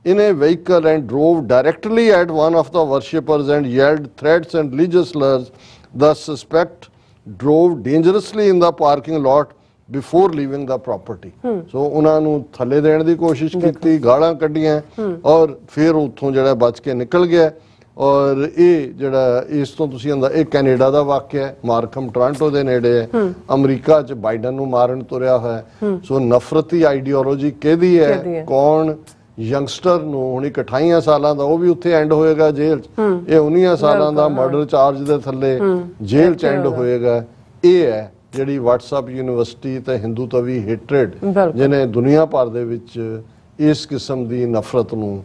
in a vehicle and drove directly at one of the worshippers and yelled threats and religious slurs। The suspect drove dangerously in the parking lot before leaving the property। so ਉਹਨਾਂ ਨੂੰ ਥੱਲੇ ਦੇਣ ਦੀ ਕੋਸ਼ਿਸ਼ ਕੀਤੀ, ਗਾਲਾਂ ਕੱਢੀਆਂ ਔਰ ਫਿਰ ਉੱਥੋਂ ਜਿਹੜਾ ਬਚ ਕੇ ਨਿਕਲ ਗਿਆ। ਔਰ ਇਹ ਜਿਹੜਾ ਇਸ ਤੋਂ ਤੁਸੀਂ ਆਂਦਾ ਇਹ ਕੈਨੇਡਾ ਦਾ ਵਾਕਿਆ ਹੈ, ਮਾਰਕਮ ਟੋਰਾਂਟੋ ਦੇ ਨੇੜੇ ਹੈ। ਅਮਰੀਕਾ 'ਚ ਬਾਈਡਨ ਨੂੰ ਮਾਰਨ ਤੁਰਿਆ ਹੋਇਆ। ਸੋ ਨਫ਼ਰਤੀ ਆਈਡੀਓਲੋਜੀ ਕਿਹਦੀ ਹੈ, ਕੌਣ ਯੰਗਸਟਰ ਨੂੰ ਹੁਣ 28 ਸਾਲਾਂ ਦਾ ਉਹ ਵੀ ਉੱਥੇ ਐਂਡ ਹੋਏਗਾ ਜੇਲ੍ਹ 'ਚ। ਇਹ 19 ਸਾਲਾਂ ਦਾ ਮਰਡਰ ਚਾਰਜ ਦੇ ਥੱਲੇ ਜੇਲ੍ਹ 'ਚ ਐਂਡ ਹੋਏਗਾ। ਇਹ ਹੈ ਜਿਹੜੀ WhatsApp ਯੂਨੀਵਰਸਿਟੀ ਤੇ ਹਿੰਦੂਤਵੀ ਹੇਟਰੇਡ ਜਿਹਨੇ ਦੁਨੀਆ ਭਰ ਦੇ ਵਿੱਚ ਇਸ ਕਿਸਮ ਦੀ ਨਫ਼ਰਤ ਨੂੰ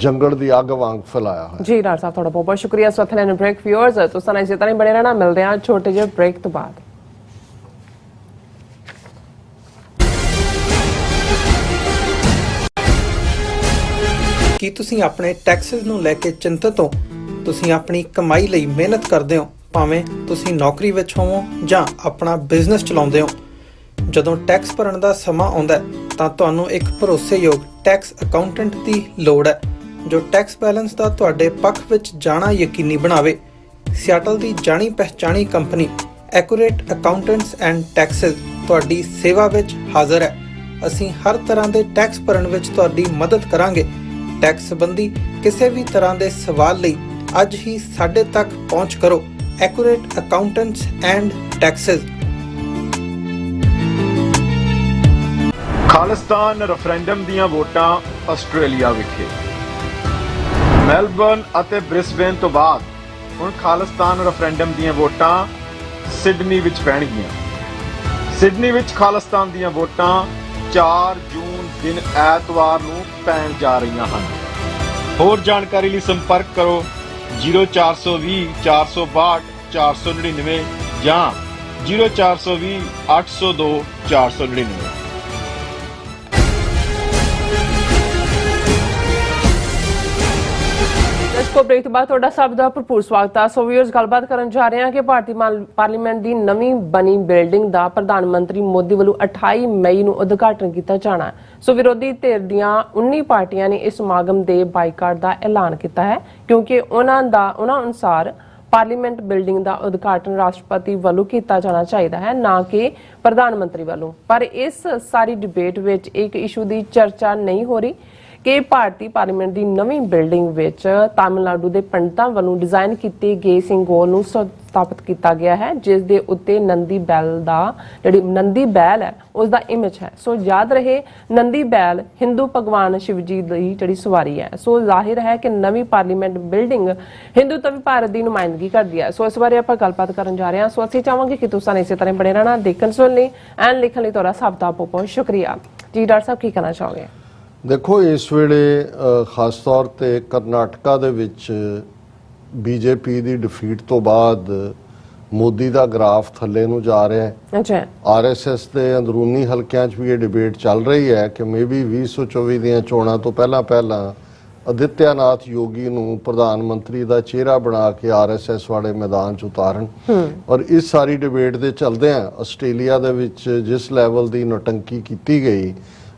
ਜੰਗਲ ਦੀ ਅੱਗ ਵਾਂਗ ਫੈਲਾਇਆ ਹੈ। ਜੀ ਡਾਕਟਰ ਸਾਹਿਬ ਤੁਹਾਡਾ ਬਹੁਤ ਬਹੁਤ ਸ਼ੁਕਰੀਆ। ਸੋ ਥੈਲੇ ਬ੍ਰੇਕ ਵਿਊਅਰਸ ਤੁਸੀਂ ਨਾਲ ਇਸੇ ਤਰ੍ਹਾਂ ਹੀ ਬਣੇ ਰਹਿਣਾ। ਮਿਲਦੇ ਹਾਂ ਛੋਟੇ ਜਿਹੇ ਬ੍ਰੇਕ ਤੋਂ ਬਾਅਦ। ਕੀ ਤੁਸੀਂ ਆਪਣੇ ਟੈਕਸਸ ਨੂੰ ਲੈ ਕੇ ਚਿੰਤਤ ਹੋ? ਤੁਸੀਂ ਆਪਣੀ ਕਮਾਈ ਲਈ ਮਿਹਨਤ ਕਰਦੇ ਹੋ, ਭਾਵੇਂ ਤੁਸੀਂ ਨੌਕਰੀ ਵਿੱਚ ਹੋਵੋ ਜਾਂ ਆਪਣਾ ਬਿਜ਼ਨਸ ਚਲਾਉਂਦੇ ਹੋ। ਜਦੋਂ ਟੈਕਸ ਭਰਨ ਦਾ ਸਮਾਂ ਆਉਂਦਾ ਤਾਂ ਤੁਹਾਨੂੰ ਇੱਕ ਭਰੋਸੇਯੋਗ ਟੈਕਸ ਅਕਾਊਂਟੈਂਟ ਦੀ ਲੋੜ ਹੈ ਜੋ ਟੈਕਸ ਬੈਲੈਂਸ ਦਾ ਤੁਹਾਡੇ ਪੱਖ ਵਿੱਚ ਜਾਣਾ ਯਕੀਨੀ ਬਣਾਵੇ। ਸਿਆਟਲ ਦੀ ਜਾਣੀ ਪਹਿਚਾਣੀ company Accurate Accountants and Taxes ਤੁਹਾਡੀ ਸੇਵਾ ਵਿੱਚ ਹਾਜ਼ਰ ਹੈ। ਅਸੀਂ ਹਰ ਤਰ੍ਹਾਂ ਦੇ ਟੈਕਸ ਭਰਨ ਵਿੱਚ ਤੁਹਾਡੀ ਮਦਦ ਕਰਾਂਗੇ। ਟੈਕਸ ਸੰਬੰਧੀ ਕਿਸੇ ਵੀ ਤਰ੍ਹਾਂ ਦੇ ਸਵਾਲ ਲਈ ਅੱਜ ਹੀ ਸਾਡੇ ਤੱਕ ਪਹੁੰਚ ਕਰੋ। Accurate Accountants and Texas. Khalistan referendum ਦੀਆਂ ਵੋਟਾਂ ਆਸਟ੍ਰੇਲੀਆ ਵਿਖੇ। ਮੈਲਬਰਨ ਅਤੇ ਬ੍ਰਿਸਬੇਨ ਤੋਂ ਬਾਅਦ ਹੁਣ ਖਾਲਿਸਤਾਨ ਰੈਫਰੈਂਡਮ ਦੀਆਂ ਵੋਟਾਂ ਸਿਡਨੀ ਵਿੱਚ ਪੈਣਗੀਆਂ। ਸਿਡਨੀ ਵਿੱਚ ਖਾਲਿਸਤਾਨ ਦੀਆਂ ਵੋਟਾਂ 4 ਜੂਨ ਦਿਨ ਐਤਵਾਰ ਨੂੰ ਪੈਣ ਜਾ ਰਹੀਆਂ ਹਨ। ਹੋਰ ਜਾਣਕਾਰੀ ਲਈ ਸੰਪਰਕ ਕਰੋ 0420 462 499 ਜਾਂ 0420 802 499। ਬ੍ਰੇਕ ਤੋਂ ਬਾਅਦ ਤੁਹਾਡਾ ਸਭ ਦਾ ਭਰਪੂਰ ਸਵਾਗਤ ਹੈ। ਸੋ ਵੀਅਰਸ ਗੱਲਬਾਤ ਕਰਨ ਜਾ ਰਹੇ ਹਾਂ ਕਿ ਭਾਰਤੀ ਪਾਰਲੀਮੈਂਟ ਦੀ ਨਵੀਂ ਬਣੀ ਬਿਲਡਿੰਗ ਦਾ ਪ੍ਰਧਾਨ ਮੰਤਰੀ ਮੋਦੀ ਵੱਲੋਂ 28 ਮਈ ਨੂੰ ਉਦਘਾਟਨ ਕੀਤਾ ਜਾਣਾ। ਸੋ ਵਿਰੋਧੀ ਧਿਰ ਦੀਆਂ 19 ਪਾਰਟੀਆਂ ਨੇ ਇਸ ਸਮਾਗਮ ਦੇ ਬਾਈਕਾਟ ਦਾ ਐਲਾਨ ਕੀਤਾ ਹੈ ਕਿਉਂਕਿ ਉਹਨਾਂ ਅਨੁਸਾਰ ਪਾਰਲੀਮੈਂਟ ਬਿਲਡਿੰਗ ਦਾ ਉਦਘਾਟਨ ਰਾਸ਼ਟਰਪਤੀ ਵੱਲੋਂ ਕੀਤਾ ਜਾਣਾ ਚਾਹੀਦਾ ਹੈ, ਨਾ ਕਿ ਪ੍ਰਧਾਨ ਮੰਤਰੀ ਵੱਲੋਂ। ਪਰ ਇਸ ਸਾਰੀ ਡਿਬੇਟ ਵਿੱਚ ਇੱਕ ਇਸ਼ੂ ਦੀ ਚਰਚਾ ਨਹੀਂ ਹੋ ਰਹੀ ਕਿ ਭਾਰਤੀ ਪਾਰਲੀਮੈਂਟ ਦੀ ਨਵੀਂ ਬਿਲਡਿੰਗ ਵਿੱਚ ਤਾਮਿਲਨਾਡੂ ਦੇ ਪੰਡਤਾਂ ਵੱਲੋਂ ਡਿਜ਼ਾਈਨ ਕੀਤੇ ਗਏ ਸਿੰਗੋਲ ਨੂੰ ਸਥਾਪਿਤ ਕੀਤਾ ਗਿਆ ਹੈ, ਜਿਸ ਦੇ ਉੱਤੇ ਨੰਦੀ ਬੈਲ ਹੈ ਉਸ ਦਾ ਇਮੇਜ ਹੈ। ਸੋ ਯਾਦ ਰਹੇ, ਨੰਦੀ ਬੈਲ ਹਿੰਦੂ ਭਗਵਾਨ ਸ਼ਿਵ ਜੀ ਦੀ ਜਿਹੜੀ ਸਵਾਰੀ ਹੈ। ਸੋ ਜ਼ਾਹਿਰ ਹੈ ਕਿ ਨਵੀਂ ਪਾਰਲੀਮੈਂਟ ਬਿਲਡਿੰਗ ਹਿੰਦੂਤਵੀ ਭਾਰਤ ਦੀ ਨੁਮਾਇੰਦਗੀ ਕਰਦੀ ਹੈ। ਸੋ ਇਸ ਬਾਰੇ ਆਪਾਂ ਗੱਲਬਾਤ ਕਰਨ ਜਾ ਰਹੇ ਹਾਂ। ਸੋ ਅਸੀਂ ਚਾਹਾਂਗੇ ਕਿ ਤੁਸੀਂ ਇਸੇ ਤਰ੍ਹਾਂ ਬਣੇ ਰਹਿਣਾ, ਦੇਖਣ ਸੁਣਨ ਲਈ ਐਂਡ ਲਿਖਣ ਲਈ ਤੁਹਾਡਾ ਸਭ ਦਾ ਬਹੁਤ ਬਹੁਤ ਸ਼ੁਕਰੀਆ ਜੀ। ਡਾਕਟਰ ਸਾਹਿਬ ਕੀ ਕਹਿਣਾ ਚਾਹੋਗੇ? ਦੇਖੋ, ਇਸ ਵੇਲੇ ਖਾਸ ਤੌਰ ਤੇ ਕਰਨਾਟਕਾ ਦੇ ਵਿੱਚ ਬੀਜੇਪੀ ਦੀ ਡਿਫੀਟ ਤੋਂ ਬਾਅਦ ਮੋਦੀ ਦਾ ਗ੍ਰਾਫ ਥੱਲੇ ਨੂੰ ਜਾ ਰਿਹਾ ਹੈ। ਅੱਛਾ। ਆਰਐਸਐਸ ਦੇ ਅੰਦਰੂਨੀ ਹਲਕਿਆਂ 'ਚ ਵੀ ਇਹ ਡਿਬੇਟ ਚੱਲ ਰਹੀ ਹੈ ਕਿ ਮੇਬੀ 2024 ਦੀਆਂ ਚੋਣਾਂ ਤੋਂ ਪਹਿਲਾਂ ਆਦਿੱਤਿਆਨਾਥ ਯੋਗੀ ਨੂੰ ਪ੍ਰਧਾਨ ਮੰਤਰੀ ਦਾ ਚਿਹਰਾ ਬਣਾ ਕੇ ਆਰਐਸਐਸ ਵਾਲੇ ਮੈਦਾਨ 'ਚ ਉਤਾਰਨ। ਔਰ ਇਸ ਸਾਰੀ ਡਿਬੇਟ ਦੇ ਚੱਲਦਿਆਂ ਆਸਟ੍ਰੇਲੀਆ ਦੇ ਵਿੱਚ ਜਿਸ ਲੈਵਲ ਦੀ ਨੌਟੰਕੀ ਕੀਤੀ ਗਈ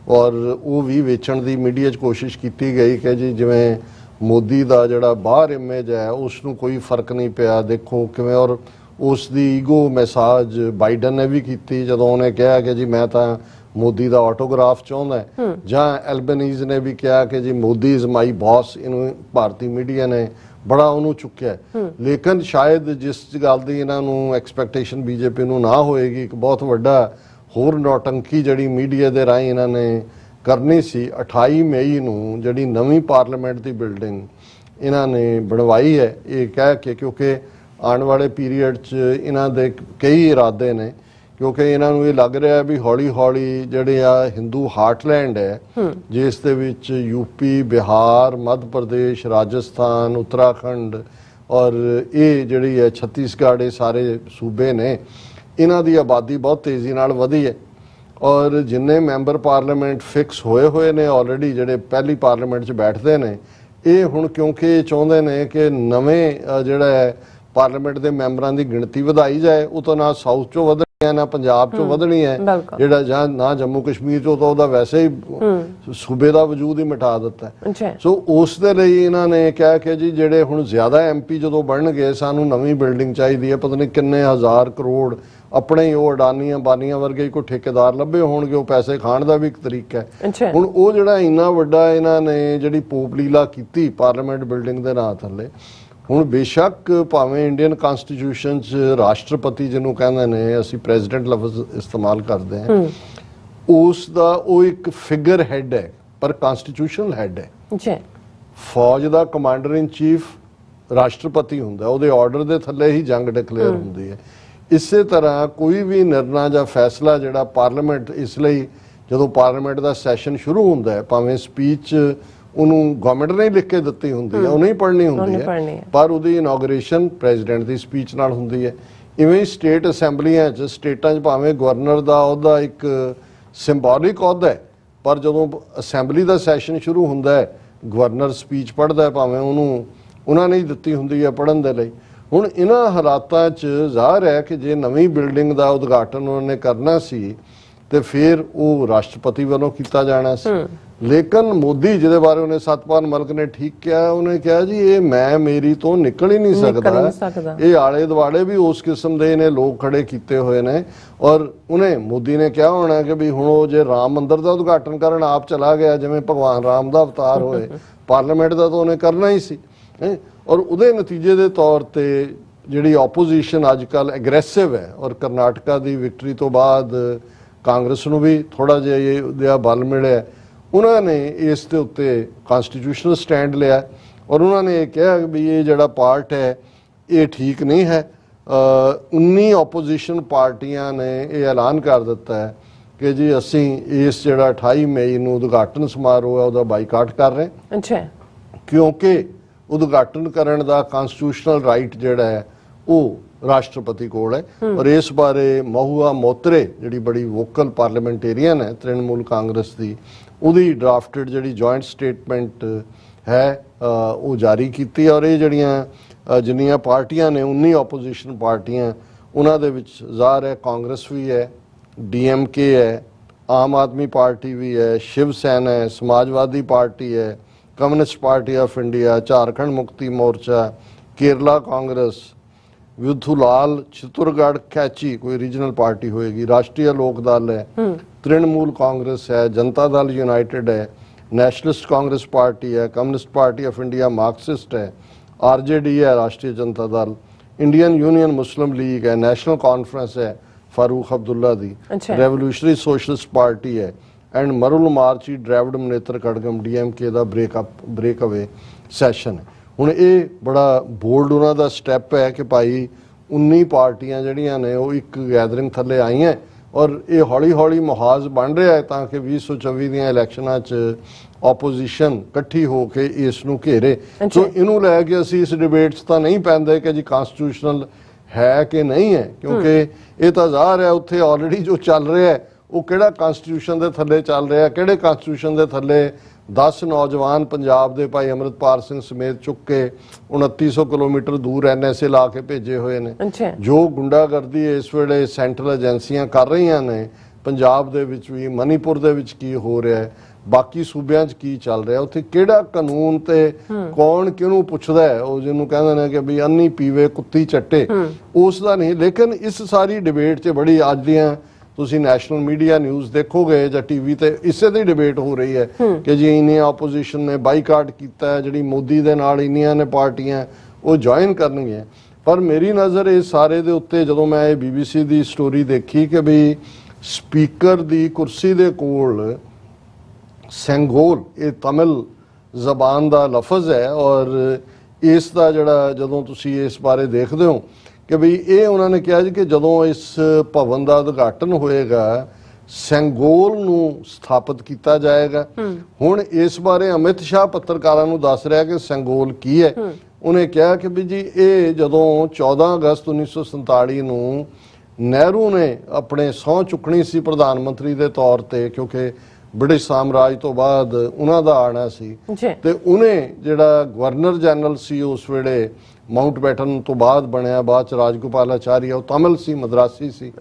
ਔਰ ਉਹ ਵੀ ਵੇਚਣ ਦੀ ਮੀਡੀਆ 'ਚ ਕੋਸ਼ਿਸ਼ ਕੀਤੀ ਗਈ ਕਿ ਜੀ ਜਿਵੇਂ ਮੋਦੀ ਦਾ ਜਿਹੜਾ ਬਾਹਰ ਇਮੇਜ ਹੈ ਉਸ ਨੂੰ ਕੋਈ ਫਰਕ ਨਹੀਂ ਪਿਆ, ਦੇਖੋ ਕਿਵੇਂ। ਔਰ ਉਸ ਦੀ ਈਗੋ ਮੈਸਾਜ ਬਾਈਡਨ ਨੇ ਵੀ ਕੀਤੀ ਜਦੋਂ ਉਹਨੇ ਕਿਹਾ ਕਿ ਜੀ ਮੈਂ ਤਾਂ ਮੋਦੀ ਦਾ ਆਟੋਗ੍ਰਾਫ ਚਾਹੁੰਦਾ, ਜਾਂ ਐਲਬਨੀਜ਼ ਨੇ ਵੀ ਕਿਹਾ ਕਿ ਜੀ ਮੋਦੀ ਇਜ਼ ਮਾਈ ਬੌਸ। ਇਹਨੂੰ ਭਾਰਤੀ ਮੀਡੀਆ ਨੇ ਬੜਾ ਉਹਨੂੰ ਚੁੱਕਿਆ। ਲੇਕਿਨ ਸ਼ਾਇਦ ਜਿਸ ਗੱਲ ਦੀ ਇਹਨਾਂ ਨੂੰ ਐਕਸਪੈਕਟੇਸ਼ਨ ਬੀਜੇਪੀ ਨੂੰ ਨਾ ਹੋਏਗੀ, ਇੱਕ ਬਹੁਤ ਵੱਡਾ ਹੋਰ ਨੌਟੰਕੀ ਜਿਹੜੀ ਮੀਡੀਆ ਦੇ ਰਾਹੀਂ ਇਹਨਾਂ ਨੇ ਕਰਨੀ ਸੀ। 28 ਮਈ ਨੂੰ ਜਿਹੜੀ ਨਵੀਂ ਪਾਰਲੀਮੈਂਟ ਦੀ ਬਿਲਡਿੰਗ ਇਹਨਾਂ ਨੇ ਬਣਵਾਈ ਹੈ, ਇਹ ਕਹਿ ਕੇ ਕਿਉਂਕਿ ਆਉਣ ਵਾਲੇ ਪੀਰੀਅਡ 'ਚ ਇਹਨਾਂ ਦੇ ਕਈ ਇਰਾਦੇ ਨੇ, ਕਿਉਂਕਿ ਇਹਨਾਂ ਨੂੰ ਇਹ ਲੱਗ ਰਿਹਾ ਵੀ ਹੌਲੀ ਜਿਹੜੇ ਆ ਹਿੰਦੂ ਹਾਰਟਲੈਂਡ ਹੈ ਜਿਸ ਦੇ ਵਿੱਚ ਯੂਪੀ, ਬਿਹਾਰ, ਮੱਧ ਪ੍ਰਦੇਸ਼, ਰਾਜਸਥਾਨ, ਉੱਤਰਾਖੰਡ ਔਰ ਇਹ ਜਿਹੜੀ ਹੈ ਛੱਤੀਸਗੜ੍ਹ, ਇਹ ਸਾਰੇ ਸੂਬੇ ਨੇ, ਇਹਨਾਂ ਦੀ ਆਬਾਦੀ ਬਹੁਤ ਤੇਜ਼ੀ ਨਾਲ ਵਧੀ ਹੈ। ਔਰ ਜਿੰਨੇ ਮੈਂਬਰ ਪਾਰਲੀਮੈਂਟ ਫਿਕਸ ਹੋਏ ਨੇ ਆਲਰੇਡੀ, ਜਿਹੜੇ ਪਹਿਲੀ ਪਾਰਲੀਮੈਂਟ 'ਚ ਬੈਠਦੇ ਨੇ, ਇਹ ਹੁਣ ਕਿਉਂਕਿ ਇਹ ਚਾਹੁੰਦੇ ਨੇ ਕਿ ਨਵੇਂ ਜਿਹੜਾ ਹੈ ਪਾਰਲੀਮੈਂਟ ਦੇ ਮੈਂਬਰਾਂ ਦੀ ਗਿਣਤੀ ਵਧਾਈ ਜਾਏ। ਉਹ ਤਾਂ ਨਾ ਸਾਊਥ 'ਚੋਂ ਵਧਣੀ ਹੈ ਨਾ ਪੰਜਾਬ 'ਚੋਂ ਵਧਣੀ ਹੈ, ਜਿਹੜਾ ਜਾਂ ਨਾ ਜੰਮੂ ਕਸ਼ਮੀਰ 'ਚੋਂ, ਤਾਂ ਉਹਦਾ ਵੈਸੇ ਹੀ ਸੂਬੇ ਦਾ ਵਜੂਦ ਹੀ ਮਿਟਾ ਦਿੱਤਾ। ਸੋ ਉਸ ਦੇ ਲਈ ਇਹਨਾਂ ਨੇ ਕਿਹਾ ਕਿ ਜੀ ਜਿਹੜੇ ਹੁਣ ਜ਼ਿਆਦਾ ਐਮਪੀ ਜਦੋਂ ਬਣਨਗੇ ਸਾਨੂੰ ਨਵੀਂ ਬਿਲਡਿੰਗ ਚਾਹੀਦੀ ਹੈ। ਪਤਾ ਨਹੀਂ ਕਿੰਨੇ ਹਜ਼ਾਰ ਕਰੋੜ ਆਪਣੇ ਹੀ ਉਹ ਅਡਾਨੀ ਅੰਬਾਨੀਆਂ ਵਰਗੇ ਕੋਈ ਠੇਕੇਦਾਰ ਲੱਭੇ ਹੋਣਗੇ, ਉਹ ਪੈਸੇ ਖਾਣ ਦਾ ਵੀ ਇੱਕ ਤਰੀਕਾ ਹੈ। ਹੁਣ ਉਹ ਜਿਹੜਾ ਇੰਨਾ ਵੱਡਾ ਇਹਨਾਂ ਨੇ ਜਿਹੜੀ ਪੋਪ ਲੀਲਾ ਕੀਤੀ ਪਾਰਲੀਮੈਂਟ ਬਿਲਡਿੰਗ ਦੇ ਨਾਂ ਥੱਲੇ, ਹੁਣ ਬੇਸ਼ੱਕ ਭਾਵੇਂ ਇੰਡੀਅਨ ਕਨਸਟੀਟਿਊਸ਼ਨ 'ਚ ਰਾਸ਼ਟਰਪਤੀ ਜਿਹਨੂੰ ਕਹਿੰਦੇ ਨੇ, ਅਸੀਂ ਪ੍ਰੈਜ਼ੀਡੈਂਟ ਲਫ਼ਜ਼ ਇਸਤੇਮਾਲ ਕਰਦੇ ਹਾਂ, ਉਸ ਦਾ ਉਹ ਇੱਕ ਫਿਗਰ ਹੈਡ ਹੈ ਪਰ ਕਨਸਟੀਟਿਊਸ਼ਨਲ ਹੈਡ ਹੈ। ਫੌਜ ਦਾ ਕਮਾਂਡਰ ਇਨ ਚੀਫ ਰਾਸ਼ਟਰਪਤੀ ਹੁੰਦਾ, ਉਹਦੇ ਆਰਡਰ ਦੇ ਥੱਲੇ ਹੀ ਜੰਗ ਡਿਕਲੇਅਰ ਹੁੰਦੀ ਹੈ। ਇਸੇ ਤਰ੍ਹਾਂ ਕੋਈ ਵੀ ਨਿਰਣਾ ਜਾਂ ਫੈਸਲਾ ਜਿਹੜਾ ਪਾਰਲੀਮੈਂਟ, ਇਸ ਲਈ ਜਦੋਂ ਪਾਰਲੀਮੈਂਟ ਦਾ ਸੈਸ਼ਨ ਸ਼ੁਰੂ ਹੁੰਦਾ ਹੈ, ਭਾਵੇਂ ਸਪੀਚ ਉਹਨੂੰ ਗਵਰਨਮੈਂਟ ਨੇ ਲਿਖ ਕੇ ਦਿੱਤੀ ਹੁੰਦੀ ਹੈ, ਉਹਨੇ ਹੀ ਪੜ੍ਹਨੀ ਹੁੰਦੀ ਹੈ, ਪਰ ਉਹਦੀ ਇਨੋਗ੍ਰੇਸ਼ਨ ਪ੍ਰੈਜ਼ੀਡੈਂਟ ਦੀ ਸਪੀਚ ਨਾਲ ਹੁੰਦੀ ਹੈ। ਇਵੇਂ ਹੀ ਸਟੇਟ ਅਸੈਂਬਲੀਆਂ 'ਚ, ਸਟੇਟਾਂ 'ਚ ਭਾਵੇਂ ਗਵਰਨਰ ਦਾ ਉਹਦਾ ਇੱਕ ਸਿੰਬੋਲਿਕ ਅਹੁਦਾ ਹੈ, ਪਰ ਜਦੋਂ ਅਸੈਂਬਲੀ ਦਾ ਸੈਸ਼ਨ ਸ਼ੁਰੂ ਹੁੰਦਾ ਹੈ ਗਵਰਨਰ ਸਪੀਚ ਪੜ੍ਹਦਾ ਹੈ, ਭਾਵੇਂ ਉਹਨੂੰ ਉਹਨਾਂ ਨੇ ਹੀ ਦਿੱਤੀ ਹੁੰਦੀ ਹੈ ਪੜ੍ਹਨ ਦੇ ਲਈ। ਹੁਣ ਇਹਨਾਂ ਹਾਲਾਤਾਂ 'ਚ ਜ਼ਾਹਰ ਹੈ ਕਿ ਜੇ ਨਵੀਂ ਬਿਲਡਿੰਗ ਦਾ ਉਦਘਾਟਨ ਉਹਨਾਂ ਨੇ ਕਰਨਾ ਸੀ ਤੇ ਫਿਰ ਉਹ ਰਾਸ਼ਟਰਪਤੀ ਵੱਲੋਂ ਕੀਤਾ ਜਾਣਾ ਸੀ। ਲੇਕਿਨ ਮੋਦੀ, ਜਿਹਦੇ ਬਾਰੇ ਉਹਨੇ ਸਤਪਾਲ ਮਲਿਕ ਨੇ ਠੀਕ ਕਿਹਾ, ਉਹਨੇ ਕਿਹਾ ਜੀ ਇਹ ਮੇਰੀ ਤੋਂ ਨਿਕਲ ਹੀ ਨਹੀਂ ਸਕਦਾ, ਇਹ ਆਲੇ ਦੁਆਲੇ ਵੀ ਉਸ ਕਿਸਮ ਦੇ ਨੇ ਲੋਕ ਖੜੇ ਕੀਤੇ ਹੋਏ ਨੇ। ਔਰ ਉਹਨੇ ਮੋਦੀ ਨੇ ਕਿਹਾ ਹੋਣਾ ਕਿ ਵੀ ਹੁਣ ਉਹ ਜੇ ਰਾਮ ਮੰਦਿਰ ਦਾ ਉਦਘਾਟਨ ਕਰਨ ਆਪ ਚਲਾ ਗਿਆ, ਜਿਵੇਂ ਭਗਵਾਨ ਰਾਮ ਦਾ ਅਵਤਾਰ ਹੋਏ, ਪਾਰਲੀਮੈਂਟ ਦਾ ਤਾਂ ਉਹਨੇ ਕਰਨਾ ਹੀ ਸੀ। ਔਰ ਉਹਦੇ ਨਤੀਜੇ ਦੇ ਤੌਰ ਤੇ ਜਿਹੜੀ ਆਪੋਜੀਸ਼ਨ ਅੱਜ ਕੱਲ੍ਹ ਐਗਰੈਸਿਵ ਹੈ, ਔਰ ਕਰਨਾਟਕਾ ਦੀ ਵਿਕਟਰੀ ਤੋਂ ਬਾਅਦ ਕਾਂਗਰਸ ਨੂੰ ਵੀ ਥੋੜਾ ਜਿਹਾ ਬਲ ਮਿਲਿਆ, ਉਹਨਾਂ ਨੇ ਇਸ ਦੇ ਉੱਤੇ ਕਨਸਟੀਟਿਊਸ਼ਨਲ ਸਟੈਂਡ ਲਿਆ। ਔਰ ਉਹਨਾਂ ਨੇ ਇਹ ਕਿਹਾ ਵੀ ਇਹ ਜਿਹੜਾ ਪਾਰਟ ਹੈ ਇਹ ਠੀਕ ਨਹੀਂ ਹੈ। 19 ਆਪੋਜੀਸ਼ਨ ਪਾਰਟੀਆਂ ਨੇ ਇਹ ਐਲਾਨ ਕਰ ਦਿੱਤਾ ਹੈ ਕਿ ਜੀ ਅਸੀਂ ਇਸ ਜਿਹੜਾ 28 ਮਈ ਨੂੰ ਉਦਘਾਟਨ ਸਮਾਰੋਹ ਹੈ ਉਹਦਾ ਬਾਈਕਾਟ ਕਰ ਰਹੇ ਹਾਂ, ਕਿਉਂਕਿ ਉਦਘਾਟਨ ਕਰਨ ਦਾ ਕਨਸਟੀਟਿਊਸ਼ਨਲ ਰਾਈਟ ਜਿਹੜਾ ਹੈ ਉਹ ਰਾਸ਼ਟਰਪਤੀ ਕੋਲ ਹੈ। ਔਰ ਇਸ ਬਾਰੇ ਮਹੁਆ ਮੋਤਰੇ, ਜਿਹੜੀ ਬੜੀ ਵੋਕਲ ਪਾਰਲੀਮੈਂਟੇਰੀਅਨ ਹੈ ਤ੍ਰਿਣਮੂਲ ਕਾਂਗਰਸ ਦੀ, ਉਹਦੀ ਡਰਾਫਟਡ ਜਿਹੜੀ ਜੁਆਇੰਟ ਸਟੇਟਮੈਂਟ ਹੈ ਉਹ ਜਾਰੀ ਕੀਤੀ। ਔਰ ਇਹ ਜਿੰਨੀਆਂ ਪਾਰਟੀਆਂ ਨੇ 19 ਆਪੋਜੀਸ਼ਨ ਪਾਰਟੀਆਂ, ਉਹਨਾਂ ਦੇ ਵਿੱਚ ਜ਼ਾਹਰ ਹੈ ਕਾਂਗਰਸ ਵੀ ਹੈ, DMK ਹੈ, ਆਮ ਆਦਮੀ ਪਾਰਟੀ ਵੀ ਹੈ, ਸ਼ਿਵ ਸੈਨਾ ਹੈ, ਸਮਾਜਵਾਦੀ ਪਾਰਟੀ ਹੈ, communist party of India, Jharkhand ਮੁਕਤੀ ਮੋਰਚਾ, ਕੇਰਲਾ ਕਾਂਗਰਸ, ਵਿਧੂਲਾਲ ਚਿਤੁਰਗੜ੍ਹ ਕੈਚੀ ਕੋਈ ਰੀਜਨਲ ਪਾਰਟੀ ਹੋਏਗੀ, ਰਾਸ਼ਟਰੀ ਲੋਕ ਦਲ ਹੈ, ਤ੍ਰਿਣਮੂਲ ਕਾਂਗਰਸ ਹੈ, ਜਨਤਾ ਦਲ ਯੂਨਾਈਟਿਡ ਹੈ, नेशनलिस्ट कांग्रेस पार्टी है, communist party of India Marxist है, आरजेडी है राष्ट्रीय जनता दल, इंडियन यूनियन मुस्लिम लीग है, नेशनल कॉन्फ्रेंस है फारूक अब्दुल्ला दी, रेवोल्यूशनरी सोशलिस्ट पार्टी है एंड मरुल मार्ची द्रविड़ मुनेत्र कड़गम डीएमके का ब्रेक अवे सैशन है। हुण ये बड़ा बोल्ड उन्हां दा स्टैप है कि भाई 19 पार्टियां जिहड़ियां ने वो एक गैदरिंग थल्ले आई हैं और ये हौली हौली मुहाज बन रहा है ताकि 2024 ਦੀਆਂ ਇਲੈਕਸ਼ਨਾਂ 'ਚ ਆਪੋਜੀਸ਼ਨ ਇਕੱਠੀ ਹੋ ਕੇ ਇਸ ਨੂੰ ਘੇਰੇ। ਸੋ ਇਹਨੂੰ ਲੈ ਕੇ ਅਸੀਂ ਇਸ ਡਿਬੇਟ 'ਚ ਤਾਂ ਨਹੀਂ ਪੈਂਦੇ ਕਿ ਜੀ ਕਨਸਟੀਟਿਊਸ਼ਨਲ ਹੈ ਕਿ ਨਹੀਂ ਹੈ, ਕਿਉਂਕਿ ਇਹ ਤਾਂ ਜ਼ਾਹਰ ਹੈ ਉੱਥੇ ਆਲਰੇਡੀ ਜੋ ਚੱਲ ਰਿਹਾ ਹੈ ਉਹ ਕਿਹੜਾ ਕਨਸਟੀਟਿਊਸ਼ਨ ਦੇ ਥੱਲੇ ਚੱਲ ਰਿਹਾ, ਕਿਹੜੇ ਕਨਸਟੀਟਿਊਸ਼ਨ ਦੇ ਥੱਲੇ 10 ਨੌਜਵਾਨ ਪੰਜਾਬ ਦੇ ਭਾਈ ਅੰਮ੍ਰਿਤਪਾਲ ਸਿੰਘ ਸਮੇਤ ਚੁੱਕ ਕੇ 2900 ਕਿਲੋਮੀਟਰ ਦੂਰ ਐਨਐਸਏ ਲਾ ਕੇ ਭੇਜੇ ਹੋਏ ਨੇ। ਜੋ ਗੁੰਡਾਗਰਦੀ ਇਸ ਵੇਲੇ ਸੈਂਟਰਲ ਏਜੰਸੀਆਂ ਕਰ ਰਹੀਆਂ ਨੇ ਪੰਜਾਬ ਦੇ ਵਿੱਚ ਵੀ, ਮਨੀਪੁਰ ਦੇ ਵਿੱਚ ਕੀ ਹੋ ਰਿਹਾ ਹੈ, ਬਾਕੀ ਸੂਬਿਆਂ 'ਚ ਕੀ ਚੱਲ ਰਿਹਾ, ਉੱਥੇ ਕਿਹੜਾ ਕਾਨੂੰਨ ਤੇ ਕੌਣ ਕਿਹਨੂੰ ਪੁੱਛਦਾ ਹੈ, ਉਹ ਜਿਹਨੂੰ ਕਹਿੰਦੇ ਨੇ ਕਿ ਵੀ ਅੰਨੀ ਪੀਵੇ ਕੁੱਤੀ ਚੱਟੇ, ਉਸ ਦਾ ਨਹੀਂ। ਲੇਕਿਨ ਇਸ ਸਾਰੀ ਡਿਬੇਟ 'ਚ ਬੜੀ ਅੱਜ ਦੀਆਂ ਤੁਸੀਂ ਨੈਸ਼ਨਲ ਮੀਡੀਆ ਨਿਊਜ਼ ਦੇਖੋਗੇ ਜਾਂ ਟੀਵੀ ਤੇ ਇਸੇ ਦੀ ਡਿਬੇਟ ਹੋ ਰਹੀ ਹੈ ਕਿ ਜੀ ਇੰਨੀਆਂ ਆਪੋਜੀਸ਼ਨ ਨੇ ਬਾਈਕਾਟ ਕੀਤਾ ਹੈ, ਜਿਹੜੀ ਮੋਦੀ ਦੇ ਨਾਲ ਇੰਨੀਆਂ ਨੇ ਪਾਰਟੀਆਂ ਉਹ ਜੁਆਇਨ ਕਰਨਗੀਆਂ। ਪਰ ਮੇਰੀ ਨਜ਼ਰ ਇਸ ਸਾਰੇ ਦੇ ਉੱਤੇ ਜਦੋਂ ਮੈਂ ਇਹ BBC ਦੀ ਸਟੋਰੀ ਦੇਖੀ ਕਿ ਵੀ ਸਪੀਕਰ ਦੀ ਕੁਰਸੀ ਦੇ ਕੋਲ ਸੈਂਗੋਲ, ਇਹ ਤਮਿਲ ਜ਼ਬਾਨ ਦਾ ਲਫ਼ਜ਼ ਹੈ ਔਰ ਇਸ ਦਾ ਜਿਹੜਾ ਜਦੋਂ ਤੁਸੀਂ ਇਸ ਬਾਰੇ ਦੇਖਦੇ ਹੋ ਕਿ ਵੀ ਇਹ ਉਹਨਾਂ ਨੇ ਕਿਹਾ ਜੀ ਕਿ ਜਦੋਂ ਇਸ ਭਵਨ ਦਾ ਉਦਘਾਟਨ ਹੋਏਗਾ ਸੈਂਗੋਲ ਨੂੰ ਸਥਾਪਿਤ ਕੀਤਾ ਜਾਏਗਾ। ਹੁਣ ਇਸ ਬਾਰੇ ਅਮਿਤ ਸ਼ਾਹ ਪੱਤਰਕਾਰਾਂ ਨੂੰ ਦੱਸ ਰਿਹਾ ਕਿ ਸੈਂਗੋਲ ਕੀ ਹੈ। ਉਹਨੇ ਕਿਹਾ ਕਿ ਵੀ ਜੀ ਇਹ ਜਦੋਂ 14 ਅਗਸਤ 1947 ਨੂੰ ਨਹਿਰੂ ਨੇ ਆਪਣੇ ਸਹੁੰ ਚੁੱਕਣੀ ਸੀ ਪ੍ਰਧਾਨ ਮੰਤਰੀ ਦੇ ਤੌਰ ਤੇ, ਕਿਉਂਕਿ ਬ੍ਰਿਟਿਸ਼ ਸਾਮਰਾਜ ਤੋਂ ਬਾਅਦ ਉਹਨਾਂ ਦਾ ਆਣਾ ਸੀ, ਤੇ ਉਹਨੇ ਜਿਹੜਾ ਗਵਰਨਰ ਜਨਰਲ ਸੀ ਉਸ ਵੇਲੇ ਮਾਊਂਟਬੈਟਨ ਤੋਂ ਬਾਅਦ ਬਣਿਆ, ਬਾਅਦ ਚ ਰਾਜਗੋਪਾਲਾਚਾਰੀਆ, ਉਹ ਤਮਿਲ ਸੀ, ਮਦਰਾਸੀ ਸੀ,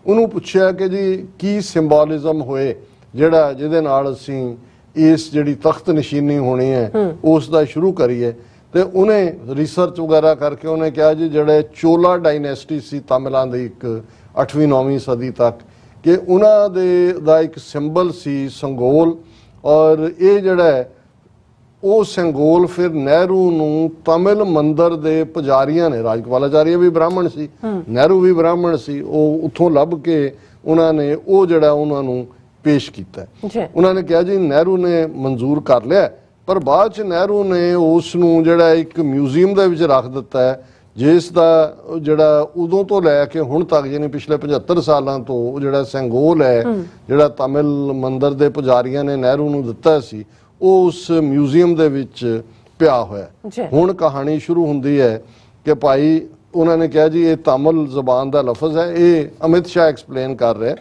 ਉਹਨੂੰ ਪੁੱਛਿਆ ਕਿ ਜੀ ਕੀ ਸਿੰਬੋਲਿਜ਼ਮ ਹੋਏ ਜਿਹੜਾ ਜਿਹਦੇ ਨਾਲ ਅਸੀਂ ਇਸ ਜਿਹੜੀ ਤਖਤ ਨਸ਼ੀਨੀ ਹੋਣੀ ਹੈ ਉਸ ਦਾ ਸ਼ੁਰੂ ਕਰੀਏ। ਤੇ ਉਹਨੇ ਰਿਸਰਚ ਵਗੈਰਾ ਕਰਕੇ ਉਹਨੇ ਕਿਹਾ ਜੀ ਜਿਹੜੇ ਚੋਲਾ ਡਾਇਨੈਸਟੀ ਸੀ ਤਮਿਲਾਂ ਦੀ ਇੱਕ 8ਵੀਂ 9ਵੀਂ ਸਦੀ ਤੱਕ, ਕਿ ਉਹਨਾਂ ਦੇ ਦਾ ਇੱਕ ਸਿੰਬਲ ਸੀ ਸੰਗੋਲ, ਔਰ ਇਹ ਜਿਹੜਾ ਹੈ ਉਹ ਸੰਗੋਲ ਫਿਰ ਨਹਿਰੂ ਨੂੰ ਤਮਿਲ ਮੰਦਰ ਦੇ ਪੁਜਾਰੀਆਂ ਨੇ, ਰਾਜਗੋਪਾਲਾਚਾਰੀਆ ਵੀ ਬ੍ਰਾਹਮਣ ਸੀ, ਨਹਿਰੂ ਵੀ ਬ੍ਰਾਹਮਣ ਸੀ, ਉਹ ਉੱਥੋਂ ਲੱਭ ਕੇ ਉਹਨਾਂ ਨੇ ਉਹ ਜਿਹੜਾ ਉਹਨਾਂ ਨੂੰ ਪੇਸ਼ ਕੀਤਾ। ਉਹਨਾਂ ਨੇ ਕਿਹਾ ਜੀ ਨਹਿਰੂ ਨੇ ਮਨਜ਼ੂਰ ਕਰ ਲਿਆ, ਪਰ ਬਾਅਦ ਚ ਨਹਿਰੂ ਨੇ ਉਸ ਨੂੰ ਜਿਹੜਾ ਇੱਕ ਮਿਊਜ਼ੀਅਮ ਦੇ ਵਿੱਚ ਰੱਖ ਦਿੱਤਾ ਹੈ, ਜਿਸ ਦਾ ਜਿਹੜਾ ਉਦੋਂ ਤੋਂ ਲੈ ਕੇ ਹੁਣ ਤੱਕ ਯਾਨੀ ਪਿਛਲੇ 75 ਸਾਲਾਂ ਤੋਂ ਜਿਹੜਾ ਸੰਗੋਲ ਹੈ ਜਿਹੜਾ ਤਮਿਲ ਮੰਦਰ ਦੇ ਪੁਜਾਰੀਆਂ ਨੇ ਨਹਿਰੂ ਨੂੰ ਦਿੱਤਾ ਸੀ, ਉਹ ਉਸ ਮਿਊਜ਼ੀਅਮ ਦੇ ਵਿੱਚ ਪਿਆ ਹੋਇਆ। ਹੁਣ ਕਹਾਣੀ ਸ਼ੁਰੂ ਹੁੰਦੀ ਹੈ ਕਿ ਭਾਈ ਉਹਨਾਂ ਨੇ ਕਿਹਾ ਜੀ ਇਹ ਤਮਿਲ ਜ਼ਬਾਨ ਦਾ ਲਫ਼ਜ਼ ਹੈ, ਇਹ ਅਮਿਤ ਸ਼ਾਹ ਐਕਸਪਲੇਨ ਕਰ ਰਿਹਾ,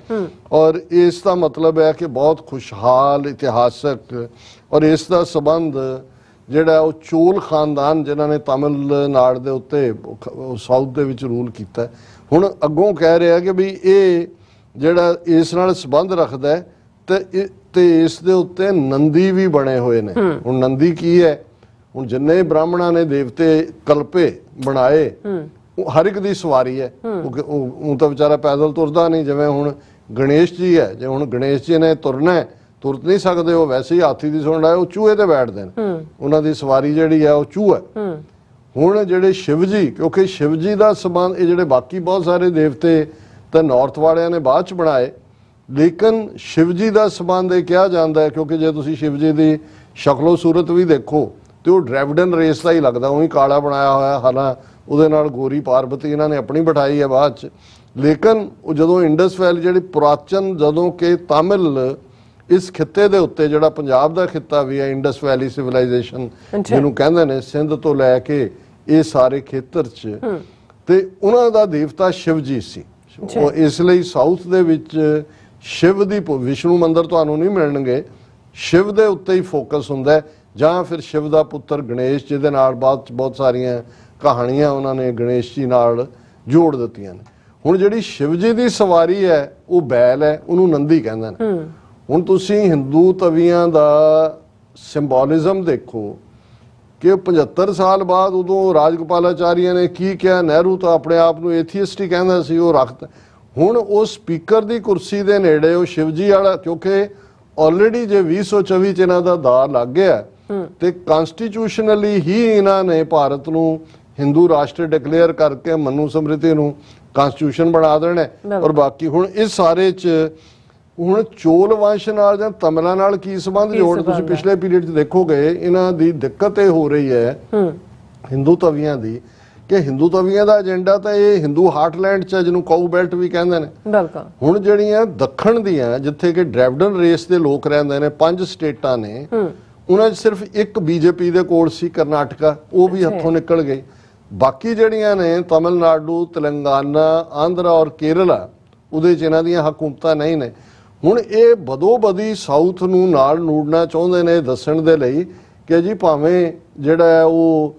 ਔਰ ਇਸ ਦਾ ਮਤਲਬ ਹੈ ਕਿ ਬਹੁਤ ਖੁਸ਼ਹਾਲ ਇਤਿਹਾਸਕ, ਔਰ ਇਸ ਦਾ ਸੰਬੰਧ ਜਿਹੜਾ ਉਹ ਚੋਲ ਖਾਨਦਾਨ ਜਿਨ੍ਹਾਂ ਨੇ ਤਮਿਲਨਾਡੂ ਦੇ ਉੱਤੇ ਸਾਊਥ ਦੇ ਵਿੱਚ ਰੂਲ ਕੀਤਾ, ਹੁਣ ਅੱਗੋਂ ਕਹਿ ਰਿਹਾ ਕਿ ਵੀ ਇਹ ਜਿਹੜਾ ਇਸ ਨਾਲ ਸੰਬੰਧ ਰੱਖਦਾ ਤੇ ਇਸ ਦੇ ਉੱਤੇ ਨੰਦੀ ਵੀ ਬਣੇ ਹੋਏ ਨੇ। ਹੁਣ ਨੰਦੀ ਕੀ ਹੈ, ਹੁਣ ਜਿੰਨੇ ਬ੍ਰਾਹਮਣਾਂ ਨੇ ਦੇਵਤੇ ਕਲਪੇ ਬਣਾਏ ਹਰ ਇੱਕ ਦੀ ਸਵਾਰੀ ਹੈ, ਉਹ ਤਾਂ ਵਿਚਾਰਾ ਪੈਦਲ ਤੁਰਦਾ ਨਹੀਂ। ਜਿਵੇਂ ਹੁਣ ਗਣੇਸ਼ ਜੀ ਹੈ, ਜੇ ਹੁਣ ਗਣੇਸ਼ ਜੀ ਨੇ ਤੁਰਨਾ ਤੁਰ ਨਹੀਂ ਸਕਦੇ, ਉਹ ਵੈਸੇ ਹੀ ਹਾਥੀ ਦੀ ਸੁਣ ਆਏ, ਉਹ ਚੂਹੇ ਤੇ ਬੈਠਦੇ ਨੇ, ਉਹਨਾਂ ਦੀ ਸਵਾਰੀ ਜਿਹੜੀ ਹੈ ਉਹ ਚੂਹਾ। ਹੁਣ ਜਿਹੜੇ ਸ਼ਿਵ ਜੀ, ਕਿਉਂਕਿ ਸ਼ਿਵ ਜੀ ਦਾ ਸੰਬੰਧ ਇਹ ਜਿਹੜੇ ਬਾਕੀ ਬਹੁਤ ਸਾਰੇ ਦੇਵਤੇ ਤਾਂ ਨਾਰਥ ਵਾਲਿਆਂ ਨੇ ਬਾਅਦ ਚ ਬਣਾਏ, ਲੇਕਿਨ ਸ਼ਿਵ ਜੀ ਦਾ ਸੰਬੰਧ ਇਹ ਕਿਹਾ ਜਾਂਦਾ ਹੈ ਕਿਉਂਕਿ ਜੇ ਤੁਸੀਂ ਸ਼ਿਵ ਜੀ ਦੀ ਸ਼ਕਲੋ ਸੂਰਤ ਵੀ ਦੇਖੋ ਤੇ ਉਹ ਡ੍ਰੈਵਿਡਨ ਰੇਸ ਦਾ ਹੀ ਲੱਗਦਾ, ਉਹੀ ਕਾਲਾ ਬਣਾਇਆ ਹੋਇਆ, ਹਾਲਾਂ ਉਹਦੇ ਨਾਲ ਗੋਰੀ ਪਾਰਬਤੀ ਇਹਨਾਂ ਨੇ ਆਪਣੀ ਬਿਠਾਈ ਹੈ ਬਾਅਦ ਚ। ਲੇਕਿਨ ਉਹ ਜਦੋਂ ਇੰਡਸ ਵੈਲੀ ਜਿਹੜੀ ਪੁਰਾਤਨ, ਜਦੋਂ ਕਿ ਤਾਮਿਲ ਇਸ ਖਿੱਤੇ ਦੇ ਉੱਤੇ ਜਿਹੜਾ ਪੰਜਾਬ ਦਾ ਖਿੱਤਾ ਵੀ ਹੈ ਇੰਡਸ ਵੈਲੀ ਸਿਵਲਾਈਜੇਸ਼ਨ ਜਿਹਨੂੰ ਕਹਿੰਦੇ ਨੇ, ਸਿੰਧ ਤੋਂ ਲੈ ਕੇ ਇਹ ਸਾਰੇ ਖੇਤਰ 'ਚ, ਤੇ ਉਹਨਾਂ ਦਾ ਦੇਵਤਾ ਸ਼ਿਵ ਜੀ ਸੀ। ਉਹ ਇਸ ਲਈ ਸਾਊਥ ਦੇ ਵਿੱਚ ਸ਼ਿਵ ਦੀ ਵਿਸ਼ਨੂੰ ਮੰਦਿਰ ਤੁਹਾਨੂੰ ਨਹੀਂ ਮਿਲਣਗੇ, ਸ਼ਿਵ ਦੇ ਉੱਤੇ ਹੀ ਫੋਕਸ ਹੁੰਦਾ, ਜਾਂ ਫਿਰ ਸ਼ਿਵ ਦਾ ਪੁੱਤਰ ਗਣੇਸ਼ ਜਿਹਦੇ ਨਾਲ ਬਾਅਦ 'ਚ ਬਹੁਤ ਸਾਰੀਆਂ ਕਹਾਣੀਆਂ ਉਹਨਾਂ ਨੇ ਗਣੇਸ਼ ਜੀ ਨਾਲ ਜੋੜ ਦਿੱਤੀਆਂ ਨੇ। ਹੁਣ ਜਿਹੜੀ ਸ਼ਿਵ ਜੀ ਦੀ ਸਵਾਰੀ ਹੈ ਉਹ ਬੈਲ ਹੈ, ਉਹਨੂੰ ਨੰਦੀ ਕਹਿੰਦੇ ਨੇ। ਹੁਣ ਤੁਸੀਂ ਹਿੰਦੂ ਤਵੀਆਂ ਦਾ ਸਿੰਬੋਲਿਜ਼ਮ ਦੇਖੋ ਕਿ 75 ਸਾਲ ਬਾਅਦ ਉਦੋਂ ਰਾਜਗੋਪਾਲਾਚਾਰੀਆ ਨੇ ਕੀ ਕਿਹਾ, ਨਹਿਰੂ ਤਾਂ ਆਪਣੇ ਆਪ ਨੂੰ ਏਥੀਇਸਟ ਹੀ ਕਹਿੰਦਾ ਸੀ, ਉਹ ਰੱਖਤਾ। ਹੁਣ ਉਹ ਸਪੀਕਰ ਦੀ ਕੁਰਸੀ ਦੇ ਨੇੜੇ ਉਹ ਸ਼ਿਵਜੀ ਵਾਲਾ, ਕਿਉਂਕਿ ਆਲਰੇਡੀ ਜੇ 2024 ਚ ਇਹਨਾਂ ਦਾ ਦਾਅ ਲੱਗ ਗਿਆ ਤੇ ਕਨਸਟੀਟਿਊਸ਼ਨਲੀ ਹੀ ਇਹਨਾਂ ਨੇ ਭਾਰਤ ਨੂੰ ਹਿੰਦੂ ਰਾਸ਼ਟਰ ਡਿਕਲੇਅਰ ਕਰਕੇ ਮਨੂ ਸਮ੍ਰਿਤੀ ਨੂੰ ਕਨਸਟੀਟਿਊਸ਼ਨ ਬਣਾ ਦੇਣਾ ਹੈ। ਔਰ ਬਾਕੀ ਹੁਣ ਇਸ ਸਾਰੇ ਚ ਹੁਣ ਚੋਲ ਵੰਸ਼ ਨਾਲ ਜਾਂ ਤਮਿਲਾਂ ਨਾਲ ਕੀ ਸੰਬੰਧ ਜੋੜ, ਤੁਸੀਂ ਪਿਛਲੇ ਪੀਰੀਅਡ 'ਚ ਦੇਖੋਗੇ ਇਹਨਾਂ ਦੀ ਦਿੱਕਤ ਇਹ ਹੋ ਰਹੀ ਹੈ ਹਿੰਦੂ ਤਵੀਆਂ ਦੀ ਕਿ ਹਿੰਦੂ ਤਵੀਆਂ ਦਾ ਏਜੰਡਾ ਤਾਂ ਇਹ ਹਿੰਦੂ ਹਾਰਟਲੈਂਡ 'ਚ ਜਿਹਨੂੰ ਕਾਊ ਬੈਲਟ ਵੀ ਕਹਿੰਦੇ ਨੇ। ਬਿਲਕੁਲ। ਹੁਣ ਜਿਹੜੀਆਂ ਦੱਖਣ ਦੀਆਂ ਜਿੱਥੇ ਕਿ ਡ੍ਰੈਵਡਨ ਰੇਸ ਦੇ ਲੋਕ ਰਹਿੰਦੇ ਨੇ 5 ਸਟੇਟਾਂ ਨੇ, ਉਹਨਾਂ 'ਚ ਸਿਰਫ ਇੱਕ ਬੀਜੇਪੀ ਦੇ ਕੋਲ ਸੀ ਕਰਨਾਟਕਾ, ਉਹ ਵੀ ਹੱਥੋਂ ਨਿਕਲ ਗਈ। ਬਾਕੀ ਜਿਹੜੀਆਂ ਨੇ ਤਮਿਲਨਾਡੂ, ਤੇਲੰਗਾਨਾ, ਆਂਧਰਾ ਔਰ ਕੇਰਲਾ, ਉਹਦੇ 'ਚ ਇਹਨਾਂ ਦੀਆਂ ਹਕੂਮਤਾਂ ਨਹੀਂ ਨੇ। ਹੁਣ ਇਹ ਬਦੋ-ਬਦੀ ਸਾਊਥ ਨੂੰ ਨਾਲ ਨੂੜਨਾ ਚਾਹੁੰਦੇ ਨੇ ਦੱਸਣ ਦੇ ਲਈ ਕਿ ਜੀ ਭਾਵੇਂ ਜਿਹੜਾ ਹੈ ਉਹ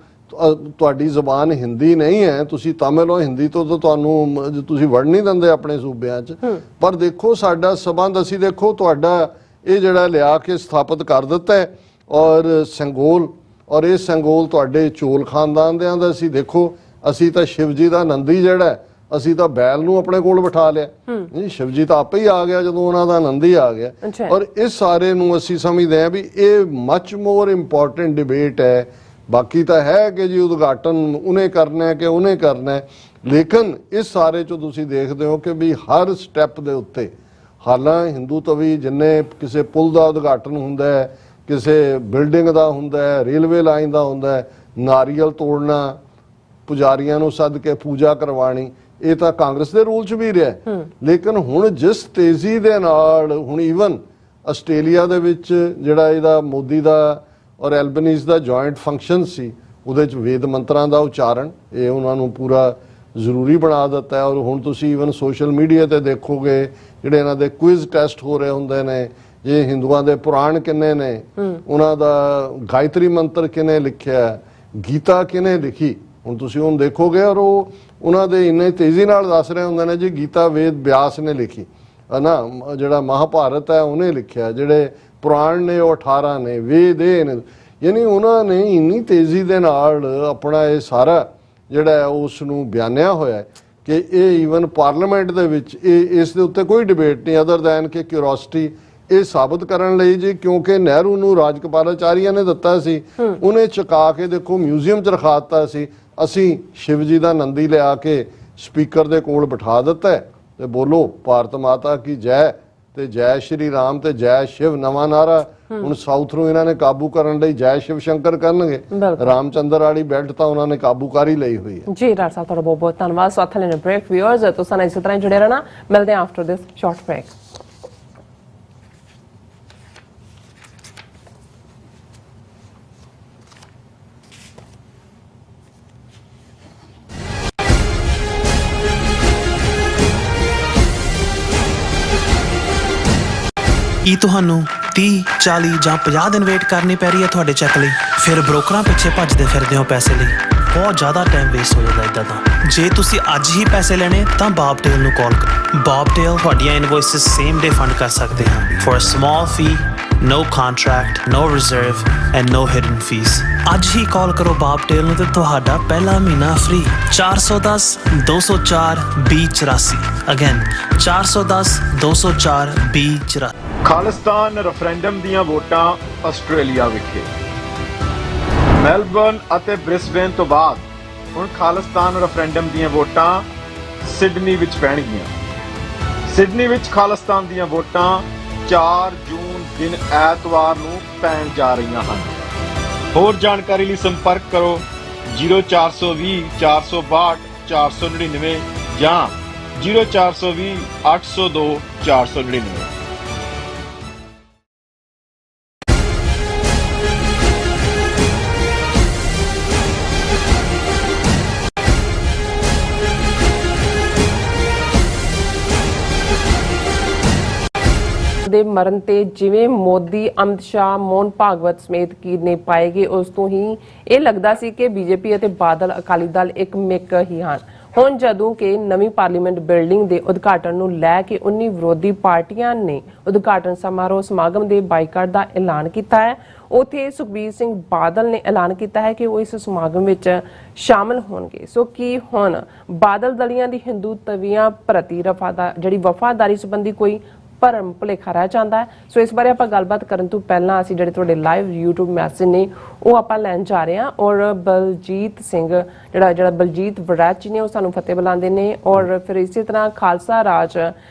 ਤੁਹਾਡੀ ਜ਼ਬਾਨ ਹਿੰਦੀ ਨਹੀਂ ਹੈ, ਤੁਸੀਂ ਤਮਿਲ ਹੋ, ਹਿੰਦੀ ਤੋਂ ਤਾਂ ਤੁਹਾਨੂੰ ਤੁਸੀਂ ਵੜ ਨਹੀਂ ਦਿੰਦੇ ਆਪਣੇ ਸੂਬਿਆਂ 'ਚ, ਪਰ ਦੇਖੋ ਸਾਡਾ ਸਬੰਧ ਅਸੀਂ ਦੇਖੋ ਤੁਹਾਡਾ ਇਹ ਜਿਹੜਾ ਲਿਆ ਕੇ ਸਥਾਪਿਤ ਕਰ ਦਿੱਤਾ ਹੈ ਔਰ ਸੰਗੋਲ, ਔਰ ਇਹ ਸੰਗੋਲ ਤੁਹਾਡੇ ਚੋਲ ਖਾਨਦਾਨ ਦੇ ਆਂਦਾ ਸੀ। ਦੇਖੋ ਅਸੀਂ ਤਾਂ ਸ਼ਿਵ ਜੀ ਦਾ ਨੰਦੀ ਜਿਹੜਾ ਅਸੀਂ ਤਾਂ ਬੈਲ ਨੂੰ ਆਪਣੇ ਕੋਲ ਬਿਠਾ ਲਿਆ, ਨਹੀਂ ਸ਼ਿਵ ਜੀ ਤਾਂ ਆਪੇ ਹੀ ਆ ਗਿਆ ਜਦੋਂ ਉਹਨਾਂ ਦਾ ਨੰਦੀ ਆ ਗਿਆ। ਔਰ ਇਸ ਸਾਰੇ ਨੂੰ ਅਸੀਂ ਸਮਝਦੇ ਹਾਂ ਵੀ ਇਹ ਮਚ ਮੋਰ ਇੰਪੋਰਟੈਂਟ ਡਿਬੇਟ ਹੈ। ਬਾਕੀ ਤਾਂ ਹੈ ਕਿ ਜੀ ਉਦਘਾਟਨ ਉਹਨੇ ਕਰਨਾ ਹੈ ਕਿ ਉਹਨੇ ਕਰਨਾ ਹੈ, ਲੇਕਿਨ ਇਸ ਸਾਰੇ 'ਚੋਂ ਤੁਸੀਂ ਦੇਖਦੇ ਹੋ ਕਿ ਵੀ ਹਰ ਸਟੈਪ ਦੇ ਉੱਤੇ ਹਾਲਾਂ ਹਿੰਦੂ ਤਵੀ ਜਿੰਨੇ ਕਿਸੇ ਪੁਲ ਦਾ ਉਦਘਾਟਨ ਹੁੰਦਾ ਹੈ, ਕਿਸੇ ਬਿਲਡਿੰਗ ਦਾ ਹੁੰਦਾ ਹੈ, ਰੇਲਵੇ ਲਾਈਨ ਦਾ ਹੁੰਦਾ ਹੈ, ਨਾਰੀਅਲ ਤੋੜਨਾ, ਪੁਜਾਰੀਆਂ ਨੂੰ ਸੱਦ ਕੇ ਪੂਜਾ ਕਰਵਾਣੀ, ਇਹ ਤਾਂ ਕਾਂਗਰਸ ਦੇ ਰੂਲ 'ਚ ਵੀ ਰਿਹਾ। ਲੇਕਿਨ ਹੁਣ ਜਿਸ ਤੇਜ਼ੀ ਦੇ ਨਾਲ ਹੁਣ ਈਵਨ ਆਸਟ੍ਰੇਲੀਆ ਦੇ ਵਿੱਚ ਜਿਹੜਾ ਇਹਦਾ ਮੋਦੀ ਦਾ ਔਰ ਐਲਬਨੀਜ਼ ਦਾ ਜੁਆਇੰਟ ਫੰਕਸ਼ਨ ਸੀ, ਉਹਦੇ 'ਚ ਵੇਦ ਮੰਤਰਾਂ ਦਾ ਉਚਾਰਨ ਇਹ ਉਹਨਾਂ ਨੂੰ ਪੂਰਾ ਜ਼ਰੂਰੀ ਬਣਾ ਦਿੱਤਾ ਹੈ। ਔਰ ਹੁਣ ਤੁਸੀਂ ਈਵਨ ਸੋਸ਼ਲ ਮੀਡੀਆ ਤੇ ਦੇਖੋਗੇ ਜਿਹੜੇ ਇਹਨਾਂ ਦੇ ਕੁਇਜ਼ ਟੈਸਟ ਹੋ ਰਹੇ ਹੁੰਦੇ ਨੇ, ਇਹ ਹਿੰਦੂਆਂ ਦੇ ਪੁਰਾਣ ਕਿੰਨੇ ਨੇ, ਉਹਨਾਂ ਦਾ ਗਾਇਤਰੀ ਮੰਤਰ ਕਿਹਨੇ ਲਿਖਿਆ, ਗੀਤਾ ਕਿਹਨੇ ਲਿਖੀ, ਹੁਣ ਤੁਸੀਂ ਹੁਣ ਦੇਖੋਗੇ ਔਰ ਉਹ ਉਹਨਾਂ ਦੇ ਇੰਨੇ ਤੇਜ਼ੀ ਨਾਲ ਦੱਸ ਰਹੇ ਹੁੰਦੇ ਨੇ ਜੀ ਗੀਤਾ ਵੇਦ ਵਿਆਸ ਨੇ ਲਿਖੀ ਹੈ ਨਾ, ਜਿਹੜਾ ਮਹਾਭਾਰਤ ਹੈ ਉਹਨੇ ਲਿਖਿਆ, ਜਿਹੜੇ ਪੁਰਾਣ ਨੇ ਉਹ 18 ਨੇ, ਵੇਦ ਇਹ ਨੇ, ਯਾਨੀ ਉਹਨਾਂ ਨੇ ਇੰਨੀ ਤੇਜ਼ੀ ਦੇ ਨਾਲ ਆਪਣਾ ਇਹ ਸਾਰਾ ਜਿਹੜਾ ਹੈ ਉਸ ਨੂੰ ਬਿਆਨਿਆ ਹੋਇਆ ਹੈ ਕਿ ਇਹ ਈਵਨ ਪਾਰਲੀਮੈਂਟ ਦੇ ਵਿੱਚ ਇਹ ਇਸ ਦੇ ਉੱਤੇ ਕੋਈ ਡਿਬੇਟ ਨਹੀਂ ਅਦਰ ਦੈਨ ਕਿ ਕਿਉਰਿਓਸਿਟੀ ਇਹ ਸਾਬਤ ਕਰਨ ਲਈ ਜੀ, ਕਿਉਂਕਿ ਨਹਿਰੂ ਨੂੰ ਰਾਜਕੋਪਾਲਾਚਾਰੀਆ ਨੇ ਦਿੱਤਾ ਸੀ, ਉਹਨੇ ਚੁਕਾ ਕੇ ਦੇਖੋ ਮਿਊਜ਼ੀਅਮ 'ਚ ਰਖਾ ਦਿੱਤਾ ਸੀ। ਅਸੀਂ ਸ਼ਿਵ ਜੀ ਦਾ ਨੰਦੀ ਲਿਆ ਕੇ ਸਪੀਕਰ ਦੇ ਕੋਲ ਬਿਠਾ ਦਿੱਤਾ ਤੇ ਬੋਲੋ ਭਾਰਤ ਮਾਤਾ ਕੀ ਜੈ ਤੇ ਜੈ ਸ਼੍ਰੀ ਰਾਮ ਤੇ ਜੈ ਸ਼ਿਵ ਨਵਾਂ ਨਾਰਾ। ਹੁਣ ਸਾਊਥ ਨੂੰ ਇਹਨਾਂ ਨੇ ਕਾਬੂ ਕਰਨ ਲਈ ਜੈ ਸ਼ਿਵ ਸ਼ੰਕਰ ਕਰਨਗੇ, ਰਾਮਚੰਦਰ ਵਾਲੀ ਬੈਲਟ ਤਾਂ ਉਹਨਾਂ ਨੇ ਕਾਬੂ ਕਰ ਹੀ ਲਈ ਹੋਈ ਹੈ। ਜੀ ਡਾਕਟਰ ਸਾਹਿਬ ਤੁਹਾਡਾ ਬਹੁਤ ਬਹੁਤ ਧੰਨਵਾਦ। ਸੋ ਅਥਲੇ ਨੇ ਬ੍ਰੇਕ ਵਿਊਅਰਸ ਤੁਸੀਂ ਇਸੇ ਤਰ੍ਹਾਂ ਜੁੜੇ ਰਹਿਣਾ, ਮਿਲਦੇ ਹਾਂ ਆਫਟਰ ਦਿਸ ਸ਼ਾਰਟ ਬ੍ਰੇਕ। ਕੀ ਤੁਹਾਨੂੰ 30, 40 ਜਾਂ 50 ਦਿਨ ਵੇਟ ਕਰਨੀ ਪੈ ਰਹੀ ਹੈ ਤੁਹਾਡੇ ਚੈੱਕ ਲਈ? ਫਿਰ ਬ੍ਰੋਕਰਾਂ ਪਿੱਛੇ ਭੱਜਦੇ ਫਿਰਦੇ ਹੋ ਪੈਸੇ ਲਈ, ਬਹੁਤ ਜ਼ਿਆਦਾ ਟਾਈਮ ਵੇਸਟ ਹੋ ਜਾਂਦਾ ਇੱਦਾਂ ਤਾਂ। ਜੇ ਤੁਸੀਂ ਅੱਜ ਹੀ ਪੈਸੇ ਲੈਣੇ ਤਾਂ ਬਾਬ ਟੇਲ ਨੂੰ ਕਾਲ ਕਰੋ। ਬਾਬ ਟੇਲ ਤੁਹਾਡੀਆਂ ਇਨਵੋਇਸਿਸ ਸੇਮ ਡੇ ਫੰਡ ਕਰ ਸਕਦੇ ਹਨ for a small fee, no contract, no reserve and no hidden fees। ਅੱਜ ਹੀ ਕਾਲ ਕਰੋ ਬਾਬ ਟੇਲ ਨੂੰ ਤੇ ਤੁਹਾਡਾ ਪਹਿਲਾ ਮਹੀਨਾ ਫ੍ਰੀ। 410 204 2084 ਅਗੇਨ 410 204 2084। ਖਾਲਿਸਤਾਨ ਰੈਫਰੈਂਡਮ ਦੀਆਂ ਵੋਟਾਂ ਆਸਟ੍ਰੇਲੀਆ ਵਿਖੇ। ਮੈਲਬਰਨ ਅਤੇ ਬ੍ਰਿਸਬੇਨ ਤੋਂ ਬਾਅਦ ਹੁਣ ਖਾਲਿਸਤਾਨ ਰੈਫਰੈਂਡਮ ਦੀਆਂ ਵੋਟਾਂ ਸਿਡਨੀ ਵਿੱਚ ਪੈਣਗੀਆਂ। ਸਿਡਨੀ ਵਿੱਚ ਖਾਲਿਸਤਾਨ ਦੀਆਂ ਵੋਟਾਂ 4 ਜੂਨ ਦਿਨ ਐਤਵਾਰ ਨੂੰ ਪੈਣ ਜਾ ਰਹੀਆਂ ਹਨ। ਹੋਰ ਜਾਣਕਾਰੀ ਲਈ ਸੰਪਰਕ ਕਰੋ 0420 462 499 ਜਾਂ 0420 802 499। ਦੇ ਮਰਨ ਤੇ ਜਿਵੇਂ ਮੋਦੀ, ਅਮਿਤ ਸ਼ਾਹ, ਮੋਹਨ ਭਾਗਵਤ ਸਮੇਤ ਕੀਰ ਨੇ ਪਾਏ ਗਏ, ਉਸ ਤੋਂ ਹੀ ਇਹ ਲੱਗਦਾ ਸੀ ਕਿ ਬੀਜੇਪੀ ਅਤੇ ਬਾਦਲ ਅਕਾਲੀ ਦਲ ਇੱਕ ਮਿੱਕ ਹੀ ਹਨ। ਹੁਣ ਜਦੋਂ ਕਿ ਨਵੀਂ ਪਾਰਲੀਮੈਂਟ ਬਿਲਡਿੰਗ ਦੇ ਉਦਘਾਟਨ ਨੂੰ ਲੈ ਕੇ 19 ਵਿਰੋਧੀ ਪਾਰਟੀਆਂ ਨੇ ਉਦਘਾਟਨ ਸਮਾਗਮ ਦੇ ਬਾਈਕਾਟ ਦਾ ਐਲਾਨ ਕੀਤਾ ਹੈ, ਉੱਥੇ ਸੁਖਬੀਰ ਸਿੰਘ ਬਾਦਲ ਨੇ ਐਲਾਨ ਕੀਤਾ ਹੈ ਕਿ ਉਹ ਇਸ ਸਮਾਗਮ ਵਿੱਚ ਸ਼ਾਮਲ ਹੋਣਗੇ। ਸੋ ਕੀ ਹੁਣ ਬਾਦਲ ਦਲੀਆਂ ਦੀ ਹਿੰਦੂ ਤਵੀਆਂ ਪ੍ਰਤੀ ਜਿਹੜੀ ਵਫਾਦਾਰੀ ਸੰਬੰਧੀ ਕੋਈ ਭਰਮ ਭੁਲੇਖਾ ਰਹਿ ਜਾਂਦਾ ਹੈ। ਸੋ ਇਸ ਬਾਰੇ ਆਪਾਂ ਗੱਲਬਾਤ ਕਰਨ ਤੋਂ ਪਹਿਲਾਂ ਅਸੀਂ ਜਿਹੜੇ ਤੁਹਾਡੇ ਲਾਈਵ YouTube ਮੈਸੇਜ ਨੇ ਉਹ ਆਪਾਂ ਲੈਣ ਜਾ ਰਹੇ ਹਾਂ। ਔਰ ਬਲਜੀਤ ਸਿੰਘ ਜਿਹੜਾ ਬਲਜੀਤ ਵੜੈਚ ਜੀ ਨੇ ਉਹ ਸਾਨੂੰ ਫਤਿਹ ਬੁਲਾਉਂਦੇ ਨੇ। ਔਰ ਫਿਰ ਇਸੇ ਤਰ੍ਹਾਂ ਖਾਲਸਾ ਰਾਜ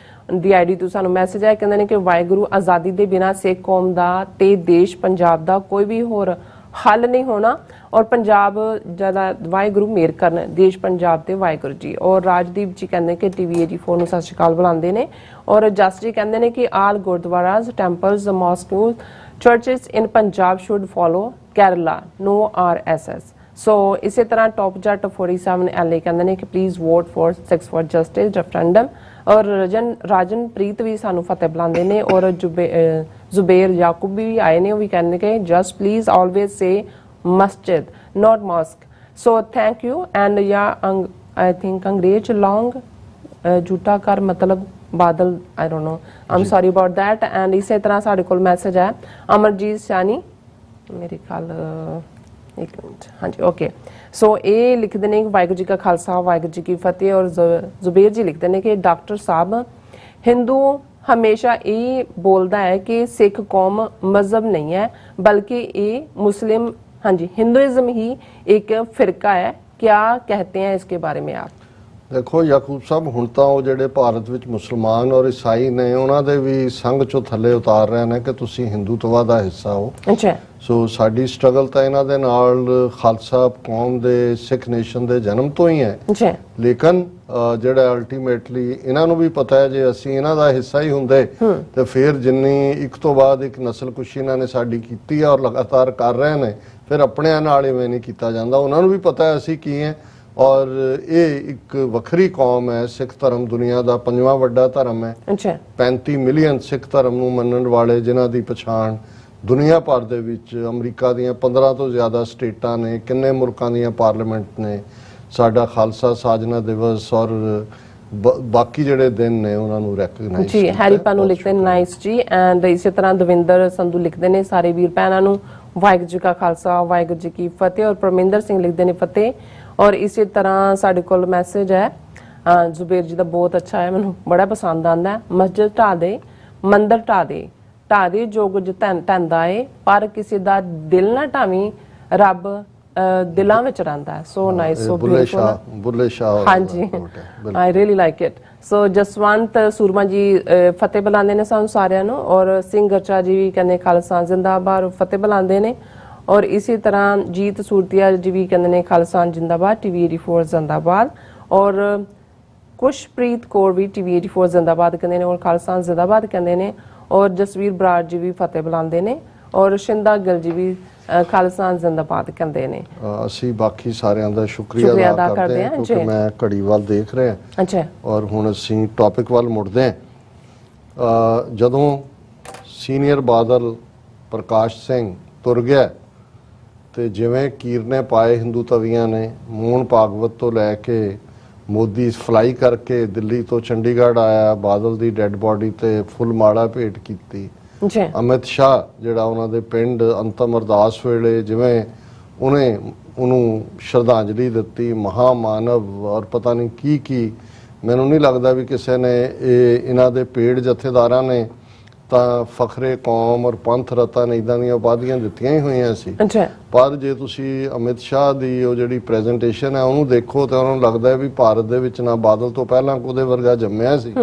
ਦੀ ਆਈਡੀ ਤੋਂ ਸਾਨੂੰ ਮੈਸੇਜ ਆਇਆ, ਕਹਿੰਦੇ ਨੇ ਕਿ ਵਾਹਿਗੁਰੂ ਆਜ਼ਾਦੀ ਦੇ ਬਿਨਾਂ ਸਿੱਖ ਕੌਮ ਦਾ ਤੇ ਦੇਸ਼ ਪੰਜਾਬ ਦਾ ਕੋਈ ਵੀ ਹੋਰ ਹੱਲ ਨਹੀਂ ਹੋਣਾ। ਔਰ ਪੰਜਾਬ ਜਿਆਦਾ ਵਾਹਿਗੁਰੂ ਮੇਰ ਕਰਨ ਦੇਸ਼ ਪੰਜਾਬ ਤੇ ਵਾਹਿਗੁਰੂ ਜੀ। ਔਰ ਰਾਜਦੀਪ ਜੀ ਕਹਿੰਦੇ ਕਿ TV 84 ਨੂੰ ਸਤਿ ਸ਼੍ਰੀ ਅਕਾਲ ਬੁਲਾਉਂਦੇ ਨੇ। ਔਰ ਜਸ ਜੀ ਕਹਿੰਦੇ ਨੇ ਕਿ all gurdwaras temples mosques churches in Punjab should follow Kerala no RSS। So ਇਸੇ ਤਰ੍ਹਾਂ ਟੌਪ ਜੱਟ 47 LA ਕਹਿੰਦੇ ਨੇ ਕਿ please vote for 6 for justice referendum. ਔਰ ਰਾਜਨਪ੍ਰੀਤ ਵੀ ਸਾਨੂੰ ਫਤਿਹ ਬੁਲਾਉਂਦੇ ਨੇ। ਔਰ ਜ਼ੁਬੇਰ ਯਾਕੂਬ ਵੀ ਆਏ ਨੇ, ਉਹ ਵੀ ਕਹਿੰਦੇ ਕਿ just please always say masjid not mosque। so thank you and yeah I think ਅੰਗਰੇਜ਼ long ਝੂਠਾ ਕਰ ਮਤਲਬ Badal I don't know I'm sorry about that। and ਇਸੇ ਤਰ੍ਹਾਂ ਸਾਡੇ ਕੋਲ ਮੈਸੇਜ ਹੈ ਅਮਰਜੀਤ ਸਾਨੀ ਮੇਰੇ ਖਿਆਲ ਇੱਕ ਮਿੰਟ ਹਾਂਜੀ ਓਕੇ। ਸੋ ਇਹ ਲਿਖਦੇ ਨੇ ਵਾਹਿਗੁਰੂ ਜੀ ਕਾ ਖਾਲਸਾ ਵਾਹਿਗੁਰੂ ਜੀ ਕੀ ਫਤਿਹ। ਔਰ ਜ਼ੁਬੇਰ ਜੀ ਲਿਖਦੇ ਨੇ ਕਿ ਡਾਕਟਰ ਸਾਹਿਬ ਹਿੰਦੂ ਹਮੇਸ਼ਾ ਇਹ ਬੋਲਦਾ ਹੈ ਕਿ ਸਿੱਖ ਕੌਮ ਮਜ਼ਹਬ ਨਹੀਂ ਹੈ ਬਲਕਿ ਇਹ ਮੁਸਲਿਮ ਹਾਂਜੀ हिंदुइज्म ही एक फिरका है। क्या कहते हैं इसके बारे में आप? ਦੇਖੋ ਯਾਕੂਬ ਸਾਹਿਬ ਹੁਣ ਤਾਂ ਉਹ ਜਿਹੜੇ ਭਾਰਤ ਵਿੱਚ ਮੁਸਲਮਾਨ ਔਰ ਈਸਾਈ ਨੇ ਉਹਨਾਂ ਦੇ ਵੀ ਸੰਗ ਚੋਂ ਥੱਲੇ ਉਤਾਰ ਰਹੇ ਨੇ ਕਿ ਤੁਸੀਂ ਹਿੰਦੂਤਵਾ ਦਾ ਹਿੱਸਾ ਹੋ। ਅੱਛਾ। ਸੋ ਸਾਡੀ ਸਟਰਗਲ ਤਾਂ ਇਹਨਾਂ ਦੇ ਨਾਲ ਖਾਲਸਾ ਕੌਮ ਦੇ ਸਿੱਖ ਨੇਸ਼ਨ ਦੇ ਜਨਮ ਤੋਂ ਹੀ ਹੈ। ਅੱਛਾ। ਲੇਕਿਨ ਜਿਹੜਾ ਅਲਟੀਮੇਟਲੀ ਇਹਨਾਂ ਨੂੰ ਵੀ ਪਤਾ ਹੈ ਜੇ ਅਸੀਂ ਇਹਨਾਂ ਦਾ ਹਿੱਸਾ ਹੀ ਹੁੰਦੇ ਤੇ ਫਿਰ ਜਿੰਨੀ ਇੱਕ ਤੋਂ ਬਾਅਦ ਇੱਕ ਨਸਲਕੁਸ਼ੀ ਇਹਨਾਂ ਨੇ ਸਾਡੀ ਕੀਤੀ ਹੈ ਔਰ ਲਗਾਤਾਰ ਕਰ ਰਹੇ ਨੇ ਫਿਰ ਆਪਣਿਆਂ ਨਾਲ ਇਵੇਂ ਨਹੀਂ ਕੀਤਾ ਜਾਂਦਾ। ਉਹਨਾਂ ਨੂੰ ਵੀ ਪਤਾ ਹੈ ਅਸੀਂ ਕੀ ਹੈ ਔਰ ਇਹ ਇੱਕ ਵੱਖਰੀ ਕੌਮ ਹੈ। ਸਿੱਖ ਧਰਮ ਦੁਨੀਆ ਦਾ 5ਵਾਂ ਵੱਡਾ ਧਰਮ ਹੈ। 35 ਮਿਲੀਅਨ ਸਿੱਖ ਧਰਮ ਨੂੰ ਮੰਨਣ ਵਾਲੇ ਜਿਨ੍ਹਾਂ ਦੀ ਪਛਾਣ ਦੁਨੀਆ ਭਰ ਦੇ ਵਿੱਚ ਅਮਰੀਕਾ ਦੀਆਂ 15 ਤੋਂ ਜ਼ਿਆਦਾ ਸਟੇਟਾਂ ਨੇ, ਕਿੰਨੇ ਮੁਲਕਾਂ ਦੀਆਂ ਪਾਰਲੀਮੈਂਟ ਨੇ। ਸਾਡਾ ਖਾਲਸਾ ਸਾਜਨਾ ਦਿਵਸ ਔਰ ਬਾਕੀ ਜਿਹੜੇ ਦਿਨ ਨੇ ਉਹਨਾਂ ਨੂੰ ਰੈਕਗਨਾਈਜ਼ ਜੀ। ਹੈਰੀ ਪਾਨੂ ਲਿਖਦੇ ਨੇ ਨਾਈਸ ਜੀ। ਐਂਡ ਇਸੇ ਤਰ੍ਹਾਂ ਦਵਿੰਦਰ ਸੰਧੂ ਲਿਖਦੇ ਨੇ ਸਾਰੇ ਵੀਰ ਭੈਣਾਂ ਨੂੰ ਵਾਹਿਗੁਰੂ ਜੀ ਕਾ ਖਾਲਸਾ ਵਾਹਿਗੁਰੂ ਜੀ ਕੀ ਫਤਿਹ। ਔਰ ਪਰਮਿੰਦਰ ਸਿੰਘ ਲਿਖਦੇ ਨੇ ਫਤਿਹ। ਔਰ ਇਸੇ ਤਰ੍ਹਾਂ ਸਾਡੇ ਕੋਲ ਮੈਸੇਜ ਹੈ ਜ਼ੁਬੇਰ ਜੀ ਦਾ ਬਹੁਤ ਅੱਛਾ ਹੈ, ਮੈਨੂੰ ਬੜਾ ਪਸੰਦ ਆਉਂਦਾ ਹੈ। ਮਸਜਿਦ ਢਾ ਦੇ ਮੰਦਰ ਢਾ ਦੇ ਜੋ ਕੁਝ ਧੰਦਾ ਏ ਪਰ ਕਿਸੇ ਦਾ ਦਿਲ ਨਾ ਢਾਵੀਂ ਰੱਬ ਦਿਲਾਂ ਵਿੱਚ ਰਹਿੰਦਾ ਹੈ। So nice so beautiful Bulleh Shah ਹਾਂਜੀ I really like it. So Jaswant Surma ji ਫਤਿਹ ਬੁਲਾਉਂਦੇ ਨੇ ਸਾਨੂੰ ਸਾਰਿਆਂ ਨੂੰ। ਔਰ ਸਿੰਘ ਗਰਚਾ ਜੀ ਵੀ ਕਹਿੰਦੇ ਖਾਲਸਾ ਜ਼ਿੰਦਾਬਾਦ ਫਤਿਹ ਬੁਲਾਉਂਦੇ ਨੇ। ਔਰ ਇਸੇ ਤਰ੍ਹਾਂ ਜੀਤ ਸੂਰਤੀਆ ਜੀ ਵੀ ਕਹਿੰਦੇ ਨੇ ਖਾਲਸਾ ਜ਼ਿੰਦਾਬਾਦ TV 84 ਜ਼ਿੰਦਾਬਾਦ। ਔਰ ਕੁਸ਼ਪ੍ਰੀਤ ਕੌਰ ਵੀ TV 84 ਜ਼ਿੰਦਾਬਾਦ ਕਹਿੰਦੇ ਨੇ ਔਰ ਖਾਲਸਾ ਜ਼ਿੰਦਾਬਾਦ ਕਹਿੰਦੇ ਨੇ। ਔਰ ਜਸਵੀਰ ਬਰਾੜ ਜੀ ਵੀ ਫਤਿਹ ਬੁਲਾਉਂਦੇ ਨੇ। ਔਰ ਸ਼ਿੰਦਾ ਗਿੱਲ ਜੀ ਵੀ ਖਾਲਸਾ ਜ਼ਿੰਦਾਬਾਦ ਕਹਿੰਦੇ ਨੇ। ਅਸੀਂ ਬਾਕੀ ਸਾਰਿਆਂ ਦਾ ਸ਼ੁਕਰੀਆ ਅਦਾ ਕਰਦੇ ਹਾਂ ਕਿਉਂਕਿ ਮੈਂ ਘੜੀ ਵੱਲ ਦੇਖ ਰਿਹਾ। ਅੱਛਾ। ਔਰ ਹੁਣ ਅਸੀਂ ਟੌਪਿਕ ਵੱਲ ਮੁੜਦੇ ਹਾਂ। ਜਦੋਂ ਸੀਨੀਅਰ ਬਾਦਲ ਪ੍ਰਕਾਸ਼ ਸਿੰਘ ਤੁਰ ਗਿਆ ਤੇ ਜਿਵੇਂ ਕੀਰਨੇ ਪਾਏ ਹਿੰਦੂ ਤਵੀਆਂ ਨੇ ਮੋਹਨ ਭਾਗਵਤ ਤੋਂ ਲੈ ਕੇ ਮੋਦੀ ਫਲਾਈ ਕਰਕੇ ਦਿੱਲੀ ਤੋਂ ਚੰਡੀਗੜ੍ਹ ਆਇਆ, ਬਾਦਲ ਦੀ ਡੈੱਡ ਬੋਡੀ ਤੇ ਫੁੱਲ ਮਾਲਾ ਭੇਟ ਕੀਤੀ। ਅਮਿਤ ਸ਼ਾਹ ਜਿਹੜਾ ਉਹਨਾਂ ਦੇ ਪਿੰਡ ਅੰਤਮ ਅਰਦਾਸ ਵੇਲੇ ਜਿਵੇਂ ਉਹਨੂੰ ਸ਼ਰਧਾਂਜਲੀ ਦਿੱਤੀ, ਮਹਾਮਾਨਵ ਔਰ ਪਤਾ ਨਹੀਂ ਕੀ ਮੈਨੂੰ ਨਹੀਂ ਲੱਗਦਾ ਵੀ ਕਿਸੇ ਨੇ ਇਹਨਾਂ ਦੇ ਪੇੜ ਜਥੇਦਾਰਾਂ ਨੇ ਤਾਂ ਫਖਰੇ ਕੌਮ ਔਰ ਪੰਥ ਰਤਨ ਇਦਾਂ ਦੀਆਂ ਉਪਾਧੀਆਂ ਦਿੱਤੀਆਂ ਹੀ ਹੋਈਆਂ ਸੀ। ਪਰ ਜੇ ਤੁਸੀਂ ਅਮਿਤ ਸ਼ਾਹ ਦੀ ਉਹ ਜਿਹੜੀ ਪ੍ਰੈਜੈਂਟੇਸ਼ਨ ਹੈ ਉਹਨੂੰ ਦੇਖੋ ਤਾਂ ਉਹਨਾਂ ਨੂੰ ਲੱਗਦਾ ਹੈ ਵੀ ਭਾਰਤ ਦੇ ਵਿੱਚ ਨਾ ਬਾਦਲ ਤੋਂ ਪਹਿਲਾਂ ਉਹਦੇ ਵਰਗਾ ਜੰਮਿਆ ਸੀ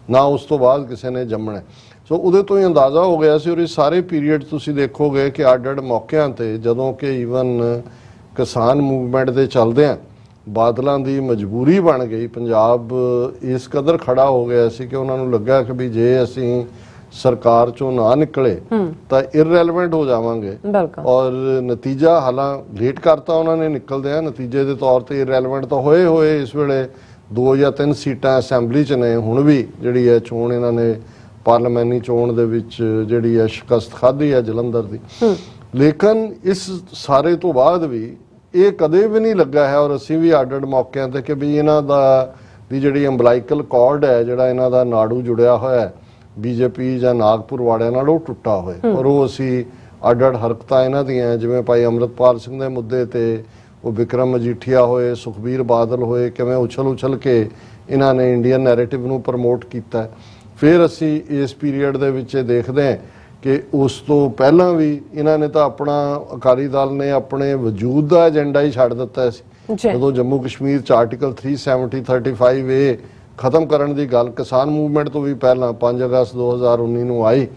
ਨਾ ਉਸ ਤੋਂ ਬਾਅਦ ਕਿਸੇ ਨੇ ਜੰਮਣਾ। ਸੋ ਉਹਦੇ ਤੋਂ ਹੀ ਅੰਦਾਜ਼ਾ ਹੋ ਗਿਆ ਸੀ। ਔਰ ਇਹ ਸਾਰੇ ਪੀਰੀਅਡ ਤੁਸੀਂ ਦੇਖੋਗੇ ਕਿ ਅੱਡ-ਅੱਡ ਮੌਕਿਆਂ ਤੇ ਜਦੋਂ ਕਿ ਈਵਨ ਕਿਸਾਨ ਮੂਵਮੈਂਟ ਦੇ ਚੱਲਦਿਆਂ ਬਾਦਲਾਂ ਦੀ ਮਜਬੂਰੀ ਬਣ ਗਈ, ਪੰਜਾਬ ਇਸ ਕਦਰ ਖੜਾ ਹੋ ਗਿਆ ਸੀ ਕਿ ਉਹਨਾਂ ਨੂੰ ਲੱਗਾ ਕਿ ਵੀ ਜੇ ਅਸੀਂ ਸਰਕਾਰ ਚੋਂ ਨਾ ਨਿਕਲੇ ਤਾਂ ਇਰਰੈਲੇਵੈਂਟ ਹੋ ਜਾਵਾਂਗੇ। ਔਰ ਨਤੀਜਾ ਹਾਲਾਂ ਲੇਟ ਕਰਤਾ ਉਹਨਾਂ ਨੇ ਨਿਕਲਦਿਆਂ, ਨਤੀਜੇ ਦੇ ਤੌਰ ਤੇ ਇਰਰੈਲੇਵੈਂਟ ਤਾਂ ਹੋਏ ਇਸ ਵੇਲੇ 2 ਜਾਂ 3 ਸੀਟਾਂ ਅਸੈਂਬਲੀ 'ਚ ਨੇ। ਹੁਣ ਵੀ ਜਿਹੜੀ ਹੈ ਚੋਣ ਇਹਨਾਂ ਨੇ ਪਾਰਲੀਮੈਂਟਰੀ ਚੋਣ ਦੇ ਵਿੱਚ ਜਿਹੜੀ ਹੈ ਸ਼ਿਕਸਤ ਖਾਧੀ ਹੈ ਜਲੰਧਰ ਦੀ। ਲੇਕਿਨ ਇਸ ਸਾਰੇ ਤੋਂ ਬਾਅਦ ਵੀ ਇਹ ਕਦੇ ਵੀ ਨਹੀਂ ਲੱਗਾ ਹੈ ਔਰ ਅਸੀਂ ਵੀ ਅੱਡ-ਅੱਡ ਮੌਕਿਆਂ ਤੇ ਕਿ ਵੀ ਇਹਨਾਂ ਦੀ ਜਿਹੜੀ ਅੰਬਲਾਈਕਲ ਕਾਰਡ ਹੈ, ਜਿਹੜਾ ਇਹਨਾਂ ਦਾ ਨਾੜੂ ਜੁੜਿਆ ਹੋਇਆ ਹੈ ਬੀਜੇਪੀ ਜਾਂ ਨਾਗਪੁਰ ਵਾਲਿਆਂ ਨਾਲ, ਉਹ ਟੁੱਟਾ ਹੋਇਆ। ਔਰ ਉਹ ਅਸੀਂ ਅੱਡ-ਅੱਡ ਹਰਕਤਾਂ ਇਹਨਾਂ ਦੀਆਂ ਜਿਵੇਂ ਭਾਈ ਅੰਮ੍ਰਿਤਪਾਲ ਸਿੰਘ ਦੇ ਮੁੱਦੇ ਤੇ ਉਹ ਵਿਕਰਮ ਮਜੀਠੀਆ ਹੋਏ, ਸੁਖਬੀਰ ਬਾਦਲ ਹੋਏ, ਕਿਵੇਂ ਉਛਲ ਕੇ ਇਹਨਾਂ ਨੇ ਇੰਡੀਅਨ ਨੈਰੇਟਿਵ ਨੂੰ ਪ੍ਰਮੋਟ ਕੀਤਾ। ਫਿਰ ਅਸੀਂ ਇਸ ਪੀਰੀਅਡ ਦੇ ਵਿੱਚ ਇਹ ਦੇਖਦੇ ਹਾਂ ਕਿ ਉਸ ਤੋਂ ਪਹਿਲਾਂ ਵੀ ਇਹਨਾਂ ਨੇ ਤਾਂ ਆਪਣਾ ਅਕਾਲੀ ਦਲ ਨੇ ਆਪਣੇ ਵਜੂਦ ਦਾ ਏਜੰਡਾ ਹੀ ਛੱਡ ਦਿੱਤਾ ਸੀ। ਜਦੋਂ ਜੰਮੂ ਕਸ਼ਮੀਰ 'ਚ ਆਰਟੀਕਲ 370 35A ਖਤਮ ਕਰਨ ਦੀ ਗੱਲ ਕਿਸਾਨ ਮੂਵਮੈਂਟ ਤੋਂ ਵੀ ਪਹਿਲਾਂ 5 ਅਗਸਤ 2019 ਨੂੰ ਆਈ,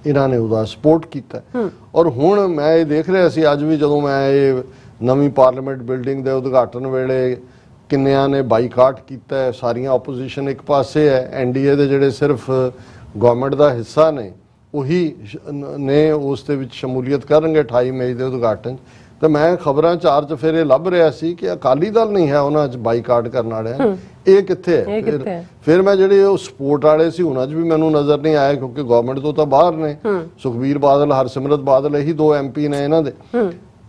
ਇਹਨਾਂ ਨੇ ਉਹਦਾ ਸਪੋਰਟ ਕੀਤਾ। ਔਰ ਹੁਣ ਮੈਂ ਇਹ ਦੇਖ ਰਿਹਾ ਸੀ ਅੱਜ ਵੀ ਜਦੋਂ ਮੈਂ ਇਹ ਨਵੀਂ ਪਾਰਲੀਮੈਂਟ ਬਿਲਡਿੰਗ ਦੇ ਉਦਘਾਟਨ ਵੇਲੇ ਕਿੰਨਿਆਂ ਨੇ ਬਾਈਕਾਟ ਕੀਤਾ ਹੈ, ਸਾਰੀਆਂ ਆਪੋਜੀਸ਼ਨ ਇੱਕ ਪਾਸੇ ਹੈ, ਐਨਡੀਏ ਦੇ ਜਿਹੜੇ ਸਿਰਫ ਗਵਰਨਮੈਂਟ ਦਾ ਹਿੱਸਾ ਨੇ ਉਹੀ ਨੇ ਉਸ ਦੇ ਵਿੱਚ ਸ਼ਮੂਲੀਅਤ ਕਰਨਗੇ 28 ਮਈ ਦੇ ਉਦਘਾਟਨ। ਤੇ ਮੈਂ ਖਬਰਾਂ 'ਚ ਫਿਰ ਇਹ ਲੱਭ ਰਿਹਾ ਸੀ ਕਿ ਅਕਾਲੀ ਦਲ ਨਹੀਂ ਹੈ ਉਹਨਾਂ 'ਚ ਬਾਈਕਾਟ ਕਰਨ ਵਾਲਿਆਂ, ਇਹ ਕਿੱਥੇ ਹੈ? ਫਿਰ ਮੈਂ ਜਿਹੜੇ ਉਹ ਸਪੋਰਟ ਵਾਲੇ ਸੀ ਉਹਨਾਂ 'ਚ ਵੀ ਮੈਨੂੰ ਨਜ਼ਰ ਨਹੀਂ ਆਇਆ ਕਿਉਂਕਿ ਗਵਰਨਮੈਂਟ ਤੋਂ ਤਾਂ ਬਾਹਰ ਨੇ। ਸੁਖਬੀਰ ਬਾਦਲ, ਹਰਸਿਮਰਤ ਬਾਦਲ ਇਹੀ 2 MP ਨੇ ਇਹਨਾਂ ਦੇ।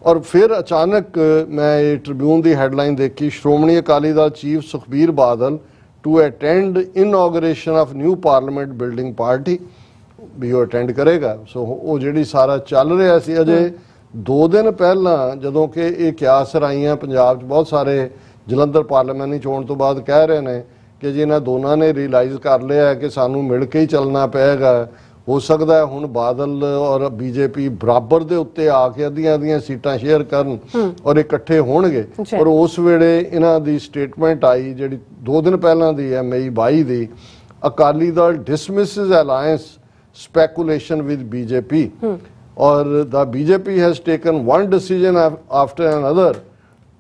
ਔਰ ਫਿਰ ਅਚਾਨਕ ਮੈਂ ਇਹ ਟ੍ਰਿਬਿਊਨ ਦੀ ਹੈਡਲਾਈਨ ਦੇਖੀ, Shiromani Akali Dal chief Sukhbir Badal to attend inauguration of new parliament building party, ਵੀ ਉਹ ਅਟੈਂਡ ਕਰੇਗਾ। ਸੋ ਉਹ ਜਿਹੜੀ ਸਾਰਾ ਚੱਲ ਰਿਹਾ ਸੀ ਅਜੇ 2 ਦਿਨ ਪਹਿਲਾਂ ਜਦੋਂ ਕਿ ਇਹ ਕਿਆਸ ਰਾਈਆਂ ਪੰਜਾਬ 'ਚ ਬਹੁਤ ਸਾਰੇ ਜਲੰਧਰ ਪਾਰਲੀਮਾਨੀ ਚੋਣ ਤੋਂ ਬਾਅਦ ਕਹਿ ਰਹੇ ਨੇ ਕਿ ਜੀ ਇਹਨਾਂ ਦੋਨਾਂ ਨੇ ਰਿਅਲਾਈਜ਼ ਕਰ ਲਿਆ ਕਿ ਸਾਨੂੰ ਮਿਲ ਕੇ ਹੀ ਚੱਲਣਾ ਪਏਗਾ। ਹੋ ਸਕਦਾ ਹੈ ਹੁਣ ਬਾਦਲ ਔਰ ਬੀਜੇਪੀ ਬਰਾਬਰ ਦੇ ਉੱਤੇ ਆ ਕੇ ਅੱਧੀਆਂ ਸੀਟਾਂ ਸ਼ੇਅਰ ਕਰਨ ਔਰ ਇਕੱਠੇ ਹੋਣਗੇ। ਔਰ ਉਸ ਵੇਲੇ ਇਹਨਾਂ ਦੀ ਸਟੇਟਮੈਂਟ ਆਈ ਜਿਹੜੀ 2 ਦਿਨ ਪਹਿਲਾਂ ਦੀ ਹੈ, ਮਈ 22 ਦੀ, Akali Dal dismisses alliance speculation with BJP, or the BJP has taken one decision after another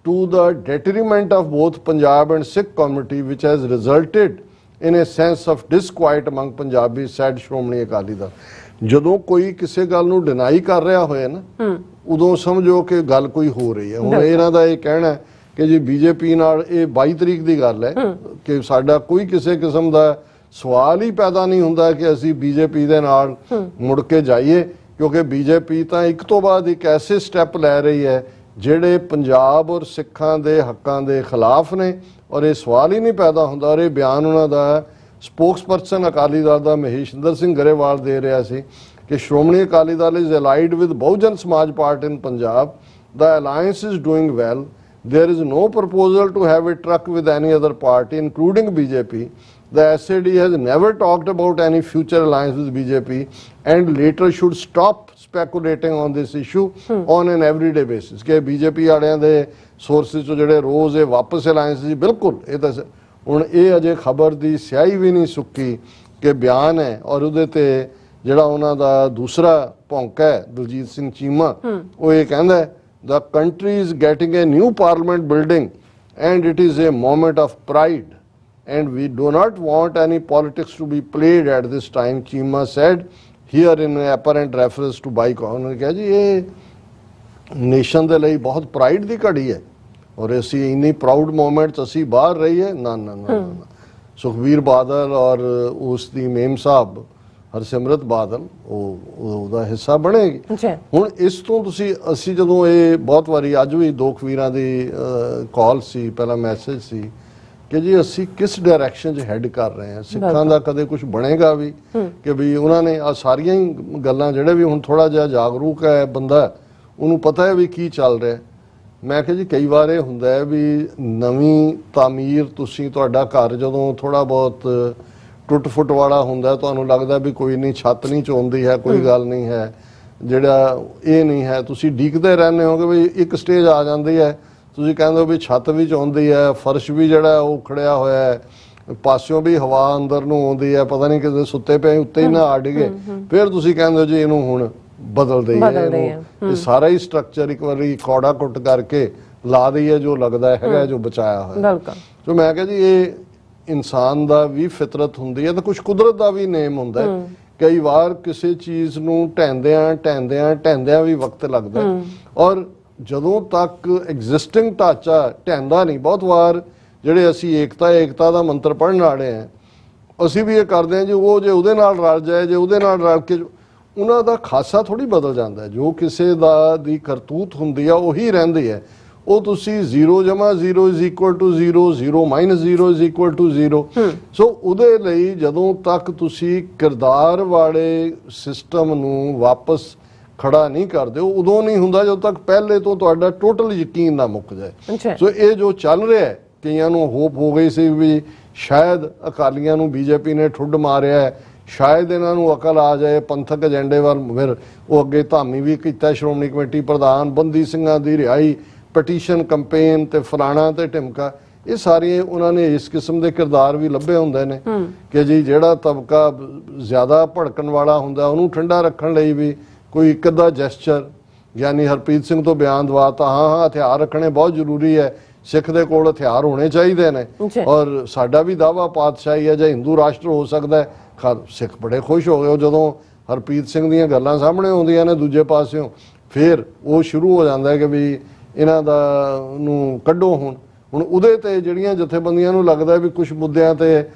to the detriment of both Punjab and Sikh community, which has resulted in a sense of disquiet among Punjabis, said Shromani Akali Dal। ਜਦੋਂ ਕੋਈ ਕਿਸੇ ਗੱਲ ਨੂੰ deny ਕਰ ਰਿਹਾ ਹੋਏ ਨਾ ਉਦੋਂ ਸਮਝੋ ਕਿ ਗੱਲ ਕੋਈ ਹੋ ਰਹੀ ਹੈ। ਹੁਣ ਇਹਨਾਂ ਦਾ ਇਹ ਕਹਿਣਾ ਹੈ ਕਿ ਜੀ ਬੀਜੇਪੀ ਨਾਲ ਇਹ 22 ਤਰੀਕ ਦੀ ਗੱਲ ਹੈ ਕਿ ਸਾਡਾ ਕੋਈ ਕਿਸੇ ਕਿਸਮ ਦਾ ਸਵਾਲ ਹੀ ਪੈਦਾ ਨਹੀਂ ਹੁੰਦਾ ਕਿ ਅਸੀਂ ਬੀਜੇਪੀ ਦੇ ਨਾਲ ਮੁੜ ਕੇ ਜਾਈਏ, ਕਿਉਂਕਿ ਬੀਜੇਪੀ ਤਾਂ ਇੱਕ ਤੋਂ ਬਾਅਦ ਇੱਕ ਐਸੇ ਸਟੈਪ ਲੈ ਰਹੀ ਹੈ ਜਿਹੜੇ ਪੰਜਾਬ ਔਰ ਸਿੱਖਾਂ ਦੇ ਹੱਕਾਂ ਦੇ ਖਿਲਾਫ ਨੇ। ਔਰ ਇਹ ਸਵਾਲ ਹੀ ਨਹੀਂ ਪੈਦਾ ਹੁੰਦਾ। ਔਰ ਇਹ ਬਿਆਨ ਉਹਨਾਂ ਦਾ ਸਪੋਕਸਪਰਸਨ ਅਕਾਲੀ ਦਲ ਦਾ ਮਹੇਸ਼ਿੰਦਰ ਸਿੰਘ ਗਰੇਵਾਲ ਦੇ ਰਿਹਾ ਸੀ ਕਿ Shiromani Akali Dal is allied with Bahujan Samaj Party in Punjab, the alliance is doing well, there is no proposal to have a truck with any other party including BJP, the SAD has never talked about any future alliance with BJP and later should stop speculating on this issue on an everyday basis। कि BJP वालियां दे sources तो ਜਿਹੜੇ ਰੋਜ਼ ਇਹ ਵਾਪਸ alliance ਜੀ ਬਿਲਕੁਲ ਇਹ ਤਾਂ ਹੁਣ ਇਹ ਅਜੇ ਖਬਰ ਦੀ ਸਿਆਹੀ ਵੀ ਨਹੀਂ ਸੁੱਕੀ ਕਿ ਬਿਆਨ ਹੈ। ਔਰ ਉਹਦੇ ਤੇ ਜਿਹੜਾ ਉਹਨਾਂ ਦਾ ਦੂਸਰਾ ਭੌਂਕਾ ਹੈ ਦਲਜੀਤ ਸਿੰਘ ਚੀਮਾ, ਉਹ ਇਹ ਕਹਿੰਦਾ ਹੈ the country is getting a new parliament building and it is a moment of pride and we do not want any politics to be played at this time, Chima said here in an apparent reference to Baikal। उन्होंने कहा जी ये nation ਦੇ ਲਈ ਬਹੁਤ pride ਦੀ ਘੜੀ ਹੈ ਔਰ ਅਸੀਂ ਇੰਨੀ ਪ੍ਰਾਊਡ ਮੂਮੈਂਟ ਅਸੀਂ ਬਾਹਰ ਰਹੀ ਹੈ ਨਾ ਨਾ ਨਾ। ਸੁਖਬੀਰ ਬਾਦਲ ਔਰ ਉਸ ਦੀ ਮੇਮ ਸਾਹਿਬ ਹਰਸਿਮਰਤ ਬਾਦਲ ਉਹਦਾ ਹਿੱਸਾ ਬਣੇਗੀ। ਹੁਣ ਇਸ ਤੋਂ ਅਸੀਂ ਜਦੋਂ ਇਹ ਬਹੁਤ ਵਾਰੀ ਅੱਜ ਵੀ ਦੋ ਖਵੀਰਾਂ ਦੀ ਕਾਲ ਸੀ, ਪਹਿਲਾ ਮੈਸੇਜ ਸੀ ਕਿ ਜੀ ਅਸੀਂ ਕਿਸ ਡਾਇਰੈਕਸ਼ਨ 'ਚ ਹੈਡ ਕਰ ਰਹੇ ਹਾਂ, ਸਿੱਖਾਂ ਦਾ ਕਦੇ ਕੁਝ ਬਣੇਗਾ ਵੀ ਕਿ ਵੀ ਉਹਨਾਂ ਨੇ ਆ ਸਾਰੀਆਂ ਹੀ ਗੱਲਾਂ ਜਿਹੜੇ ਵੀ ਹੁਣ ਥੋੜਾ ਜਿਹਾ ਜਾਗਰੂਕ ਹੈ ਬੰਦਾ ਉਹਨੂੰ ਪਤਾ ਹੈ ਵੀ ਕੀ ਚੱਲ ਰਿਹਾ। ਮੈਂ ਕਿਹਾ ਜੀ ਕਈ ਵਾਰ ਇਹ ਹੁੰਦਾ ਹੈ ਵੀ ਨਵੀਂ ਤਾਮੀਰ ਤੁਸੀਂ ਤੁਹਾਡਾ ਘਰ ਜਦੋਂ ਥੋੜਾ ਬਹੁਤ ਟੁੱਟ ਫੁੱਟ ਵਾਲਾ ਹੁੰਦਾ ਤੁਹਾਨੂੰ ਲੱਗਦਾ ਵੀ ਕੋਈ ਨਹੀਂ ਛੱਤ ਨਹੀਂ ਚੋਂਦੀ ਹੈ, ਕੋਈ ਗੱਲ ਨਹੀਂ ਹੈ, ਜਿਹੜਾ ਇਹ ਨਹੀਂ ਹੈ ਤੁਸੀਂ ਡੀਕਦੇ ਰਹਿੰਦੇ ਹੋ ਕਿ ਵੀ ਇੱਕ ਸਟੇਜ ਆ ਜਾਂਦੀ ਹੈ ਤੁਸੀਂ ਕਹਿੰਦੇ ਹੋ ਵੀ ਛੱਤ ਵੀ ਚੋਂਦੀ ਹੈ, ਫਰਸ਼ ਵੀ ਜਿਹੜਾ ਉਹ ਖੜਿਆ ਹੋਇਆ ਹੈ, ਪਾਸਿਓਂ ਵੀ ਹਵਾ ਅੰਦਰ ਨੂੰ ਆਉਂਦੀ ਹੈ, ਪਤਾ ਨਹੀਂ ਕਿਤੇ ਸੁੱਤੇ ਪਏ ਉੱਤੇ ਹੀ ਨਾ ਆ ਡਿਗੇ, ਫਿਰ ਤੁਸੀਂ ਕਹਿੰਦੇ ਹੋ ਜੀ ਇਹਨੂੰ ਹੁਣ ਬਦਲ ਦਈਏ, ਇਹ ਸਾਰਾ ਹੀ ਸਟਰਕਚਰ ਇੱਕ ਵਾਰੀ ਕੌੜਾ ਕੁੱਟ ਕਰਕੇ ਲਾ ਦਈਏ ਜੋ ਲੱਗਦਾ ਹੈਗਾ ਜੋ ਬਚਾਇਆ ਹੋਇਆ। ਸੋ ਮੈਂ ਕਿਹਾ ਜੀ ਇਹ ਇਨਸਾਨ ਦਾ ਵੀ ਫਿਤਰਤ ਹੁੰਦੀ ਹੈ ਤੇ ਕੁਝ ਕੁਦਰਤ ਦਾ ਵੀ ਨੇਮ ਹੁੰਦਾ ਹੈ। ਕਈ ਵਾਰ ਕਿਸੇ ਚੀਜ਼ ਨੂੰ ਢਹਿੰਦਿਆਂ ਵੀ ਵਕਤ ਲੱਗਦਾ ਔਰ ਜਦੋਂ ਤੱਕ ਐਗਜ਼ਿਸਟਿੰਗ ਢਾਂਚਾ ਢਹਿੰਦਾ ਨਹੀਂ, ਬਹੁਤ ਵਾਰ ਜਿਹੜੇ ਅਸੀਂ ਏਕਤਾ ਦਾ ਮੰਤਰ ਪੜ੍ਹਨ ਵਾਲੇ ਆ ਅਸੀਂ ਵੀ ਇਹ ਕਰਦੇ ਹਾਂ ਜੀ ਉਹ ਜੇ ਉਹਦੇ ਨਾਲ ਰਲ ਜਾਏ, ਜੇ ਉਹਦੇ ਨਾਲ ਰਲ ਕੇ ਉਹਨਾਂ ਦਾ ਖਾਸਾ ਥੋੜੀ ਬਦਲ ਜਾਂਦਾ, ਜੋ ਕਿਸੇ ਦਾ ਦੀ ਕਰਤੂਤ ਹੁੰਦੀ ਆ ਉਹੀ ਰਹਿੰਦੀ ਹੈ। ਉਹ ਤੁਸੀਂ 0 ਜਮਾ 0 is equal to 0, 0 minus 0 is equal to 0। So ਉਹਦੇ ਲਈ ਜਦੋਂ ਤੱਕ ਤੁਸੀਂ ਕਿਰਦਾਰ ਵਾਲੇ ਸਿਸਟਮ ਨੂੰ ਵਾਪਸ ਖੜਾ ਨਹੀਂ ਕਰਦੇ ਉਦੋਂ ਨਹੀਂ ਹੁੰਦਾ ਜਦੋਂ ਤੱਕ ਪਹਿਲੇ ਤੋਂ ਤੁਹਾਡਾ ਟੋਟਲ ਯਕੀਨ ਨਾ ਮੁੱਕ ਜਾਏ। ਸੋ ਇਹ ਜੋ ਚੱਲ ਰਿਹਾ ਹੈ ਕਈਆਂ ਨੂੰ ਹੋਪ ਹੋ ਗਈ ਸੀ ਵੀ ਸ਼ਾਇਦ ਅਕਾਲੀਆਂ ਨੂੰ ਬੀਜੇਪੀ ਨੇ ਠੁੱਡ ਮਾਰਿਆ ਹੈ, ਸ਼ਾਇਦ ਇਹਨਾਂ ਨੂੰ ਅਕਲ ਆ ਜਾਏ ਪੰਥਕ ਏਜੰਡੇ ਵੱਲ। ਫਿਰ ਉਹ ਅੱਗੇ ਧਾਮੀ ਵੀ ਕੀਤਾ, ਸ਼੍ਰੋਮਣੀ ਕਮੇਟੀ ਪ੍ਰਧਾਨ, ਬੰਦੀ ਸਿੰਘਾਂ ਦੀ ਰਿਹਾਈ, ਪਟੀਸ਼ਨ ਕੰਪੇਨ ਤੇ ਫਲਾਣਾ ਤੇ ਢਿਮਕਾ, ਇਹ ਸਾਰੀਆਂ ਉਹਨਾਂ ਨੇ ਇਸ ਕਿਸਮ ਦੇ ਕਿਰਦਾਰ ਵੀ ਲੱਭੇ ਹੁੰਦੇ ਨੇ ਕਿ ਜੀ ਜਿਹੜਾ ਤਬਕਾ ਜ਼ਿਆਦਾ ਭੜਕਣ ਵਾਲਾ ਹੁੰਦਾ ਉਹਨੂੰ ਠੰਡਾ ਰੱਖਣ ਲਈ ਵੀ ਕੋਈ ਇੱਕ ਅੱਧਾ ਜੈਸਚਰ, ਯਾਨੀ ਹਰਪ੍ਰੀਤ ਸਿੰਘ ਤੋਂ ਬਿਆਨ ਦਵਾਤਾ, ਹਾਂ ਹਥਿਆਰ ਰੱਖਣੇ ਬਹੁਤ ਜ਼ਰੂਰੀ ਹੈ, ਸਿੱਖ ਦੇ ਕੋਲ ਹਥਿਆਰ ਹੋਣੇ ਚਾਹੀਦੇ ਨੇ, ਔਰ ਸਾਡਾ ਵੀ ਦਾਅਵਾ ਪਾਤਸ਼ਾਹੀ ਹੈ, ਜੇ ਹਿੰਦੂ ਰਾਸ਼ਟਰ ਹੋ ਸਕਦਾ ਹੈ। ਸਿੱਖ ਬੜੇ ਖੁਸ਼ ਹੋ ਗਏ ਜਦੋਂ ਹਰਪ੍ਰੀਤ ਸਿੰਘ ਦੀਆਂ ਗੱਲਾਂ ਸਾਹਮਣੇ ਆਉਂਦੀਆਂ ਨੇ ਦੂਜੇ ਪਾਸਿਓਂ। ਫਿਰ ਉਹ ਸ਼ੁਰੂ ਹੋ ਜਾਂਦਾ ਹੈ ਕਿ ਵੀ ਇਹਨਾਂ ਦਾ ਨੂੰ ਕੱਢੋ। ਹੁਣ ਉਹਦੇ ਤੇ ਜਿਹੜੀਆਂ ਜਥੇਬੰਦੀਆਂ ਨੂੰ ਲੱਗਦਾ ਵੀ ਕੁਝ ਮੁੱਦਿਆਂ ਤੇ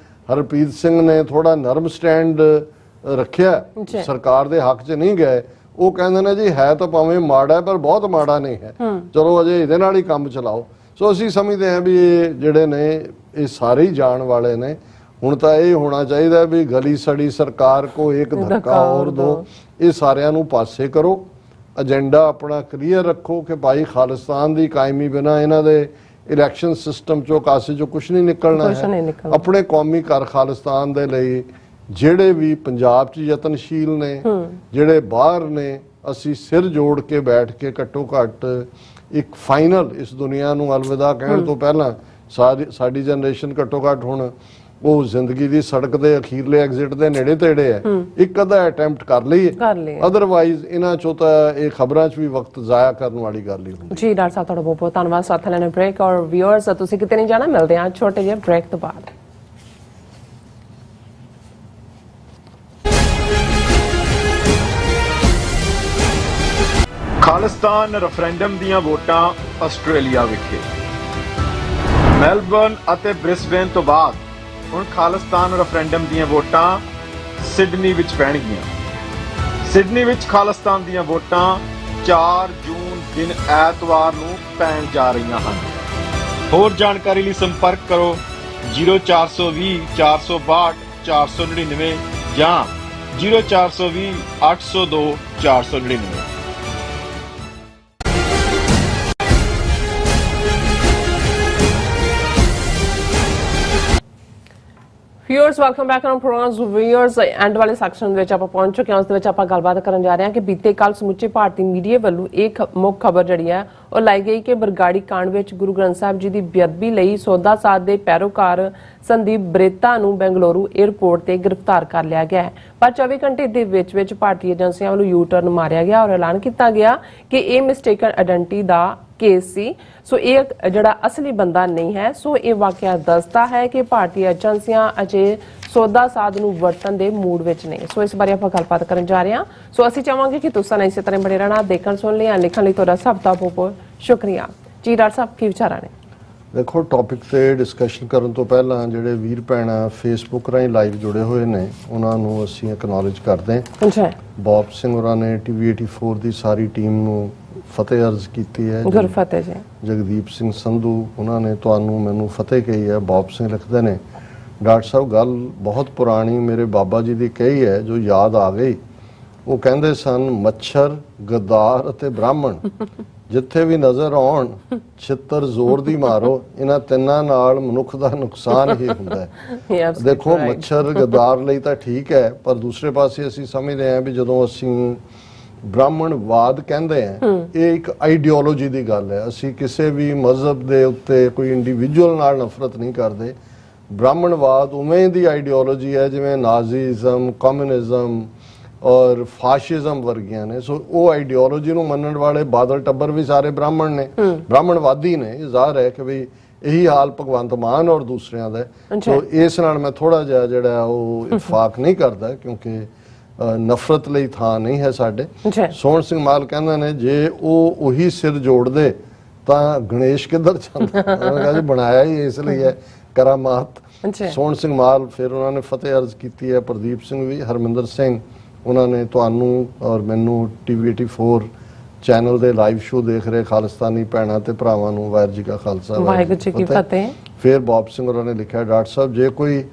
ਹਰਪ੍ਰੀਤ ਸਿੰਘ ਨੇ ਥੋੜਾ ਨਰਮ ਸਟੈਂਡ ਰੱਖਿਆ, ਸਰਕਾਰ ਦੇ ਹੱਕ 'ਚ ਨਹੀਂ ਗਏ, ਉਹ ਕਹਿੰਦੇ ਨੇ ਜੀ ਹੈ ਤਾਂ ਭਾਵੇਂ ਮਾੜਾ ਪਰ ਬਹੁਤ ਮਾੜਾ ਨਹੀਂ ਹੈ, ਚਲੋ ਅਜੇ ਇਹਦੇ ਨਾਲ ਹੀ ਕੰਮ ਚਲਾਓ। ਸੋ ਅਸੀਂ ਸਮਝਦੇ ਹਾਂ ਵੀ ਇਹ ਜਿਹੜੇ ਨੇ ਇਹ ਸਾਰੇ ਹੀ ਜਾਣ ਵਾਲੇ ਨੇ। ਹੁਣ ਤਾਂ ਇਹ ਹੋਣਾ ਚਾਹੀਦਾ ਵੀ ਗਲੀ ਸੜੀ ਸਰਕਾਰ ਕੋ ਇੱਕ ਧੱਕਾ ਹੋਰ ਦੋ, ਇਹ ਸਾਰਿਆਂ ਨੂੰ ਪਾਸੇ ਕਰੋ, ਏਜੰਡਾ ਆਪਣਾ ਕਲੀਅਰ ਰੱਖੋ ਕਿ ਭਾਈ ਖਾਲਿਸਤਾਨ ਦੀ ਕਾਇਮੀ ਬਿਨਾਂ ਇਹਨਾਂ ਦੇ ਇਲੈਕਸ਼ਨ ਸਿਸਟਮ ਚੋਂ ਕਾਸੇ ਚੋਂ ਕੁਝ ਨਹੀਂ ਨਿਕਲਣਾ ਹੈ। ਆਪਣੇ ਕੌਮੀ ਘਰ ਖਾਲਿਸਤਾਨ ਦੇ ਲਈ ਜਿਹੜੇ ਵੀ ਪੰਜਾਬ 'ਚ ਯਤਨਸ਼ੀਲ ਨੇ, ਜਿਹੜੇ ਬਾਹਰ ਨੇ, ਅਸੀਂ ਸਿਰ ਜੋੜ ਕੇ ਬੈਠ ਕੇ ਘੱਟੋ ਘੱਟ ਇੱਕ ਫਾਈਨਲ ਇਸ ਦੁਨੀਆ ਨੂੰ ਅਲਵਿਦਾ ਕਹਿਣ ਤੋਂ ਪਹਿਲਾਂ ਸਾਡੀ ਜਨਰੇਸ਼ਨ ਘੱਟੋ ਘੱਟ ਹੁਣ ਉਹ ਜ਼ਿੰਦਗੀ ਦੀ ਸੜਕ ਦੇ ਅਖੀਰਲੇ ਐਗਜ਼ਿਟ ਦੇ ਨੇੜੇ ਤੇੜੇ ਹੈ, ਇੱਕ ਅੱਧਾ ਅਟੈਂਪਟ ਕਰ ਲਈਏ। ਅਦਰਵਾਈਜ਼ ਇਹਨਾਂ ਚੋਂ ਤਾਂ ਇਹ ਖਬਰਾਂ 'ਚ ਵੀ ਵਕਤ ਜ਼ਾਇਆ ਕਰਨ ਵਾਲੀ ਗੱਲ ਹੀ ਹੁੰਦੀ। ਜੀ ਡਾਕਟਰ ਸਾਹਿਬ ਤੁਹਾਡਾ ਬਹੁਤ ਬਹੁਤ ਧੰਨਵਾਦ। ਸਾਥ ਲੈਣੇ ਬ੍ਰੇਕ, ਔਰ ਵਿਊਅਰਸ ਤੁਸੀਂ ਕਿਤੇ ਨਹੀਂ ਜਾਣਾ, ਮਿਲਦੇ ਹਾਂ ਛੋਟੇ ਜਿਹੇ ਬ੍ਰੇਕ ਤੋਂ ਬਾਅਦ। ਖਾਲਿਸਤਾਨ ਰੈਫਰੈਂਡਮ ਦੀਆਂ ਵੋਟਾਂ ਆਸਟ੍ਰੇਲੀਆ ਵਿਖੇ। ਮੈਲਬਰਨ ਅਤੇ ਬ੍ਰਿਸਬੇਨ ਤੋਂ ਬਾਅਦ ਹੁਣ ਖਾਲਿਸਤਾਨ ਰੈਫਰੈਂਡਮ ਦੀਆਂ ਵੋਟਾਂ ਸਿਡਨੀ ਵਿੱਚ ਪੈਣਗੀਆਂ। ਸਿਡਨੀ ਵਿੱਚ ਖਾਲਿਸਤਾਨ ਦੀਆਂ ਵੋਟਾਂ 4 ਜੂਨ ਦਿਨ ਐਤਵਾਰ ਨੂੰ ਪੈਣ ਜਾ ਰਹੀਆਂ ਹਨ। ਹੋਰ ਜਾਣਕਾਰੀ ਲਈ ਸੰਪਰਕ ਕਰੋ 0420 462 499 ਜਾਂ 0420 802 499। Viewers welcome back on programs. Viewers end ਵਾਲੇ ਸੈਕਸ਼ਨ ਵਿੱਚ ਆਪਾਂ ਪਹੁੰਚ ਚੁੱਕੇ ਹਾਂ। ਉਸ ਦੇ ਵਿੱਚ ਆਪਾਂ ਗੱਲਬਾਤ ਕਰਨ ਜਾ ਰਹੇ ਹਾਂ ਕਿ ਬੀਤੇ ਕੱਲ ਸਮੁੱਚੇ ਭਾਰਤੀ ਮੀਡੀਆ ਵੱਲੋਂ ਇੱਕ ਮੁੱਖ ਖਬਰ ਜਿਹੜੀ ਹੈ ਉਹ ਲਾਈ ਗਈ ਕਿ ਬਰਗਾੜੀ ਕਾਂਡ ਵਿੱਚ ਗੁਰੂ ਗ੍ਰੰਥ ਸਾਹਿਬ ਜੀ ਦੀ ਬੇਅਦਬੀ ਲਈ ਸੌਦਾ ਸਾਧ ਦੇ ਪੈਰੋਕਾਰ ਸੰਦੀਪ ਬ੍ਰੇਤਾ ਨੂੰ ਬੈਂਗਲੁਰੂ 에ਅਰਪੋਰਟ ਤੇ ਗ੍ਰਿਫਤਾਰ ਕਰ ਲਿਆ ਗਿਆ ਹੈ। ਪਰ 24 ਘੰਟੇ ਦੇ ਵਿੱਚ ਭਾਰਤੀ ਏਜੰਸੀਆਂ ਵੱਲੋਂ ਯੂ ਟਰਨ ਮਾਰਿਆ ਗਿਆ ਔਰ ਐਲਾਨ ਕੀਤਾ ਗਿਆ ਕਿ ਇਹ ਮਿਸਟੇਕਨ ਆਇਡੈਂਟੀ ਦਾ ਕੇਸ ਸੀ। ਸੋ ਇਹ ਜਿਹੜਾ ਅਸਲੀ ਬੰਦਾ ਨਹੀਂ ਹੈ। ਸੋ ਇਹ ਵਾਕਿਆ ਦੱਸਦਾ ਹੈ ਕਿ ਭਾਰਤੀ ਏਜੰਸੀਆਂ ਅਜੇ ਸੌਦਾ ਸਾਧ ਨੂੰ ਵਰਤਣ ਦੇ ਮੂਡ ਵਿੱਚ ਨੇ। ਸੋ ਇਸ ਬਾਰੇ ਆਪਾਂ ਗੱਲਬਾਤ ਕਰਨ ਜਾ ਰਹੇ ਹਾਂ। ਸੋ ਅਸੀਂ ਚਾਹਾਂਗੇ ਕਿ ਤੁਸੀਂ ਇਸੇ ਤਰ੍ਹਾਂ ਬਣੇ ਰਹਿਣਾ, ਦੇਖਣ ਸੁਣ ਲਿਆ, ਲਿਖਣ ਲਈ ਤੁਹਾਡਾ ਸਭ ਦਾ ਬਹੁਤ ਸ਼ੁਕਰੀਆ। ਜੀ ਡਾਕਟਰ ਸਾਹਿਬ ਕੀ ਵਿਚਾਰਾਂ ਨੇ? ਦੇਖੋ, ਟੌਪਿਕ ਤੇ ਡਿਸਕਸ਼ਨ ਕਰਨ ਤੋਂ ਪਹਿਲਾਂ ਜਿਹੜੇ ਵੀਰ ਭੈਣਾਂ ਫੇਸਬੁੱਕ ਰਾਹੀਂ ਲਾਈਵ ਜੁੜੇ ਹੋਏ ਨੇ ਉਹਨਾਂ ਨੂੰ ਅਸੀਂ ਐਕਨੋਲੇਜ ਕਰਦੇ ਹਾਂ। ਬੌਬ ਸਿੰਘ ਹੋਰਾਂ ਨੇ TV 84 ਦੀ ਸਾਰੀ ਟੀਮ ਨੂੰ ਫਤਿਹ ਅਰਜ਼ ਕੀਤੀ ਹੈ। ਗੁਰਫਤਿਹ ਜੀ। ਜਗਦੀਪ ਸਿੰਘ ਸੰਧੂ ਉਹਨਾਂ ਨੇ ਤੁਹਾਨੂੰ ਮੈਨੂੰ ਫਤਿਹ ਕਹੀ ਹੈ। ਬੌਬ ਸਿੰਘ ਲਿਖਦੇ ਨੇ, ਡਾਕਟਰ ਸਾਹਿਬ ਗੱਲ ਬਹੁਤ ਪੁਰਾਣੀ ਮੇਰੇ ਬਾਬਾ ਜੀ ਦੀ ਕਹੀ ਹੈ ਜੋ ਯਾਦ ਆ ਗਈ। ਉਹ ਕਹਿੰਦੇ ਸਨ, ਮੱਛਰ, ਗਦਾਰ ਅਤੇ ਬ੍ਰਾਹਮਣ ਜਿੱਥੇ ਵੀ ਨਜ਼ਰ ਆਉਣ ਛਿੱਤਰ ਜ਼ੋਰ ਦੀ ਮਾਰੋ, ਇਹਨਾਂ ਤਿੰਨਾਂ ਨਾਲ ਮਨੁੱਖ ਦਾ ਨੁਕਸਾਨ ਹੀ ਹੁੰਦਾ ਹੈ। ਦੇਖੋ, ਮੱਛਰ ਗਦਾਰ ਲਈ ਤਾਂ ਠੀਕ ਹੈ, ਪਰ ਦੂਸਰੇ ਪਾਸੇ ਅਸੀਂ ਸਮਝਦੇ ਹਾਂ ਵੀ ਜਦੋਂ ਅਸੀਂ ਬ੍ਰਾਹਮਣਵਾਦ ਕਹਿੰਦੇ ਆ, ਇਹ ਇੱਕ ਆਈਡੀਓਲੋਜੀ ਦੀ ਗੱਲ ਹੈ। ਅਸੀਂ ਕਿਸੇ ਵੀ ਮਜ਼ਹਬ ਦੇ ਉੱਤੇ ਕੋਈ ਇੰਡੀਵਿਜੂਅਲ ਨਾਲ ਨਫ਼ਰਤ ਨਹੀਂ ਕਰਦੇ। ਬ੍ਰਾਹਮਣਵਾਦ ਉਵੇਂ ਦੀ ਆਈਡੀਓਲੋਜੀ ਹੈ ਜਿਵੇਂ ਨਾਜ਼ੀਜ਼ਮ, ਕਮਿਊਨਿਜ਼ਮ ਔਰ ਫਾਸ਼ਿਜ਼ਮ ਵਰਗੀਆਂ ਨੇ। ਸੋ ਉਹ ਆਈਡੀਓਲੋਜੀ ਨੂੰ ਮੰਨਣ ਵਾਲੇ ਬਾਦਲ ਟੱਬਰ ਵੀ ਸਾਰੇ ਬ੍ਰਾਹਮਣ ਨੇ, ਬ੍ਰਾਹਮਣਵਾਦੀ ਨੇ। ਇਹ ਜ਼ਾਹਰ ਹੈ ਕਿ ਵੀ ਇਹੀ ਹਾਲ ਭਗਵੰਤ ਮਾਨ ਔਰ ਦੂਸਰਿਆਂ ਦਾ। ਸੋ ਇਸ ਨਾਲ ਮੈਂ ਥੋੜਾ ਜਿਹਾ ਜਿਹੜਾ ਉਹ ਇਤਫਾਕ ਨਹੀਂ ਕਰਦਾ, ਕਿਉਂਕਿ ਨਫ਼ਰਤ ਲਈ ਥਾਂ ਨਹੀਂ ਹੈ ਸਾਡੇ। ਸੋਹਣ ਸਿੰਘ ਮਾਲ ਕਹਿੰਦੇ ਨੇ, ਜੇ ਉਹ ਉਹੀ ਸਿਰ ਜੋੜਦੇ ਤਾਂ ਗਣੇਸ਼ ਕਿੱਧਰ ਜਾਂਦਾ? ਬਣਾਇਆ ਹੀ ਇਸ ਲਈ ਹੈ ਕਰਾਮਾਤ। ਸੋਹਣ ਸਿੰਘ ਮਾਲ। ਫਿਰ ਉਹਨਾਂ ਨੇ ਫਤਿਹ ਅਰਜ਼ ਕੀਤੀ ਹੈ। ਪ੍ਰਦੀਪ ਸਿੰਘ ਵੀ, ਹਰਮਿੰਦਰ ਸਿੰਘ, ਉਹਨਾਂ ਨੇ ਤੁਹਾਨੂੰ ਔਰ ਮੈਨੂੰ TV 84 ਚੈਨਲ ਦੇ ਲਾਈਵ ਸ਼ੋਅ ਦੇਖ ਰਹੇ ਖਾਲਿਸਤਾਨੀ ਭੈਣਾਂ ਤੇ ਭਰਾਵਾਂ ਨੂੰ ਵਾਹਿਗੁਰੂ ਜੀ ਕਾ ਖਾਲਸਾ ਵਾਹਿਗੁਰੂ ਜੀ ਕੀ ਫਤਿਹ। ਫਿਰ ਬੌਬ ਸਿੰਘ ਉਹਨਾਂ ਨੇ ਲਿਖਿਆ, ਡਾਕਟਰ ਸਾਹਿਬ ਜੇ ਕੋਈ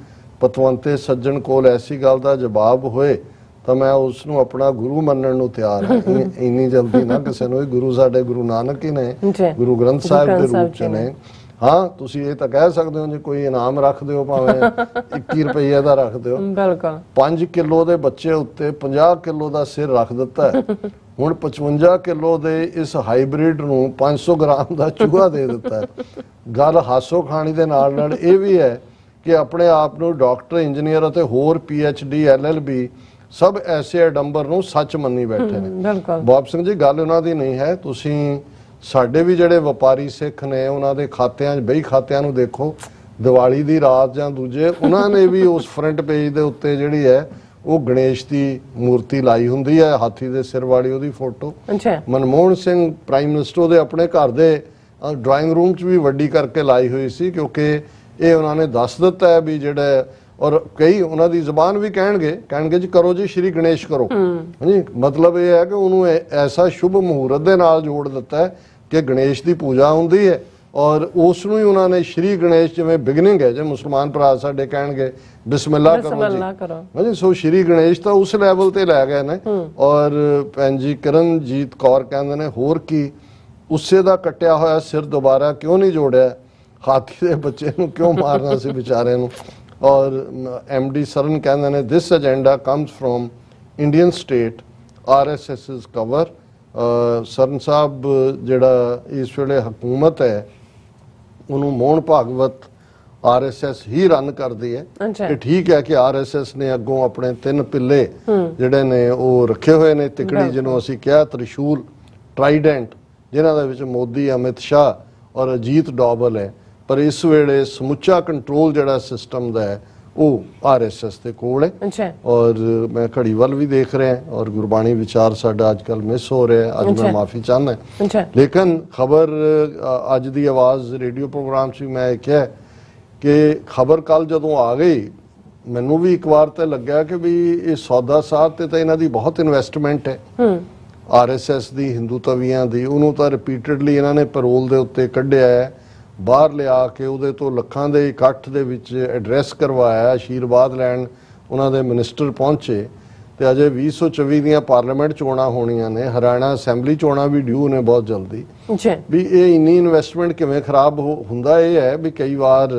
ਪਤਵੰਤੇ ਸੱਜਣ ਕੋਲ ਐਸੀ ਗੱਲ ਦਾ ਜਵਾਬ ਹੋਏ ਤਾਂ ਮੈਂ ਉਸ ਨੂੰ ਆਪਣਾ ਗੁਰੂ ਮੰਨਣ ਨੂੰ ਤਿਆਰ ਹਾਂ। ਇੰਨੀ ਜਲਦੀ ਨਾ ਕਿਸੇ ਨੂੰ। ਗੁਰੂ ਸਾਡੇ ਗੁਰੂ ਨਾਨਕ ਹੀ ਨੇ, ਗੁਰੂ ਗ੍ਰੰਥ ਸਾਹਿਬ ਦੇ ਰੂਪ ਚ ਨੇ। ਹਾਂ ਤੁਸੀਂ ਇਹ ਤਾਂ ਕਹਿ ਸਕਦੇ ਹੋ ਜੀ ਕੋਈ ਇਨਾਮ ਰੱਖ ਦਿਓ, ਭਾਵੇਂ 21 ਰੁਪਏ ਦਾ ਰੱਖ ਦਿਓ। ਬਿਲਕੁਲ 5 ਕਿਲੋ ਦੇ ਬੱਚੇ ਉੱਤੇ 50 ਕਿਲੋ ਦਾ ਸਿਰ ਰੱਖ ਦਿੱਤਾ ਹੈ। ਹੁਣ 55 ਕਿਲੋ ਦੇ ਇਸ ਹਾਈਬ੍ਰਿਡ ਨੂੰ 500 ਗ੍ਰਾਮ ਦਾ ਚੂਹਾ ਦੇ ਦਿੱਤਾ ਹੈ। ਗੱਲ ਹਾਸੋ ਖਾਣੀ ਦੇ ਨਾਲ ਨਾਲ ਇਹ ਵੀ ਹੈ ਕਿ ਆਪਣੇ ਆਪ ਨੂੰ ਡਾਕਟਰ, ਇੰਜੀਨੀਅਰ ਅਤੇ ਹੋਰ PhD LLB ਸਭ ਐਸੇ ਅਡੰਬਰ ਨੂੰ ਸੱਚ ਮੰਨੀ ਬੈਠੇ ਨੇ। ਬਿਲਕੁਲ ਬਾਬ ਸਿੰਘ ਜੀ, ਗੱਲ ਉਹਨਾਂ ਦੀ ਨਹੀਂ ਹੈ। ਤੁਸੀਂ ਸਾਡੇ ਵੀ ਜਿਹੜੇ ਵਪਾਰੀ ਸਿੱਖ ਨੇ ਉਹਨਾਂ ਦੇ ਖਾਤਿਆਂ 'ਚ ਬਈ ਖਾਤਿਆਂ ਨੂੰ ਦੇਖੋ, ਦੀਵਾਲੀ ਦੀ ਰਾਤ ਜਾਂ ਦੂਜੇ ਉਹਨਾਂ ਨੇ ਵੀ ਉਸ ਫਰੰਟ ਪੇਜ ਦੇ ਉੱਤੇ ਜਿਹੜੀ ਹੈ ਉਹ ਗਣੇਸ਼ ਦੀ ਮੂਰਤੀ ਲਾਈ ਹੁੰਦੀ ਹੈ, ਹਾਥੀ ਦੇ ਸਿਰ ਵਾਲੀ ਉਹਦੀ ਫੋਟੋ। ਅੱਛਾ ਮਨਮੋਹਨ ਸਿੰਘ ਪ੍ਰਾਈਮ ਮਿਨਿਸਟਰ ਉਹਦੇ ਆਪਣੇ ਘਰ ਦੇ ਡਰਾਇੰਗ ਰੂਮ 'ਚ ਵੀ ਵੱਡੀ ਕਰਕੇ ਲਾਈ ਹੋਈ ਸੀ, ਕਿਉਂਕਿ ਇਹ ਉਹਨਾਂ ਨੇ ਦੱਸ ਦਿੱਤਾ ਹੈ ਵੀ ਜਿਹੜਾ, ਔਰ ਕਈ ਉਹਨਾਂ ਦੀ ਜ਼ਬਾਨ ਵੀ ਕਹਿਣਗੇ ਜੀ ਕਰੋ ਜੀ ਸ਼੍ਰੀ ਗਣੇਸ਼ ਕਰੋ। ਹਾਂਜੀ, ਮਤਲਬ ਇਹ ਹੈ ਕਿ ਉਹਨੂੰ ਐਸਾ ਸ਼ੁਭ ਮਹੂਰਤ ਦੇ ਨਾਲ ਜੋੜ ਦਿੱਤਾ ਹੈ ਕਿ ਗਣੇਸ਼ ਦੀ ਪੂਜਾ ਹੁੰਦੀ ਹੈ ਔਰ ਉਸ ਨੂੰ ਹੀ ਉਹਨਾਂ ਨੇ ਸ਼੍ਰੀ ਗਣੇਸ਼, ਜਿਵੇਂ ਬਿਗਨਿੰਗ ਹੈ, ਜੇ ਮੁਸਲਮਾਨ ਭਰਾ ਸਾਡੇ ਕਹਿਣਗੇ ਬਿਸਮਿਲ੍ਲਾ ਕਰੋ ਜੀ, ਹਾਂਜੀ, ਸੋ ਸ਼੍ਰੀ ਗਣੇਸ਼ ਤਾਂ ਉਸ ਲੈਵਲ ਤੇ ਲੈ ਗਏ ਨੇ। ਔਰ ਭੈਣ ਜੀ ਕਰਨਜੀਤ ਕੌਰ ਕਹਿੰਦੇ ਨੇ ਹੋਰ ਕੀ, ਉਸੇ ਦਾ ਕੱਟਿਆ ਹੋਇਆ ਸਿਰ ਦੁਬਾਰਾ ਕਿਉਂ ਨਹੀਂ ਜੋੜਿਆ, ਹਾਥੀ ਦੇ ਬੱਚੇ ਨੂੰ ਕਿਉਂ ਮਾਰਨਾ ਸੀ ਵਿਚਾਰੇ ਨੂੰ। ਔਰ MD ਸਰਨ ਕਹਿੰਦੇ ਨੇ this agenda comes from Indian state, RSS is cover. Sarna Sahib ਜਿਹੜਾ ਇਸ ਵੇਲੇ ਹਕੂਮਤ ਹੈ ਉਹਨੂੰ ਮੋਹਨ ਭਾਗਵਤ RSS ਹੀ ਰਨ ਕਰਦੀ ਹੈ। ਇਹ ਠੀਕ ਹੈ ਕਿ RSS ਨੇ ਅੱਗੋਂ ਆਪਣੇ 3 ਪਿੱਲੇ ਜਿਹੜੇ ਨੇ ਉਹ ਰੱਖੇ ਹੋਏ ਨੇ, ਤਿਕੜੀ ਜਿਹਨੂੰ ਅਸੀਂ ਕਿਹਾ, ਤ੍ਰਿਸ਼ੂਲ, ਟਰਾਈਡੈਂਟ, ਜਿਨ੍ਹਾਂ ਦੇ ਵਿੱਚ ਮੋਦੀ, ਅਮਿਤ ਸ਼ਾਹ ਔਰ ਅਜੀਤ ਡੋਵਲ ਹੈ। ਪਰ ਇਸ ਵੇਲੇ ਸਮੁੱਚਾ ਕੰਟਰੋਲ ਜਿਹੜਾ ਸਿਸਟਮ ਦਾ ਹੈ ਉਹ RSS ਦੇ ਕੋਲ ਹੈ। ਔਰ ਮੈਂ ਘੜੀ ਵੱਲ ਵੀ ਦੇਖ ਰਿਹਾ ਔਰ ਗੁਰਬਾਣੀ ਵਿਚਾਰ ਸਾਡਾ ਅੱਜ ਕੱਲ ਮਿਸ ਹੋ ਰਿਹਾ, ਅੱਜ ਮੈਂ ਮਾਫੀ ਚਾਹੁੰਦਾ। ਲੇਕਿਨ ਖਬਰ ਅੱਜ ਦੀ ਆਵਾਜ਼ ਰੇਡੀਓ ਪ੍ਰੋਗਰਾਮ 'ਚ ਵੀ ਮੈਂ ਕਿਹਾ ਕਿ ਖਬਰ ਕੱਲ ਜਦੋਂ ਆ ਗਈ ਮੈਨੂੰ ਵੀ ਇੱਕ ਵਾਰ ਤਾਂ ਲੱਗਿਆ ਕਿ ਵੀ ਇਹ ਸੌਦਾ ਸਾਧ ਤੇ ਤਾਂ ਇਹਨਾਂ ਦੀ ਬਹੁਤ ਇਨਵੈਸਟਮੈਂਟ ਹੈ, RSS ਦੀ, ਹਿੰਦੂ ਤਵੀਆਂ ਦੀ। ਉਹਨੂੰ ਤਾਂ ਰਿਪੀਟਡਲੀ ਇਹਨਾਂ ਨੇ ਪੈਰੋਲ ਦੇ ਉੱਤੇ ਕੱਢਿਆ ਹੈ, ਬਾਹਰ ਲਿਆ ਕੇ ਉਹਦੇ ਤੋਂ ਲੱਖਾਂ ਦੇ ਇਕੱਠ ਦੇ ਵਿੱਚ ਐਡਰੈਸ ਕਰਵਾਇਆ, ਆਸ਼ੀਰਵਾਦ ਲੈਣ ਉਹਨਾਂ ਦੇ ਮਿਨਿਸਟਰ ਪਹੁੰਚੇ। ਤੇ ਅਜੇ 2024 ਦੀਆਂ ਪਾਰਲੀਮੈਂਟ ਚੋਣਾਂ ਹੋਣੀਆਂ ਨੇ, ਹਰਿਆਣਾ ਅਸੈਂਬਲੀ ਚੋਣਾਂ ਵੀ ਡਿਊ ਨੇ ਬਹੁਤ ਜਲਦੀ। ਵੀ ਇਹ ਇੰਨੀ ਇਨਵੈਸਟਮੈਂਟ ਕਿਵੇਂ ਖਰਾਬ ਹੁੰਦਾ? ਇਹ ਹੈ ਵੀ ਕਈ ਵਾਰ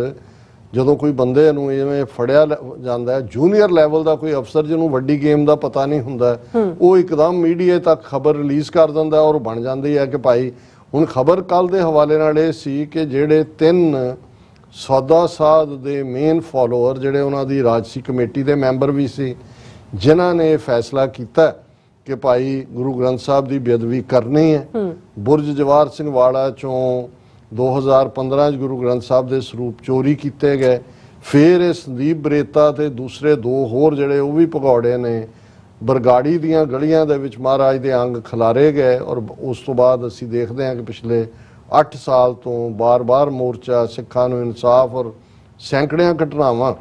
ਜਦੋਂ ਕੋਈ ਬੰਦੇ ਨੂੰ ਇਵੇਂ ਫੜਿਆ ਜਾਂਦਾ ਹੈ, ਜੂਨੀਅਰ ਲੈਵਲ ਦਾ ਕੋਈ ਅਫਸਰ ਜਿਹਨੂੰ ਵੱਡੀ ਗੇਮ ਦਾ ਪਤਾ ਨਹੀਂ ਹੁੰਦਾ, ਉਹ ਇੱਕਦਮ ਮੀਡੀਆ ਤੱਕ ਖਬਰ ਰਿਲੀਜ਼ ਕਰ ਦਿੰਦਾ ਔਰ ਬਣ ਜਾਂਦੀ ਹੈ ਕਿ ਭਾਈ ਹੁਣ ਖਬਰ ਕੱਲ ਦੇ ਹਵਾਲੇ ਨਾਲ ਇਹ ਸੀ ਕਿ ਜਿਹੜੇ 3 ਸੌਦਾ ਸਾਧ ਦੇ ਮੇਨ ਫਾਲੋਅਰ, ਜਿਹੜੇ ਉਹਨਾਂ ਦੀ ਰਾਜਸੀ ਕਮੇਟੀ ਦੇ ਮੈਂਬਰ ਵੀ ਸੀ, ਜਿਨ੍ਹਾਂ ਨੇ ਫੈਸਲਾ ਕੀਤਾ ਕਿ ਭਾਈ ਗੁਰੂ ਗ੍ਰੰਥ ਸਾਹਿਬ ਦੀ ਬੇਅਦਬੀ ਕਰਨੀ ਹੈ। ਬੁਰਜ ਜਵਾਹਰ ਸਿੰਘ ਵਾਲਾ ਚੋਂ 2015 'ਚ ਗੁਰੂ ਗ੍ਰੰਥ ਸਾਹਿਬ ਦੇ ਸਰੂਪ ਚੋਰੀ ਕੀਤੇ ਗਏ। ਫਿਰ ਇਹ ਸੰਦੀਪ ਬਰੇਤਾ ਤੇ ਦੂਸਰੇ 2 ਹੋਰ ਜਿਹੜੇ ਉਹ ਵੀ ਭਗੌੜੇ ਨੇ, ਬਰਗਾੜੀ ਦੀਆਂ ਗਲੀਆਂ ਦੇ ਵਿੱਚ ਮਹਾਰਾਜ ਦੇ ਅੰਗ ਖਿਲਾਰੇ ਗਏ। ਔਰ ਉਸ ਤੋਂ ਬਾਅਦ ਅਸੀਂ ਦੇਖਦੇ ਹਾਂ ਕਿ ਪਿਛਲੇ 8 ਸਾਲ ਤੋਂ ਬਾਰ-ਬਾਰ ਮੋਰਚਾ ਸਿੱਖਾਂ ਨੂੰ ਇਨਸਾਫ ਔਰ ਸੈਂਕੜਿਆਂ ਘਟਨਾਵਾਂ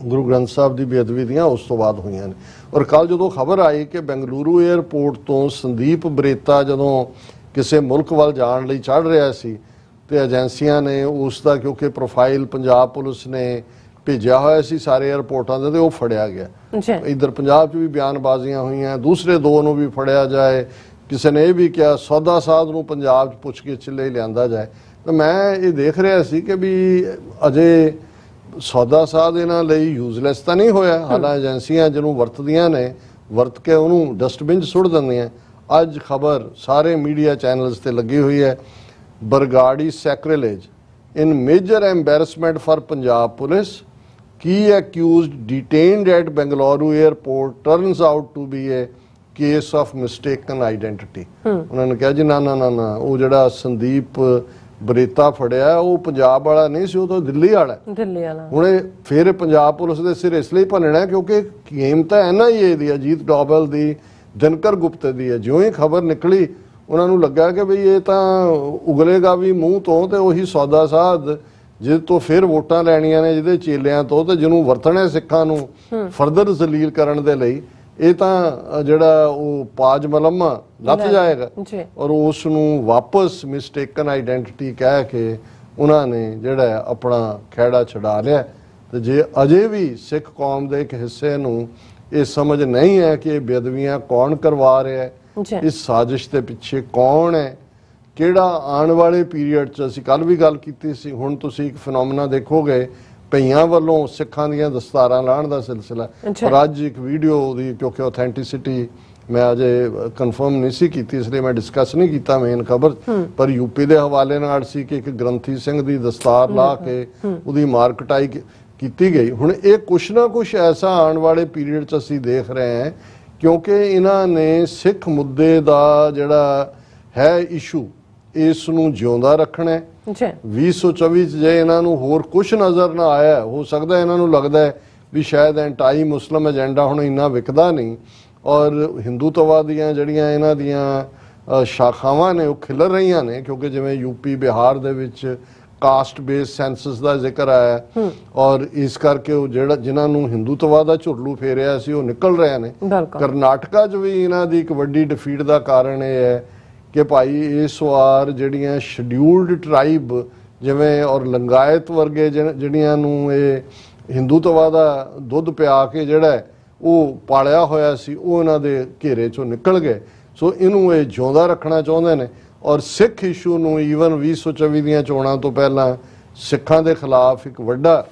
ਗੁਰੂ ਗ੍ਰੰਥ ਸਾਹਿਬ ਦੀ ਬੇਅਦਬੀ ਦੀਆਂ ਉਸ ਤੋਂ ਬਾਅਦ ਹੋਈਆਂ ਨੇ। ਔਰ ਕੱਲ ਜਦੋਂ ਖਬਰ ਆਈ ਕਿ ਬੈਂਗਲੁਰੂ 에ਅਰਪੋਰਟ ਤੋਂ ਸੰਦੀਪ ਬਰੇਤਾ ਜਦੋਂ ਕਿਸੇ ਮੁਲਕ ਵੱਲ ਜਾਣ ਲਈ ਚੜ੍ਹ ਰਿਹਾ ਸੀ ਤੇ ਏਜੰਸੀਆਂ ਨੇ ਉਸ ਦਾ, ਕਿਉਂਕਿ ਪ੍ਰੋਫਾਈਲ ਪੰਜਾਬ ਪੁਲਿਸ ਨੇ ਭੇਜਿਆ ਹੋਇਆ ਸੀ ਸਾਰੇ 에ਅਰਪੋਰਟਾਂ ਦੇ, ਤੇ ਉਹ ਫੜਿਆ ਗਿਆ। ਇੱਧਰ ਪੰਜਾਬ 'ਚ ਵੀ ਬਿਆਨਬਾਜ਼ੀਆਂ ਹੋਈਆਂ, ਦੂਸਰੇ 2 ਨੂੰ ਵੀ ਫੜਿਆ ਜਾਏ। ਕਿਸੇ ਨੇ ਇਹ ਵੀ ਕਿਹਾ ਸੌਦਾ ਸਾਧ ਨੂੰ ਪੰਜਾਬ 'ਚ ਪੁੱਛਗਿੱਛ ਲਈ ਲਿਆਂਦਾ ਜਾਏ। ਤਾਂ ਮੈਂ ਇਹ ਦੇਖ ਰਿਹਾ ਸੀ ਕਿ ਵੀ ਅਜੇ ਸੌਦਾ ਸਾਧ ਇਹਨਾਂ ਲਈ ਯੂਜ਼ਲੈਸ ਤਾਂ ਨਹੀਂ ਹੋਇਆ। ਹਾਲਾਂ ਏਜੰਸੀਆਂ ਜਿਹਨੂੰ ਵਰਤਦੀਆਂ ਨੇ, ਵਰਤ ਕੇ ਉਹਨੂੰ ਡਸਟਬਿਨ 'ਚ ਸੁੱਟ ਦਿੰਦੀਆਂ। ਅੱਜ ਖਬਰ ਸਾਰੇ ਮੀਡੀਆ ਚੈਨਲਸ ਤੇ ਲੱਗੀ ਹੋਈ ਹੈ, Bargari sacrilege in major embarrassment for Punjab police, key accused detained at Bengaluru airport turns out to be a case of mistaken identity। ਉਹਨਾਂ ਨੇ ਕਿਹਾ ਜੀ ਨਾ ਨਾ ਨਾ ਨਾ, ਉਹ ਜਿਹੜਾ ਸੰਦੀਪ ਬਰੇਤਾ ਫੜਿਆ ਉਹ ਪੰਜਾਬ ਵਾਲਾ ਨਹੀਂ ਸੀ, ਉਹ ਤਾਂ ਦਿੱਲੀ ਵਾਲਾ। ਹੁਣ ਫਿਰ ਪੰਜਾਬ ਪੁਲਿਸ ਦੇ ਸਿਰ ਇਸ ਲਈ ਭੰਨਣਾ ਕਿਉਂਕਿ ਗੇਮ ਤਾਂ NIA ਦੀ, ਅਜੀਤ ਡੋਵਲ ਦੀ, ਦਿਨਕਰ ਗੁਪਤੇ ਦੀ ਹੈ। ਜਿਉਂ ਹੀ ਖਬਰ ਨਿਕਲੀ ਉਹਨਾਂ ਨੂੰ ਲੱਗਾ ਕਿ ਬਈ ਇਹ ਤਾਂ ਉਗਲੇਗਾ ਵੀ ਮੂੰਹ ਤੋਂ, ਤੇ ਉਹੀ ਸੌਦਾ ਸਾਧ ਜਿਹਦੇ ਤੋਂ ਫਿਰ ਵੋਟਾਂ ਲੈਣੀਆਂ ਨੇ, ਜਿਹਦੇ ਚੇਲਿਆਂ ਤੋਂ, ਤੇ ਜਿਹਨੂੰ ਵਰਤਣਾ ਸਿੱਖਾਂ ਨੂੰ ਫਰਦਰ ਜ਼ਲੀਲ ਕਰਨ ਦੇ ਲਈ, ਇਹ ਤਾਂ ਜਿਹੜਾ ਉਹ ਪਾਜ ਮਲਮਾ ਲੱਥ ਜਾਏਗਾ। ਔਰ ਉਸ ਨੂੰ ਵਾਪਸ ਮਿਸਟੇਕਨ ਆਈਡੈਂਟੀਟੀ ਕਹਿ ਕੇ ਉਹਨਾਂ ਨੇ ਜਿਹੜਾ ਆਪਣਾ ਖਹਿੜਾ ਛਡਾ ਲਿਆ। ਤੇ ਜੇ ਅਜੇ ਵੀ ਸਿੱਖ ਕੌਮ ਦੇ ਇੱਕ ਹਿੱਸੇ ਨੂੰ ਇਹ ਸਮਝ ਨਹੀਂ ਹੈ ਕਿ ਇਹ ਬੇਅਦਬੀਆਂ ਕੌਣ ਕਰਵਾ ਰਿਹਾ ਹੈ, ਇਸ ਸਾਜ਼ਿਸ਼ ਦੇ ਪਿੱਛੇ ਕੌਣ ਹੈ, ਕਿਹੜਾ ਆਉਣ ਵਾਲੇ ਪੀਰੀਅਡ 'ਚ ਅਸੀਂ ਕੱਲ ਵੀ ਗੱਲ ਕੀਤੀ ਸੀ, ਹੁਣ ਤੁਸੀਂ ਇੱਕ ਫਿਨੋਮੀਨਾ ਦੇਖੋਗੇ ਭਈਆਂ ਵੱਲੋਂ ਸਿੱਖਾਂ ਦੀਆਂ ਦਸਤਾਰਾਂ ਲਾਹਣ ਦਾ ਸਿਲਸਿਲਾ। ਪਰ ਅੱਜ ਇੱਕ ਵੀਡੀਓ ਦੀ, ਕਿਉਂਕਿ ਆਥੈਂਟਿਸਿਟੀ ਮੈਂ ਅਜੇ ਕਨਫਰਮ ਨਹੀਂ ਸੀ ਕੀਤੀ, ਇਸ ਲਈ ਮੈਂ ਡਿਸਕਸ ਨਹੀਂ ਕੀਤਾ ਮੇਨ ਖਬਰ, ਪਰ ਯੂਪੀ ਦੇ ਹਵਾਲੇ ਨਾਲ ਸੀ ਕਿ ਇੱਕ ਗ੍ਰੰਥੀ ਸਿੰਘ ਦੀ ਦਸਤਾਰ ਲਾ ਕੇ ਉਹਦੀ ਮਾਰਕਟਾਈ ਕੀਤੀ ਗਈ। ਹੁਣ ਇਹ ਕੁਛ ਨਾ ਕੁਛ ਐਸਾ ਆਉਣ ਵਾਲੇ ਪੀਰੀਅਡ 'ਚ ਅਸੀਂ ਦੇਖ ਰਹੇ ਹਾਂ, ਕਿਉਂਕਿ ਇਹਨਾਂ ਨੇ ਸਿੱਖ ਮੁੱਦੇ ਦਾ ਜਿਹੜਾ ਹੈ ਇਸ਼ੂ, ਇਸ ਨੂੰ ਜਿਉਂਦਾ ਰੱਖਣਾ ਹੈ। 2024 'ਚ ਜੇ ਇਹਨਾਂ ਨੂੰ ਹੋਰ ਕੁਛ ਨਜ਼ਰ ਨਾ ਆਇਆ, ਹੋ ਸਕਦਾ ਇਹਨਾਂ ਨੂੰ ਲੱਗਦਾ ਹੈ ਵੀ ਸ਼ਾਇਦ ਐਂਟਾਈ ਮੁਸਲਿਮ ਏਜੰਡਾ ਹੁਣ ਇੰਨਾ ਵਿਕਦਾ ਨਹੀਂ, ਔਰ ਹਿੰਦੂਤਵਾ ਦੀਆਂ ਜਿਹੜੀਆਂ ਇਹਨਾਂ ਦੀਆਂ ਸ਼ਾਖਾਵਾਂ ਨੇ ਉਹ ਖਿਲਰ ਰਹੀਆਂ ਨੇ, ਕਿਉਂਕਿ ਜਿਵੇਂ ਯੂਪੀ ਬਿਹਾਰ ਦੇ ਵਿੱਚ ਕਾਸਟ ਬੇਸ ਸੈਂਸਸ ਦਾ ਜ਼ਿਕਰ ਆਇਆ, ਔਰ ਇਸ ਕਰਕੇ ਉਹ ਜਿਹੜਾ ਜਿਨ੍ਹਾਂ ਨੂੰ ਹਿੰਦੂਤਵਾ ਦਾ ਝੁਰਲੂ ਫੇਰਿਆ ਸੀ ਉਹ ਨਿਕਲ ਰਹੇ ਨੇ। ਕਰਨਾਟਕਾ 'ਚ ਵੀ ਇਹਨਾਂ ਦੀ ਇੱਕ ਵੱਡੀ ਡਿਫੀਟ ਦਾ ਕਾਰਨ ਇਹ ਹੈ ਕਿ ਭਾਈ ਇਸ ਵਾਰ ਜਿਹੜੀਆਂ ਸ਼ਡਿਊਲਡ ਟਰਾਈਬ ਜਿਵੇਂ ਔਰ ਲੰਗਾਇਤ ਵਰਗੇ ਜਿਹੜੀਆਂ ਨੂੰ ਇਹ ਹਿੰਦੂਤਵਾ ਦਾ ਦੁੱਧ ਪਿਆ ਕੇ ਜਿਹੜਾ ਉਹ ਪਾਲਿਆ ਹੋਇਆ ਸੀ, ਉਹ ਇਹਨਾਂ ਦੇ ਘੇਰੇ 'ਚੋਂ ਨਿਕਲ ਗਏ। ਸੋ ਇਹਨੂੰ ਇਹ ਜਿਉਂਦਾ ਰੱਖਣਾ ਚਾਹੁੰਦੇ ਨੇ, ਔਰ ਸਿੱਖ ਇਸ਼ੂ ਨੂੰ ਈਵਨ 2024 ਦੀਆਂ ਚੋਣਾਂ ਤੋਂ ਪਹਿਲਾਂ ਸਿੱਖਾਂ ਦੇ ਖਿਲਾਫ ਇੱਕ ਵੱਡਾ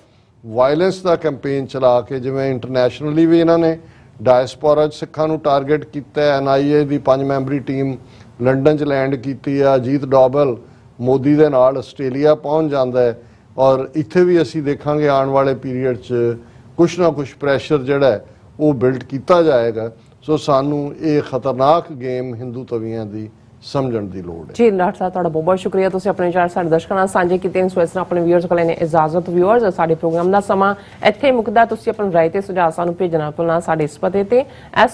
ਵਾਇਲੈਂਸ ਦਾ ਕੈਂਪੇਨ ਚਲਾ ਕੇ, ਜਿਵੇਂ ਇੰਟਰਨੈਸ਼ਨਲੀ ਵੀ ਇਹਨਾਂ ਨੇ ਡਾਇਸਪੋਰਾ 'ਚ ਸਿੱਖਾਂ ਨੂੰ ਟਾਰਗੇਟ ਕੀਤਾ। NIA ਦੀ 5 ਮੈਂਬਰੀ ਟੀਮ ਲੰਡਨ 'ਚ ਲੈਂਡ ਕੀਤੀ ਆ, ਅਜੀਤ ਡੋਬਲ ਮੋਦੀ ਦੇ ਨਾਲ ਆਸਟ੍ਰੇਲੀਆ ਪਹੁੰਚ ਜਾਂਦਾ ਹੈ, ਔਰ ਇੱਥੇ ਵੀ ਅਸੀਂ ਦੇਖਾਂਗੇ ਆਉਣ ਵਾਲੇ ਪੀਰੀਅਡ 'ਚ ਕੁਛ ਨਾ ਕੁਛ ਪ੍ਰੈਸ਼ਰ ਜਿਹੜਾ ਉਹ ਬਿਲਡ ਕੀਤਾ ਜਾਏਗਾ। ਸੋ ਸਾਨੂੰ ਇਹ ਖਤਰਨਾਕ ਗੇਮ ਹਿੰਦੂ ਤਵੀਆਂ ਦੀ ਸਮਝਣ ਦੀ ਲੋੜ ਹੈ। ਜੀ ਲਾਟ ਸਾਹਿਬ, ਤੁਹਾਡਾ ਬਹੁਤ ਬਹੁਤ ਸ਼ੁਕਰੀਆ, ਤੁਸੀਂ ਆਪਣੇ ਵਿਚਾਰ ਸਾਡੇ ਦਰਸ਼ਕਾਂ ਨਾਲ ਸਾਂਝੇ ਕੀਤੇ। ਇਸ ਵੇਲੇ ਆਪਣੇ ਵਿਊਅਰਸ ਕੋਲ ਨੇ ਇਜਾਜ਼ਤ। ਵਿਊਅਰਸ, ਸਾਡੇ ਪ੍ਰੋਗਰਾਮ ਦਾ ਸਮਾਂ ਇੱਥੇ ਮੁੱਕਦਾ। ਤੁਸੀਂ ਆਪਣੀ ਰਾਏ ਤੇ ਸੁਝਾਅ ਸਾਨੂੰ ਭੇਜਣਾ ਭੁੱਲਣਾ ਸਾਡੇ ਇਸ ਪਤੇ ਤੇ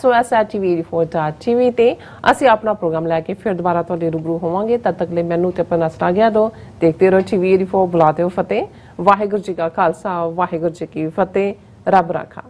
sos@tv84.tv ਤੇ। ਅਸੀਂ ਆਪਣਾ ਪ੍ਰੋਗਰਾਮ ਲੈ ਕੇ ਫਿਰ ਦੁਬਾਰਾ ਤੁਹਾਡੇ ਰੂਬਰੂ ਹੋਵਾਂਗੇ। ਤਦ ਤੱਕ ਲਈ ਮੈਨੂੰ ਤੇ ਆਪਣਾ ਨਸਰਾ ਗਿਆ ਦੋ। ਦੇਖਦੇ ਰਹੋ TV84। ਬੁਲਾਤੇ ਹੋ ਫਤਿਹ। ਵਾਹਿਗੁਰੂ ਜੀ ਕਾ ਖਾਲਸਾ, ਵਾਹਿਗੁਰੂ ਜੀ ਕੀ ਫਤਿਹ। ਰੱਬ ਰਾਖਾ।